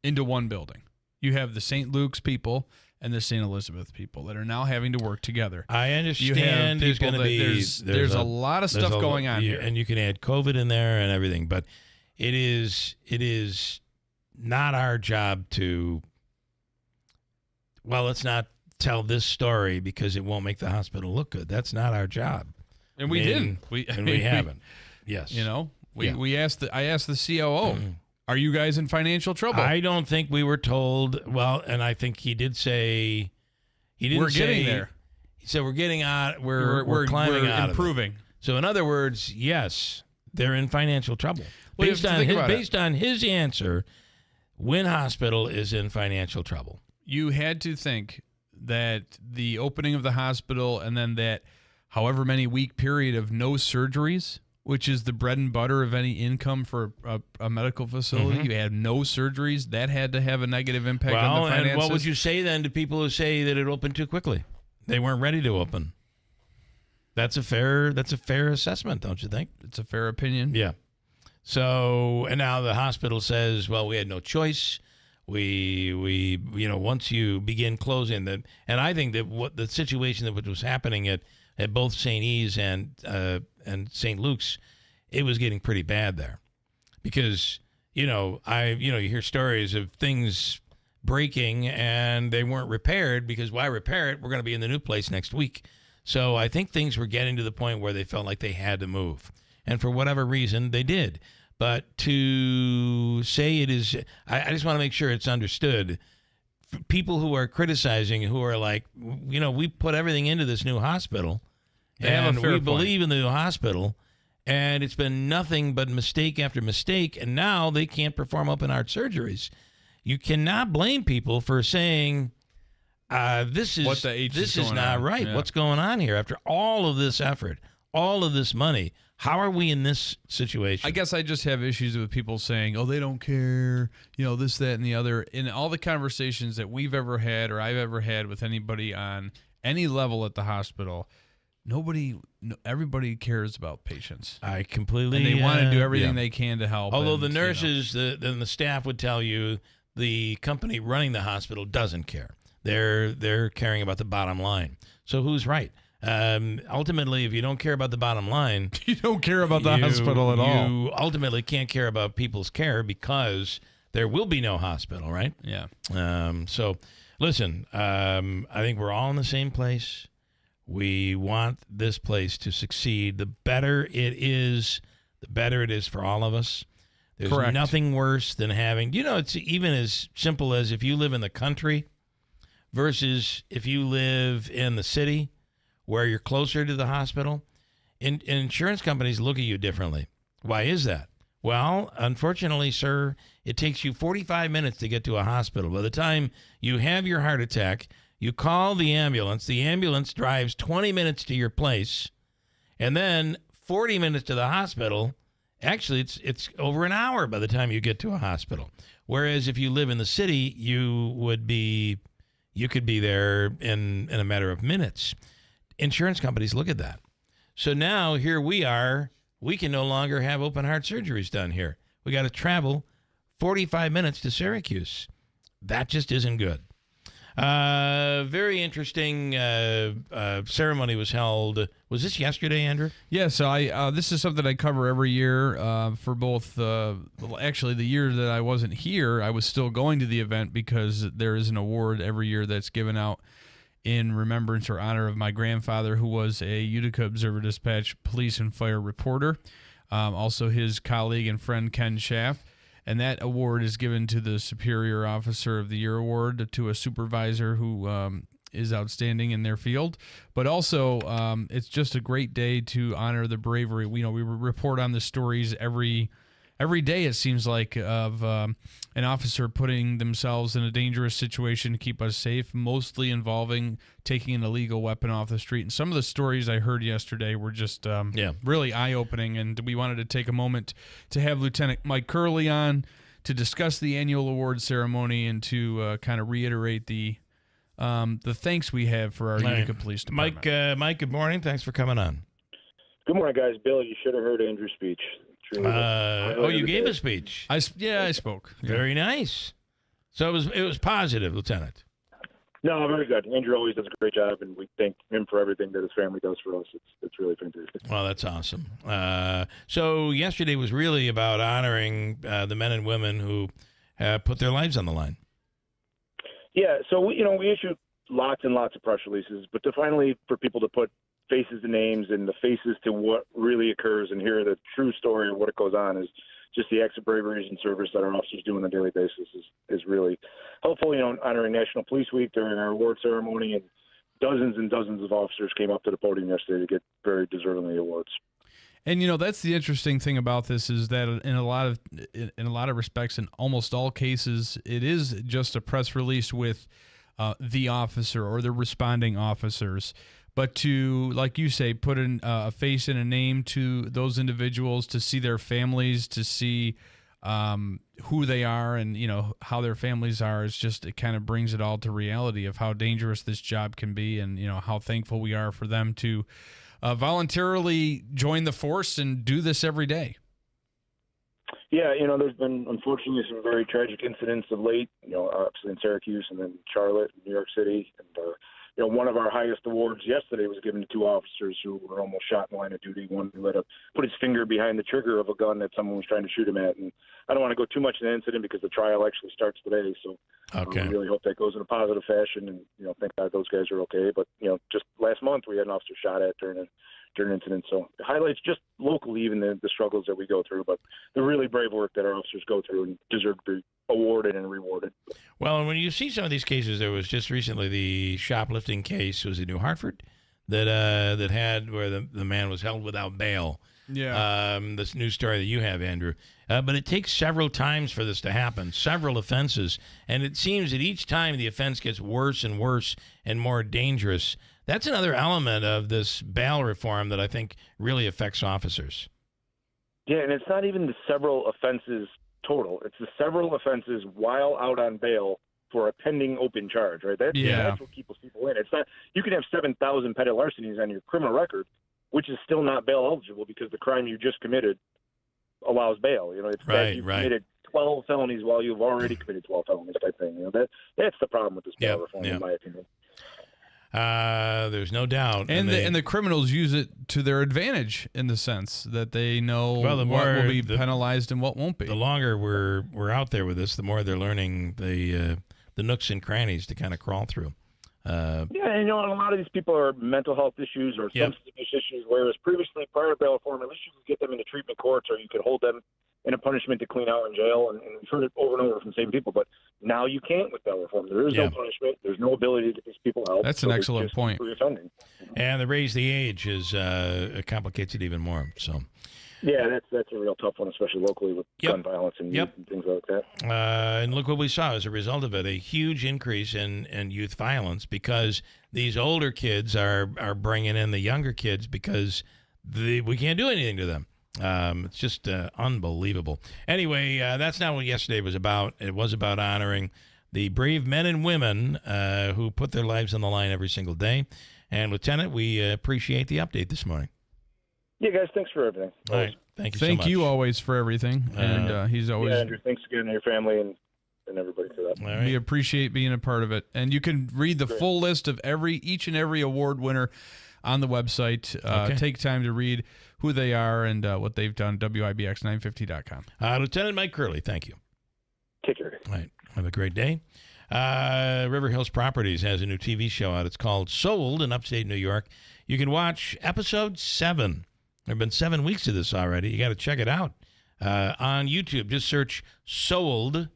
into one building. You have the St. Luke's people and the St. Elizabeth people that are now having to work together. I understand there's going to be... There's a lot of stuff going on here. And you can add COVID in there and everything, but it is not our job to... Well, let's not tell this story because it won't make the hospital look good. That's not our job. And we didn't. We haven't. Yes. I asked the COO, are you guys in financial trouble? I don't think we were told. Well, and I think he did say we're getting there. He said we're getting out. We're climbing out. Improving. So in other words, yes, they're in financial trouble. Well, Based on his answer, Wynn Hospital is in financial trouble. You had to think that the opening of the hospital and then that however many week period of no surgeries, which is the bread and butter of any income for a medical facility. You had no surgeries. That had to have a negative impact on the finances. And what would you say then to people who say that it opened too quickly? They weren't ready to open. That's a fair assessment, don't you think? It's a fair opinion. Yeah. So, and now the hospital says, well, we had no choice. We once you begin closing and I think that what the situation that was happening at both St. E's and St. Luke's, it was getting pretty bad there, because you hear stories of things breaking and they weren't repaired because why repair it? We're going to be in the new place next week. So I think things were getting to the point where they felt like they had to move, and for whatever reason they did. But to say it is, I just want to make sure it's understood. People who are criticizing, who are like, we put everything into this new hospital, and we believe in the new hospital, and it's been nothing but mistake after mistake, and now they can't perform open heart surgeries. You cannot blame people for saying this is not right. Yeah. What's going on here? After all of this effort, all of this money. How are we in this situation? I guess I just have issues with people saying, oh, they don't care, this, that, and the other. In all the conversations that we've ever had or I've ever had with anybody on any level at the hospital, everybody cares about patients. I completely... And they want to do everything they can to help. Although and, the nurses and the staff would tell you the company running the hospital doesn't care. They're caring about the bottom line. So who's right? Ultimately, if you don't care about the bottom line, you don't care about the hospital at all. You ultimately can't care about people's care because there will be no hospital, right? Yeah. So, listen, I think we're all in the same place. We want this place to succeed. The better it is for all of us. There's Correct. nothing worse than having, it's even as simple as if you live in the country versus if you live in the city where you're closer to the hospital. Insurance companies look at you differently. Why is that? Well, unfortunately, sir, it takes you 45 minutes to get to a hospital. By the time you have your heart attack, you call the ambulance. The ambulance drives 20 minutes to your place, and then 40 minutes to the hospital. Actually, it's over an hour by the time you get to a hospital. Whereas if you live in the city, you could be there in a matter of minutes. Insurance companies look at that. So now here we are. We can no longer have open heart surgeries done here. We got to travel 45 minutes to Syracuse. That just isn't good. Very interesting ceremony was held. Was this yesterday, Andrew? Yeah, so this is something I cover every year for both, actually the year that I wasn't here, I was still going to the event because there is an award every year that's given out in remembrance or honor of my grandfather, who was a Utica Observer-Dispatch police and fire reporter, also his colleague and friend Ken Schaff. And that award is given to the Superior Officer of the Year award to a supervisor who is outstanding in their field. But also, it's just a great day to honor the bravery. We report on the stories every day, it seems like, of an officer putting themselves in a dangerous situation to keep us safe, mostly involving taking an illegal weapon off the street. And some of the stories I heard yesterday were just really eye-opening, and we wanted to take a moment to have Lieutenant Mike Curley on to discuss the annual award ceremony and to kind of reiterate the thanks we have for our Utica Police Department. Mike, good morning. Thanks for coming on. Good morning, guys. Bill, you should have heard Andrew's speech. You gave a speech. I spoke. Very nice. So it was positive, Lieutenant. No, very good. Andrew always does a great job, and we thank him for everything that his family does for us. It's really fantastic. Well, that's awesome. So yesterday was really about honoring the men and women who put their lives on the line. Yeah, so we issued lots and lots of press releases, but to finally for people to put faces to names and the faces to what really occurs and hear the true story of what it goes on is just the acts of bravery and service that our officers do on a daily basis is really helpful. Honoring National Police Week during our award ceremony, and dozens of officers came up to the podium yesterday to get very deservingly awards. And that's the interesting thing about this is that in a lot of respects, in almost all cases, it is just a press release with the officer or the responding officers. But to, like you say, put a face and a name to those individuals, to see their families, to see who they are and, how their families are, it kind of brings it all to reality of how dangerous this job can be and, how thankful we are for them to voluntarily join the force and do this every day. Yeah, there's been, unfortunately, some very tragic incidents of late, obviously in Syracuse and then Charlotte, New York City, and one of our highest awards yesterday was given to two officers who were almost shot in the line of duty. One who put his finger behind the trigger of a gun that someone was trying to shoot him at. And I don't want to go too much in the incident because the trial actually starts today. So okay. We really hope that goes in a positive fashion. And, thank God those guys are okay. But, just last month we had an officer shot at during an incident. So it highlights just locally even the struggles that we go through, but the really brave work that our officers go through and deserve to be awarded and rewarded. Well, and when you see some of these cases, there was just recently the shoplifting case, was in New Hartford, that had where the man was held without bail. Yeah. This new story that you have, Andrew. But it takes several times for this to happen, several offenses, and it seems that each time the offense gets worse and worse and more dangerous. That's another element of this bail reform that I think really affects officers. Yeah, and it's not even the several offenses total. It's the several offenses while out on bail for a pending open charge, right? That's what keeps people in. It's not, you can have 7,000 petty larcenies on your criminal record, which is still not bail eligible because the crime you just committed allows bail. You know, it's that you committed 12 felonies while you've already committed 12 felonies type thing. You know, that's the problem with this bail reform, in my opinion. There's no doubt. And the criminals use it to their advantage in the sense that they know what will be penalized and what won't be. The longer we're out there with this, the more they're learning the nooks and crannies to kind of crawl through. And you know, a lot of these people are mental health issues or substance abuse issues, whereas previously, prior to bail reform, at least you could get them into treatment courts or you could hold them in a punishment to clean out in jail, and we've heard it over and over from the same people. But now you can't with bail reform. There is no punishment. There's no ability to get these people help. That's an excellent point. And the raise the age it complicates it even more. So. Yeah, that's a real tough one, especially locally with gun violence and youth and things like that. And look what we saw as a result of it, a huge increase in youth violence because these older kids are bringing in the younger kids because we can't do anything to them. It's just unbelievable. Anyway, that's not what yesterday was about. It was about honoring the brave men and women who put their lives on the line every single day. And, Lieutenant, we appreciate the update this morning. Yeah, guys, thanks for everything. All right. Thank you so much. Thank you always for everything. And he's always... Yeah, Andrew, thanks again to your family and everybody for that. Right. We appreciate being a part of it. And you can read the full list of each and every award winner on the website. Take time to read who they are and what they've done, WIBX950.com. Lieutenant Mike Curley, thank you. Take care. All right. Have a great day. River Hills Properties has a new TV show out. It's called Sold in upstate New York. You can watch episode 7. There have been 7 weeks of this already. You got to check it out on YouTube. Just search Sold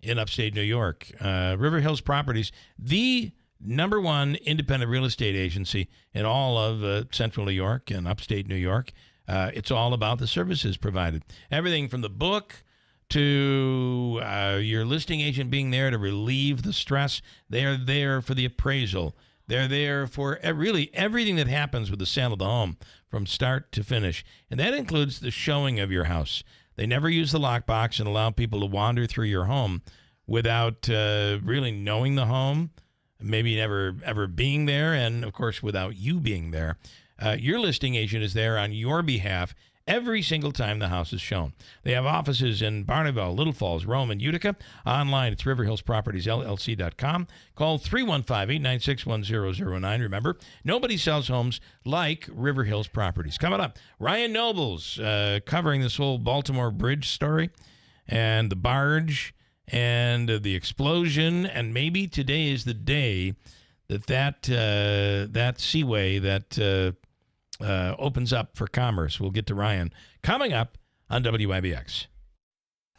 in upstate New York. River Hills Properties, the #1 independent real estate agency in all of central New York and upstate New York. It's all about the services provided. Everything from the book to your listing agent being there to relieve the stress. They are there for the appraisal. They're there for really everything that happens with the sale of the home from start to finish. And that includes the showing of your house. They never use the lockbox and allow people to wander through your home without really knowing the home, maybe never ever being there, and, of course, without you being there. Your listing agent is there on your behalf every single time the house is shown. They have offices in Barneville, Little Falls, Rome, and Utica. Online, it's riverhillspropertiesllc.com. Call 315-896-1009. Remember, nobody sells homes like River Hills Properties. Coming up, Ryan Nobles covering this whole Baltimore Bridge story and the barge and the explosion. And maybe today is the day that seaway that opens up for commerce. We'll get to Ryan coming up on WIBX.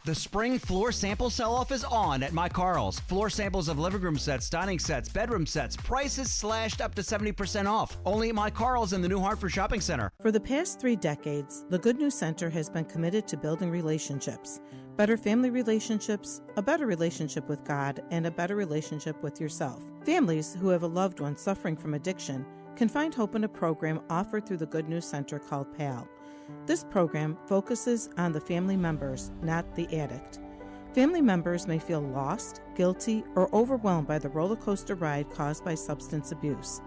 The spring floor sample sell-off is on at My Carl's. Floor samples of living room sets, dining sets, bedroom sets, prices slashed up to 70% off. Only at My Carl's in the New Hartford Shopping Center. For the past 3 decades, the Good News Center has been committed to building relationships. Better family relationships, a better relationship with God, and a better relationship with yourself. Families who have a loved one suffering from addiction can find hope in a program offered through the Good News Center called PAL. This program focuses on the family members, not the addict. Family members may feel lost, guilty, or overwhelmed by the roller coaster ride caused by substance abuse.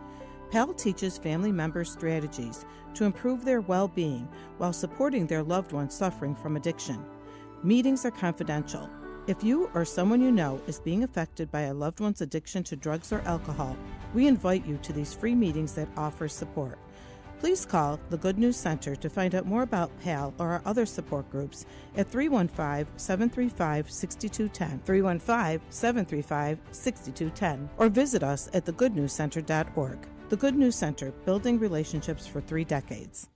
PAL teaches family members strategies to improve their well-being while supporting their loved ones suffering from addiction. Meetings are confidential. If you or someone you know is being affected by a loved one's addiction to drugs or alcohol, we invite you to these free meetings that offer support. Please call the Good News Center to find out more about PAL or our other support groups at 315-735-6210, 315-735-6210, or visit us at thegoodnewscenter.org. The Good News Center, building relationships for 3 decades.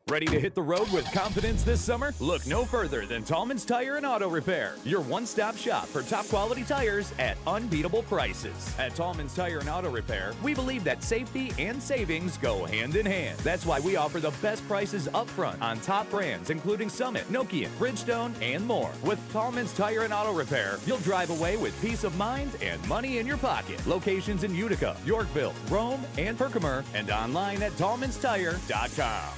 Ready to hit the road with confidence this summer? Look no further than Tallman's Tire and Auto Repair, your one-stop shop for top-quality tires at unbeatable prices. At Tallman's Tire and Auto Repair, we believe that safety and savings go hand in hand. That's why we offer the best prices up front on top brands including Summit, Nokian, Bridgestone, and more. With Tallman's Tire and Auto Repair, you'll drive away with peace of mind and money in your pocket. Locations in Utica, Yorkville, Rome, and Herkimer, and online at tallmanstire.com.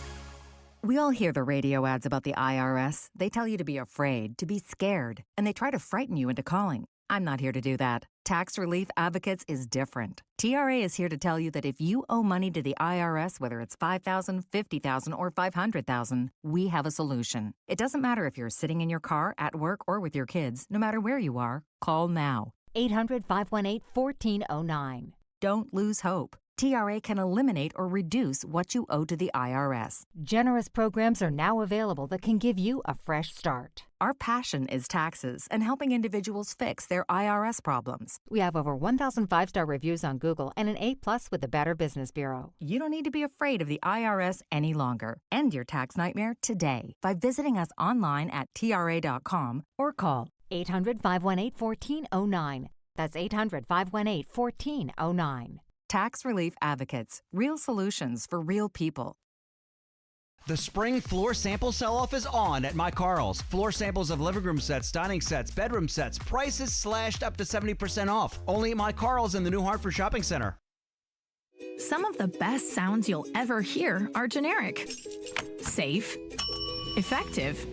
We all hear the radio ads about the IRS. They tell you to be afraid, to be scared, and they try to frighten you into calling. I'm not here to do that. Tax Relief Advocates is different. TRA is here to tell you that if you owe money to the IRS, whether it's $5,000, $50,000, or $500,000, we have a solution. It doesn't matter if you're sitting in your car, at work, or with your kids. No matter where you are, call now. 800-518-1409. Don't lose hope. TRA can eliminate or reduce what you owe to the IRS. Generous programs are now available that can give you a fresh start. Our passion is taxes and helping individuals fix their IRS problems. We have over 1,000 5-star reviews on Google and an A+ with the Better Business Bureau. You don't need to be afraid of the IRS any longer. End your tax nightmare today by visiting us online at TRA.com or call 800-518-1409. That's 800-518-1409. Tax Relief Advocates. Real solutions for real people. The spring floor sample sell-off is on at My Carl's. Floor samples of living room sets, dining sets, bedroom sets, prices slashed up to 70% off. Only at My Carl's in the New Hartford Shopping Center. Some of the best sounds you'll ever hear are generic. Safe. Effective.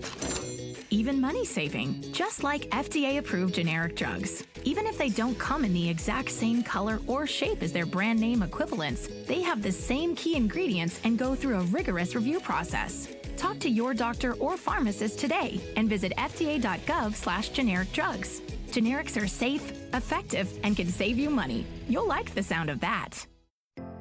Even money-saving, just like FDA-approved generic drugs. Even if they don't come in the exact same color or shape as their brand name equivalents, they have the same key ingredients and go through a rigorous review process. Talk to your doctor or pharmacist today and visit fda.gov/generic drugs. Generics are safe, effective, and can save you money. You'll like the sound of that.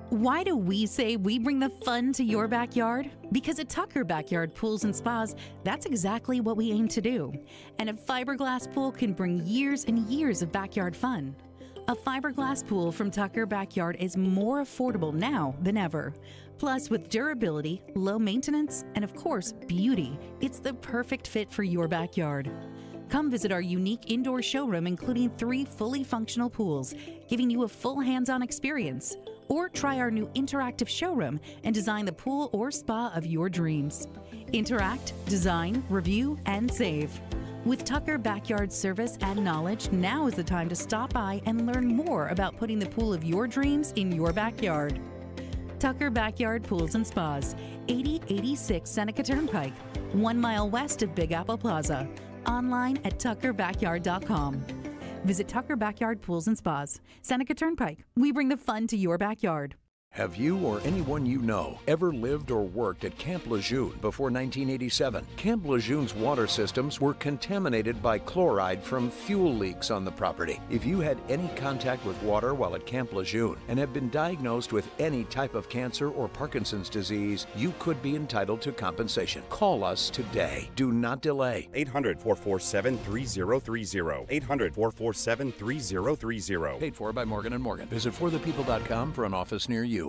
Why do we say we bring the fun to your backyard? Because at Tucker Backyard Pools and Spas, that's exactly what we aim to do. And a fiberglass pool can bring years and years of backyard fun. A fiberglass pool from Tucker Backyard is more affordable now than ever. Plus, with durability, low maintenance, and of course, beauty, it's the perfect fit for your backyard. Come visit our unique indoor showroom, including 3 fully functional pools, giving you a full hands-on experience. Or try our new interactive showroom and design the pool or spa of your dreams. Interact, design, review, and save. With Tucker Backyard service and knowledge, now is the time to stop by and learn more about putting the pool of your dreams in your backyard. Tucker Backyard Pools and Spas, 8086 Seneca Turnpike, 1 mile west of Big Apple Plaza. Online at tuckerbackyard.com. Visit Tucker Backyard Pools and Spas, Seneca Turnpike. We bring the fun to your backyard. Have you or anyone you know ever lived or worked at Camp Lejeune before 1987? Camp Lejeune's water systems were contaminated by chloride from fuel leaks on the property. If you had any contact with water while at Camp Lejeune and have been diagnosed with any type of cancer or Parkinson's disease, you could be entitled to compensation. Call us today. Do not delay. 800-447-3030. 800-447-3030. Paid for by Morgan & Morgan. Visit forthepeople.com for an office near you.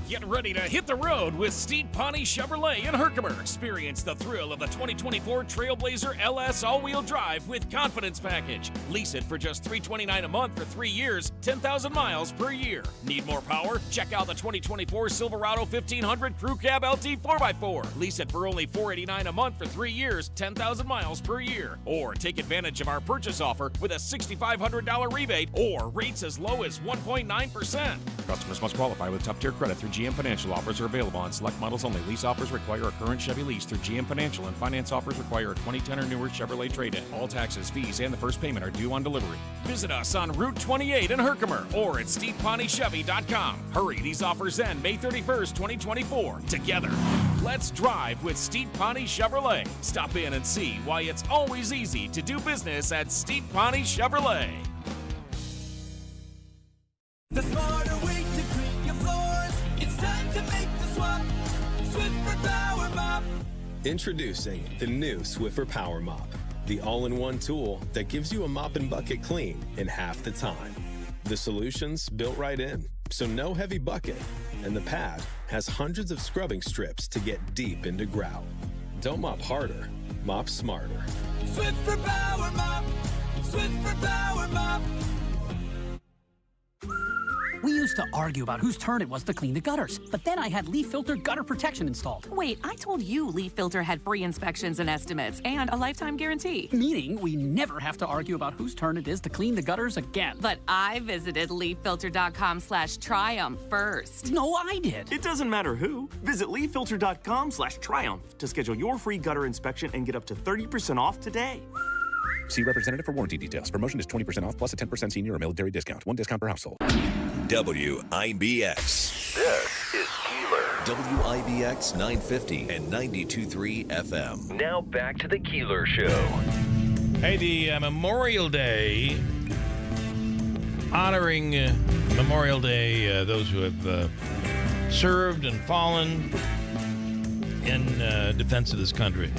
Get ready to hit the road with Steve Pawnee Chevrolet in Herkimer. Experience the thrill of the 2024 Trailblazer LS all-wheel drive with Confidence Package. Lease it for just $329 a month for 3 years, 10,000 miles per year. Need more power? Check out the 2024 Silverado 1500 Crew Cab LT 4x4. Lease it for only $489 a month for 3 years, 10,000 miles per year. Or take advantage of our purchase offer with a $6,500 rebate or rates as low as 1.9%. Customers must qualify with top-tier credit through GM Financial. Offers are available on select models only. Lease offers require a current Chevy lease through GM Financial, and finance offers require a 2010 or newer Chevrolet trade-in. All taxes, fees, and the first payment are due on delivery. Visit us on Route 28 in Herkimer or at StevePawneeChevy.com. Hurry, these offers end May 31st, 2024. Together, let's drive with Steve Pawnee Chevrolet. Stop in and see why it's always easy to do business at Steve Pawnee Chevrolet. The smarter way to clean your floors. It's time to make the swap. Swiffer Power Mop. Introducing the new Swiffer Power Mop, the all-in-one tool that gives you a mop and bucket clean in half the time. The solution's built right in, so no heavy bucket, and the pad has hundreds of scrubbing strips to get deep into grout. Don't mop harder, mop smarter. Swiffer Power Mop. Swiffer Power Mop. We used to argue about whose turn it was to clean the gutters, but then I had Leaf Filter gutter protection installed. Wait, I told you Leaf Filter had free inspections and estimates and a lifetime guarantee. Meaning we never have to argue about whose turn it is to clean the gutters again. But I visited leaffilter.com/triumph first. No, I did. It doesn't matter who. Visit leaffilter.com/triumph to schedule your free gutter inspection and get up to 30% off today. See representative for warranty details. Promotion is 20% off plus a 10% senior or military discount. One discount per household. WIBX. This is Keeler. WIBX 950 and 92.3 FM. Now back to the Keeler Show. Hey, the Memorial Day, honoring Memorial Day, those who have served and fallen in defense of this country.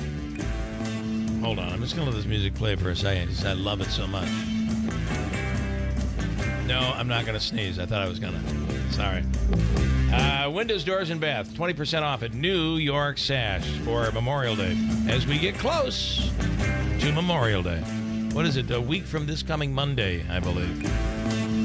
Hold on, I'm just going to let this music play for a second because I love it so much. No, I'm not going to sneeze. I thought I was going to. Sorry. Windows, doors, and bath, 20% off at New York Sash for Memorial Day. As we get close to Memorial Day. What is it? A week from this coming Monday, I believe.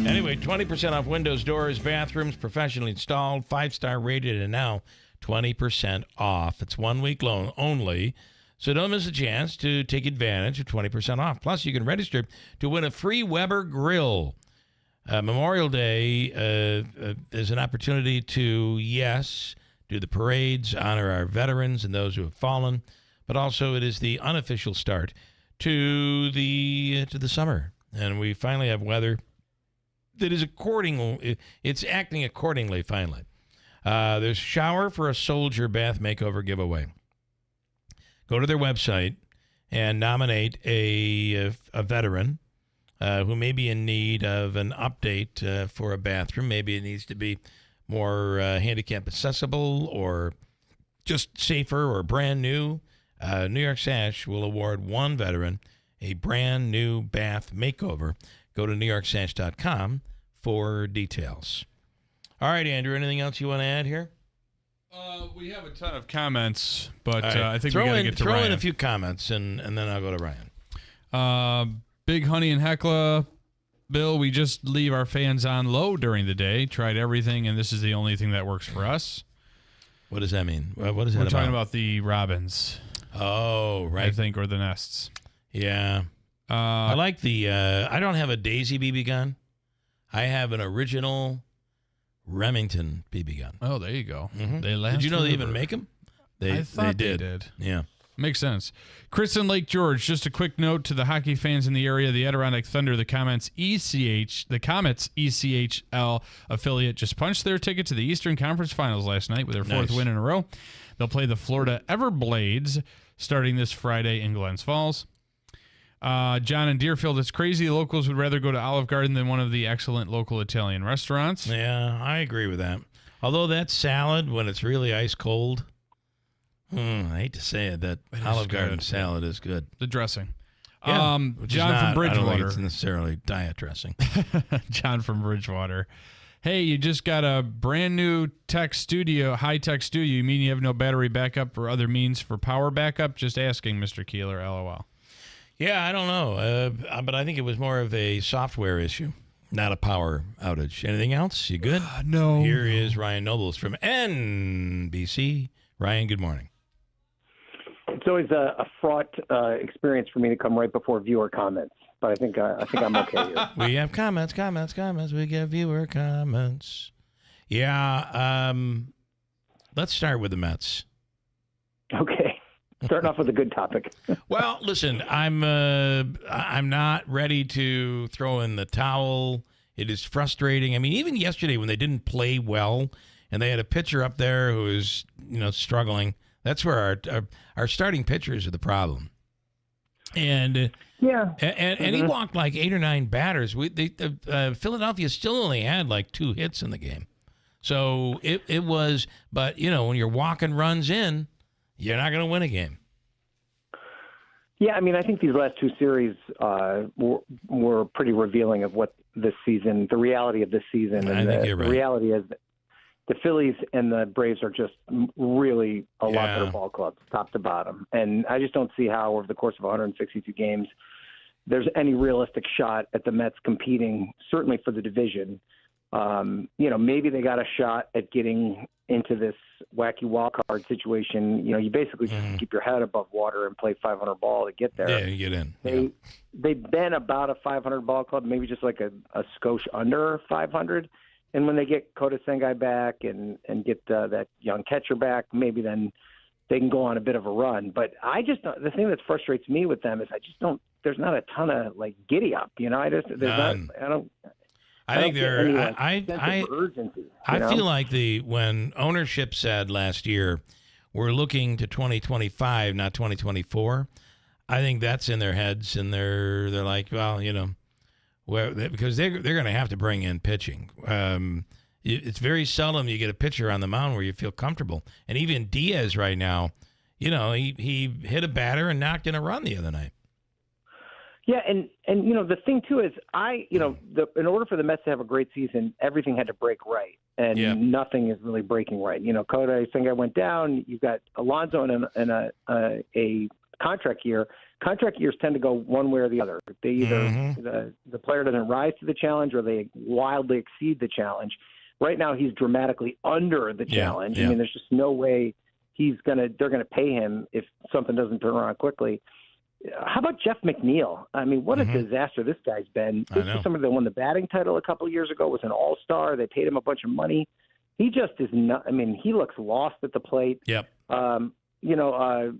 Anyway, 20% off windows, doors, bathrooms, professionally installed, 5-star rated, and now 20% off. It's 1 week loan only. So don't miss a chance to take advantage of 20% off. Plus, you can register to win a free Weber grill. Memorial Day is an opportunity to, yes, do the parades, honor our veterans and those who have fallen, but also it is the unofficial start to the summer. And we finally have weather that is it's acting accordingly finally. There's shower for a soldier bath makeover giveaway. Go to their website and nominate a veteran who may be in need of an update for a bathroom. Maybe it needs to be more handicap accessible or just safer or brand new. New York Sash will award one veteran a brand new bath makeover. Go to newyorksash.com for details. All right, Andrew, anything else you want to add here? We have a ton of comments, but right. I think we got to get to Ryan. Throw in a few comments, and then I'll go to Ryan. Big Honey and Hecla. Bill, we just leave our fans on low during the day. Tried everything, and this is the only thing that works for us. What does that mean? What is that We're about? talking about the robins. Oh, right. I think, or the nests. Yeah. I like the, I don't have a Daisy BB gun. I have an original Remington BB gun. Oh, there you go. Mm-hmm. They last Did you know forever. they even make them? I thought they did. Yeah. Makes sense. Chris in Lake George, just a quick note to the hockey fans in the area. The Adirondack Thunder, the Comets ECHL affiliate, just punched their ticket to the Eastern Conference Finals last night with their fourth win in a row. They'll play the Florida Everblades starting this Friday in Glens Falls. John in Deerfield, it's crazy. Locals would rather go to Olive Garden than one of the excellent local Italian restaurants. Yeah, I agree with that. Although that salad, when it's really ice cold, I hate to say it, that Olive Garden salad is good. The dressing. Yeah, John from Bridgewater. I don't think it's necessarily diet dressing. John from Bridgewater. Hey, you just got a brand new high-tech studio. You mean you have no battery backup or other means for power backup? Just asking, Mr. Keeler, LOL. Yeah, I don't know, but I think it was more of a software issue, not a power outage. Anything else? You good? No. Here is Ryan Nobles from NBC. Ryan, good morning. It's always a fraught experience for me to come right before viewer comments, but I think I'm okay here. We have comments. We get viewer comments. Yeah, let's start with the Mets. Okay. Starting off with a good topic. Well, listen, I'm not ready to throw in the towel. It is frustrating. I mean, even yesterday when they didn't play well and they had a pitcher up there who was, struggling, that's where our starting pitchers are the problem. And yeah, and he walked like 8 or 9 batters. Philadelphia still only had like 2 hits in the game. So it was, but when you're walking runs in, you're not going to win a game. Yeah, I mean, I think these last 2 series were pretty revealing of what this season, the reality of this season. And I think you're right. The reality is the Phillies and the Braves are just really a lot better ball clubs, top to bottom. And I just don't see how, over the course of 162 games, there's any realistic shot at the Mets competing, certainly for the division. Maybe they got a shot at getting into this wacky wild card situation. You basically just keep your head above water and play 500 ball to get there. Yeah, you get in. They've been about a 500 ball club, maybe just like a skosh under 500. And when they get Kota Sengai back and get that young catcher back, maybe then they can go on a bit of a run. But the thing that frustrates me with them is there's not a ton of like giddy up. I think they're. Urgency. I feel like when ownership said last year, we're looking to 2025, not 2024. I think that's in their heads, and they're like, well, because they're going to have to bring in pitching. It's very seldom you get a pitcher on the mound where you feel comfortable. And even Diaz right now, he hit a batter and knocked in a run the other night. Yeah, and the thing too is in order for the Mets to have a great season, everything had to break right, and nothing is really breaking right. Kota Sengai went down. You've got Alonso in a contract year. Contract years tend to go one way or the other. They either the player doesn't rise to the challenge, or they wildly exceed the challenge. Right now, he's dramatically under the challenge. Yeah. I mean, there's just no way they're gonna pay him if something doesn't turn around quickly. How about Jeff McNeil? I mean, what a disaster this guy's been. This is somebody that won the batting title a couple of years ago, was an all-star. They paid him a bunch of money. He just is not. I mean, he looks lost at the plate. Yep. Lindor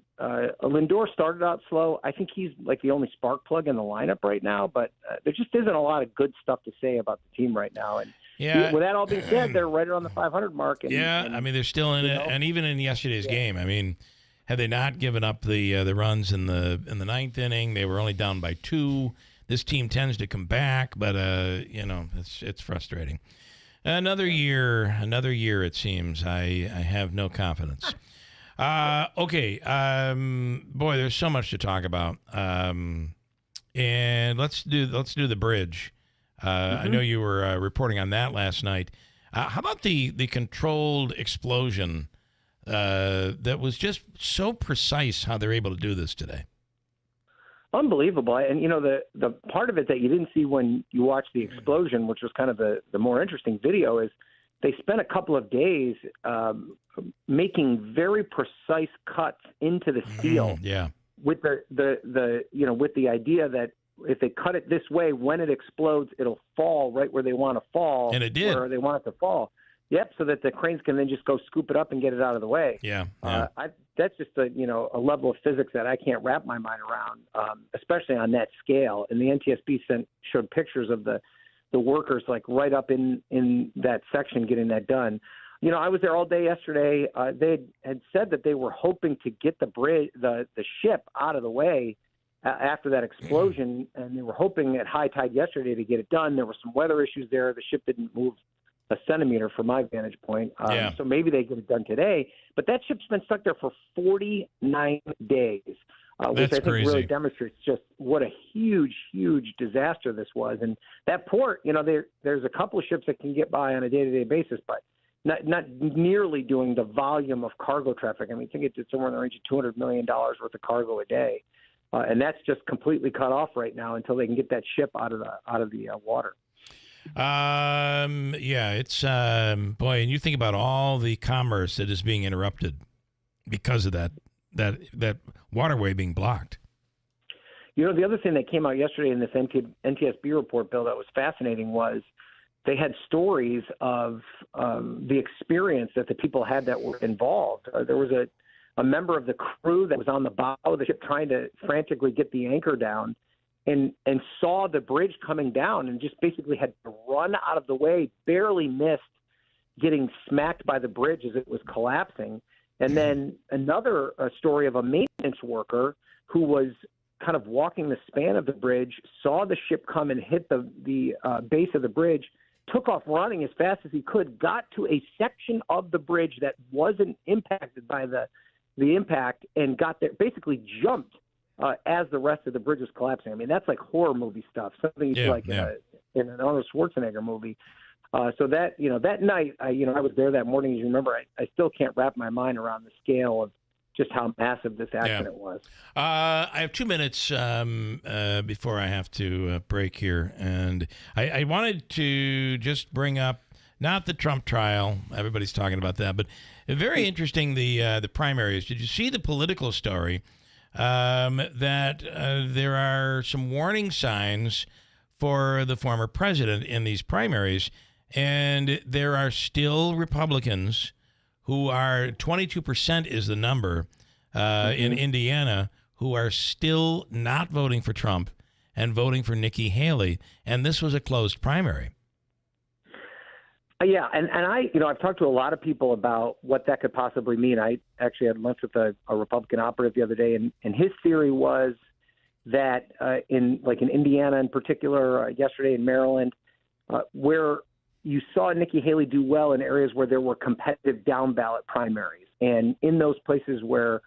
started out slow. I think he's like the only spark plug in the lineup right now, but there just isn't a lot of good stuff to say about the team right now. And with that all being said, they're right around the 500 mark. I mean, they're still in it. And even in yesterday's game, I mean, had they not given up the runs in the ninth inning, they were only down by 2. This team tends to come back, but it's frustrating. Another year, it seems. I have no confidence. Okay. Boy, there's so much to talk about. And let's do the bridge. I know you were reporting on that last night. How about the controlled explosion that was just so precise how they're able to do this today? Unbelievable. And, the part of it that you didn't see when you watched the explosion, which was kind of the more interesting video, is they spent a couple of days making very precise cuts into the steel. With with the idea that if they cut it this way, when it explodes, it'll fall right where they want to fall. And it did. Where they want it to fall. Yep, so that the cranes can then just go scoop it up and get it out of the way. That's just a level of physics that I can't wrap my mind around, especially on that scale. And the NTSB showed pictures of the workers like right up in that section getting that done. I was there all day yesterday. They had said that they were hoping to get the ship out of the way after that explosion, and they were hoping at high tide yesterday to get it done. There were some weather issues there. The ship didn't move a centimeter from my vantage point. So maybe they get it done today. But that ship's been stuck there for 49 days, which I think really demonstrates just what a huge, huge disaster this was. And that port, there's a couple of ships that can get by on a day-to-day basis, but not nearly doing the volume of cargo traffic. I mean, I think it did somewhere in the range of $200 million worth of cargo a day. And that's just completely cut off right now until they can get that ship out of the water. It's boy, and you think about all the commerce that is being interrupted because of that waterway being blocked. The other thing that came out yesterday in this NTSB report, Bill, that was fascinating was they had stories of the experience that the people had that were involved. There was a member of the crew that was on the bow of the ship trying to frantically get the anchor down, and saw the bridge coming down and just basically had to run out of the way, barely missed getting smacked by the bridge as it was collapsing. And then another story of a maintenance worker who was kind of walking the span of the bridge, saw the ship come and hit the base of the bridge, took off running as fast as he could, got to a section of the bridge that wasn't impacted by the impact, and got there, basically jumped as the rest of the bridge was collapsing. I mean, that's like horror movie stuff, something you see like in an Arnold Schwarzenegger movie. So that, that night, I was there that morning. As you remember, I still can't wrap my mind around the scale of just how massive this accident was. I have 2 minutes before I have to break here. And I wanted to just bring up, not the Trump trial, everybody's talking about that, but very interesting, the primaries. Did you see the political story that there are some warning signs for the former president in these primaries, and there are still Republicans who are 22% is the number in Indiana, who are still not voting for Trump and voting for Nikki Haley. And this was a closed primary. Yeah, and I've talked to a lot of people about what that could possibly mean. I actually had lunch with a Republican operative the other day, and his theory was that in Indiana in particular, yesterday in Maryland, where you saw Nikki Haley do well in areas where there were competitive down-ballot primaries. And in those places where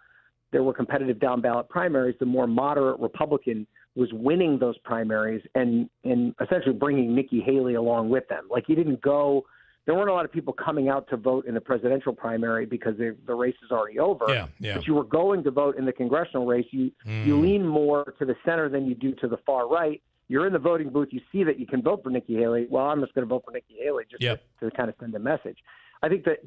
there were competitive down-ballot primaries, the more moderate Republican was winning those primaries and essentially bringing Nikki Haley along with them. Like, there weren't a lot of people coming out to vote in the presidential primary because the race is already over. Yeah. But you were going to vote in the congressional race. You lean more to the center than you do to the far right. You're in the voting booth. You see that you can vote for Nikki Haley. Well, I'm just going to vote for Nikki Haley just to kind of send a message. I think that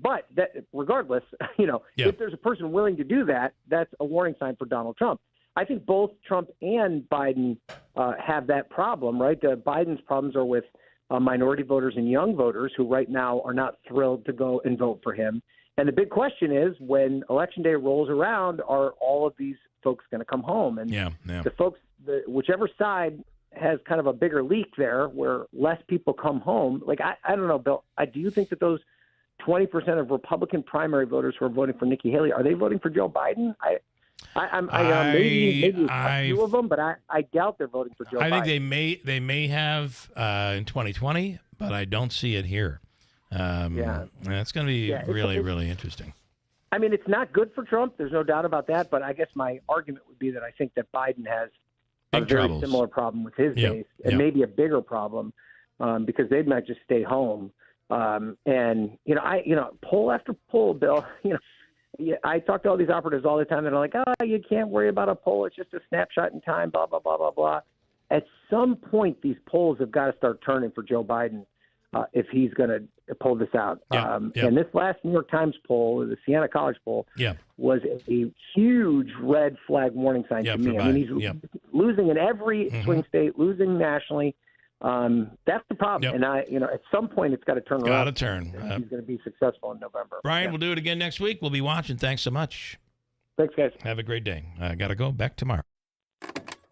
regardless, if there's a person willing to do that, that's a warning sign for Donald Trump. I think both Trump and Biden have that problem, right? Biden's problems are with minority voters and young voters who right now are not thrilled to go and vote for him. And the big question is, when Election Day rolls around, are all of these folks going to come home? And the folks, whichever side has kind of a bigger leak there where less people come home. Like, I don't know, Bill, do you think that those 20% of Republican primary voters who are voting for Nikki Haley, are they voting for Joe Biden? Maybe a few of them, but I doubt they're voting for Joe Biden. I think they may have in 2020, but I don't see it here. It's going to be really interesting. I mean, it's not good for Trump. There's no doubt about that. But I guess my argument would be that I think that Biden has a very similar problem with his base, and maybe a bigger problem because they might just stay home. And poll after poll, Bill, I talk to all these operatives all the time, and they're like, you can't worry about a poll. It's just a snapshot in time, blah, blah, blah, blah, blah. At some point, these polls have got to start turning for Joe Biden if he's going to pull this out. And this last New York Times poll, the Siena College poll, was a huge red flag warning sign to me. I mean, he's losing in every swing state, losing nationally. That's the problem. And at some point it's got to turn around. Got to turn. He's going to be successful in November. Brian, we'll do it again next week. We'll be watching. Thanks so much. Thanks, guys. Have a great day. I got to go. Back tomorrow.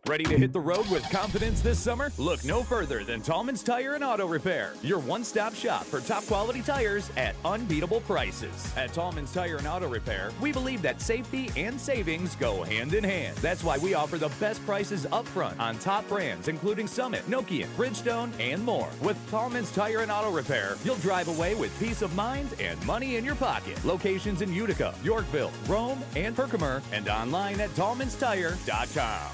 Ready to hit the road with confidence this summer? Look no further than Tallman's Tire and Auto Repair, your one-stop shop for top quality tires at unbeatable prices. At Tallman's Tire and Auto Repair, we believe that safety and savings go hand in hand. That's why we offer the best prices up front on top brands including Summit, Nokian, Bridgestone, and more. With Tallman's Tire and Auto Repair, you'll drive away with peace of mind and money in your pocket. Locations in Utica, Yorkville, Rome, and Herkimer, and online at tallmanstire.com.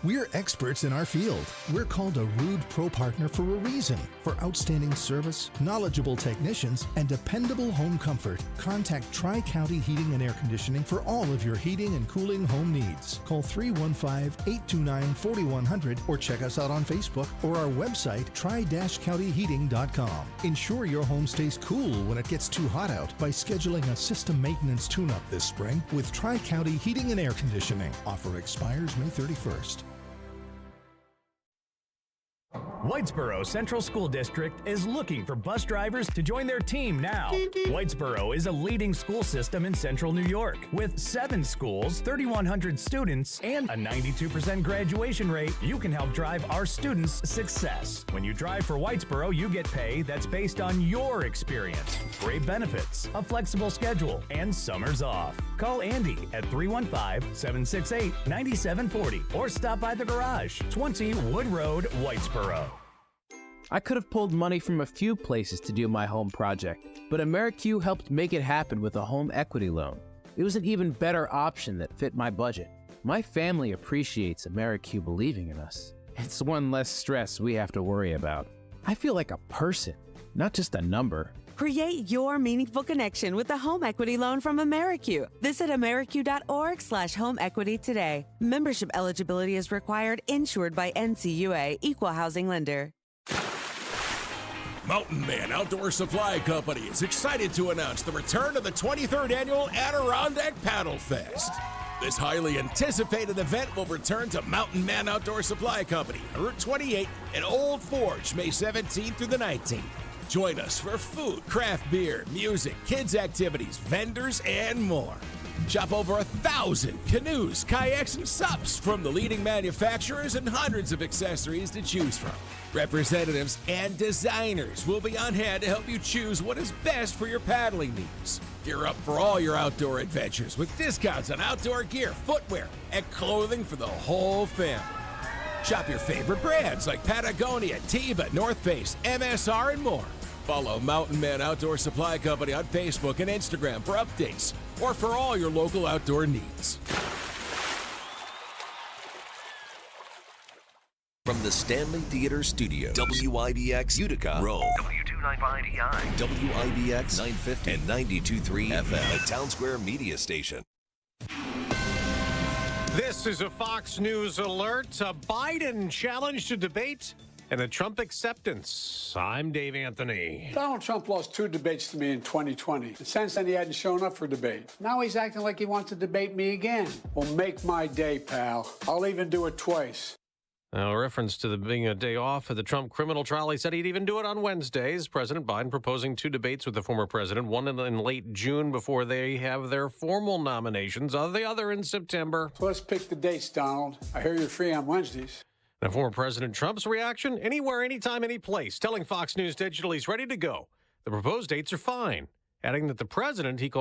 We're experts in our field. We're called a Rude Pro Partner for a reason. For outstanding service, knowledgeable technicians, and dependable home comfort, contact Tri-County Heating and Air Conditioning for all of your heating and cooling home needs. Call 315-829-4100 or check us out on Facebook or our website, tri-countyheating.com. Ensure your home stays cool when it gets too hot out by scheduling a system maintenance tune-up this spring with Tri-County Heating and Air Conditioning. Offer expires May 31st. Whitesboro Central School District is looking for bus drivers to join their team now. Whitesboro is a leading school system in central New York with 7 schools, 3,100 students, and a 92% graduation rate. You can help drive our students' success. When you drive for Whitesboro, you get pay that's based on your experience, great benefits, a flexible schedule, and summers off. Call Andy at 315-768-9740 or stop by the garage, 20 Wood Road, Whitesboro. I could have pulled money from a few places to do my home project, but AmeriQ helped make it happen with a home equity loan. It was an even better option that fit my budget. My family appreciates AmeriQ believing in us. It's one less stress we have to worry about. I feel like a person. not just a number. Create your meaningful connection with the home equity loan from AmeriQ. Visit ameriq.org/home equity today. Membership eligibility is required, insured by NCUA, Equal Housing Lender. Mountain Man Outdoor Supply Company is excited to announce the return of the 23rd annual Adirondack Paddle Fest. This highly anticipated event will return to Mountain Man Outdoor Supply Company, Route 28 in Old Forge, May 17th through the 19th. Join us for food, craft beer, music, kids' activities, vendors, and more. Shop over 1,000 canoes, kayaks, and SUPs from the leading manufacturers and hundreds of accessories to choose from. Representatives and designers will be on hand to help you choose what is best for your paddling needs. Gear up for all your outdoor adventures with discounts on outdoor gear, footwear, and clothing for the whole family. Shop your favorite brands like Patagonia, Teva, North Face, MSR, and more. Follow Mountain Man Outdoor Supply Company on Facebook and Instagram for updates or for all your local outdoor needs. From the Stanley Theater Studio, WIBX Utica, Rome, W295EI, WIBX 950 and 92.3 FM, a Town Square media station. This is a Fox News alert. A Biden challenge to debate and a Trump acceptance. I'm Dave Anthony. Donald Trump lost 2 debates to me in 2020. And since then, he hadn't shown up for debate. Now he's acting like he wants to debate me again. Well, make my day, pal. I'll even do it twice. Now, a reference to the being a day off of the Trump criminal trial, he said he'd even do it on Wednesdays. President Biden proposing 2 debates with the former president, one in late June before they have their formal nominations, the other in September. So let's pick the dates, Donald. I hear you're free on Wednesdays. Now, former President Trump's reaction, anywhere, anytime, any place, telling Fox News Digital he's ready to go. The proposed dates are fine, adding that the president, he calls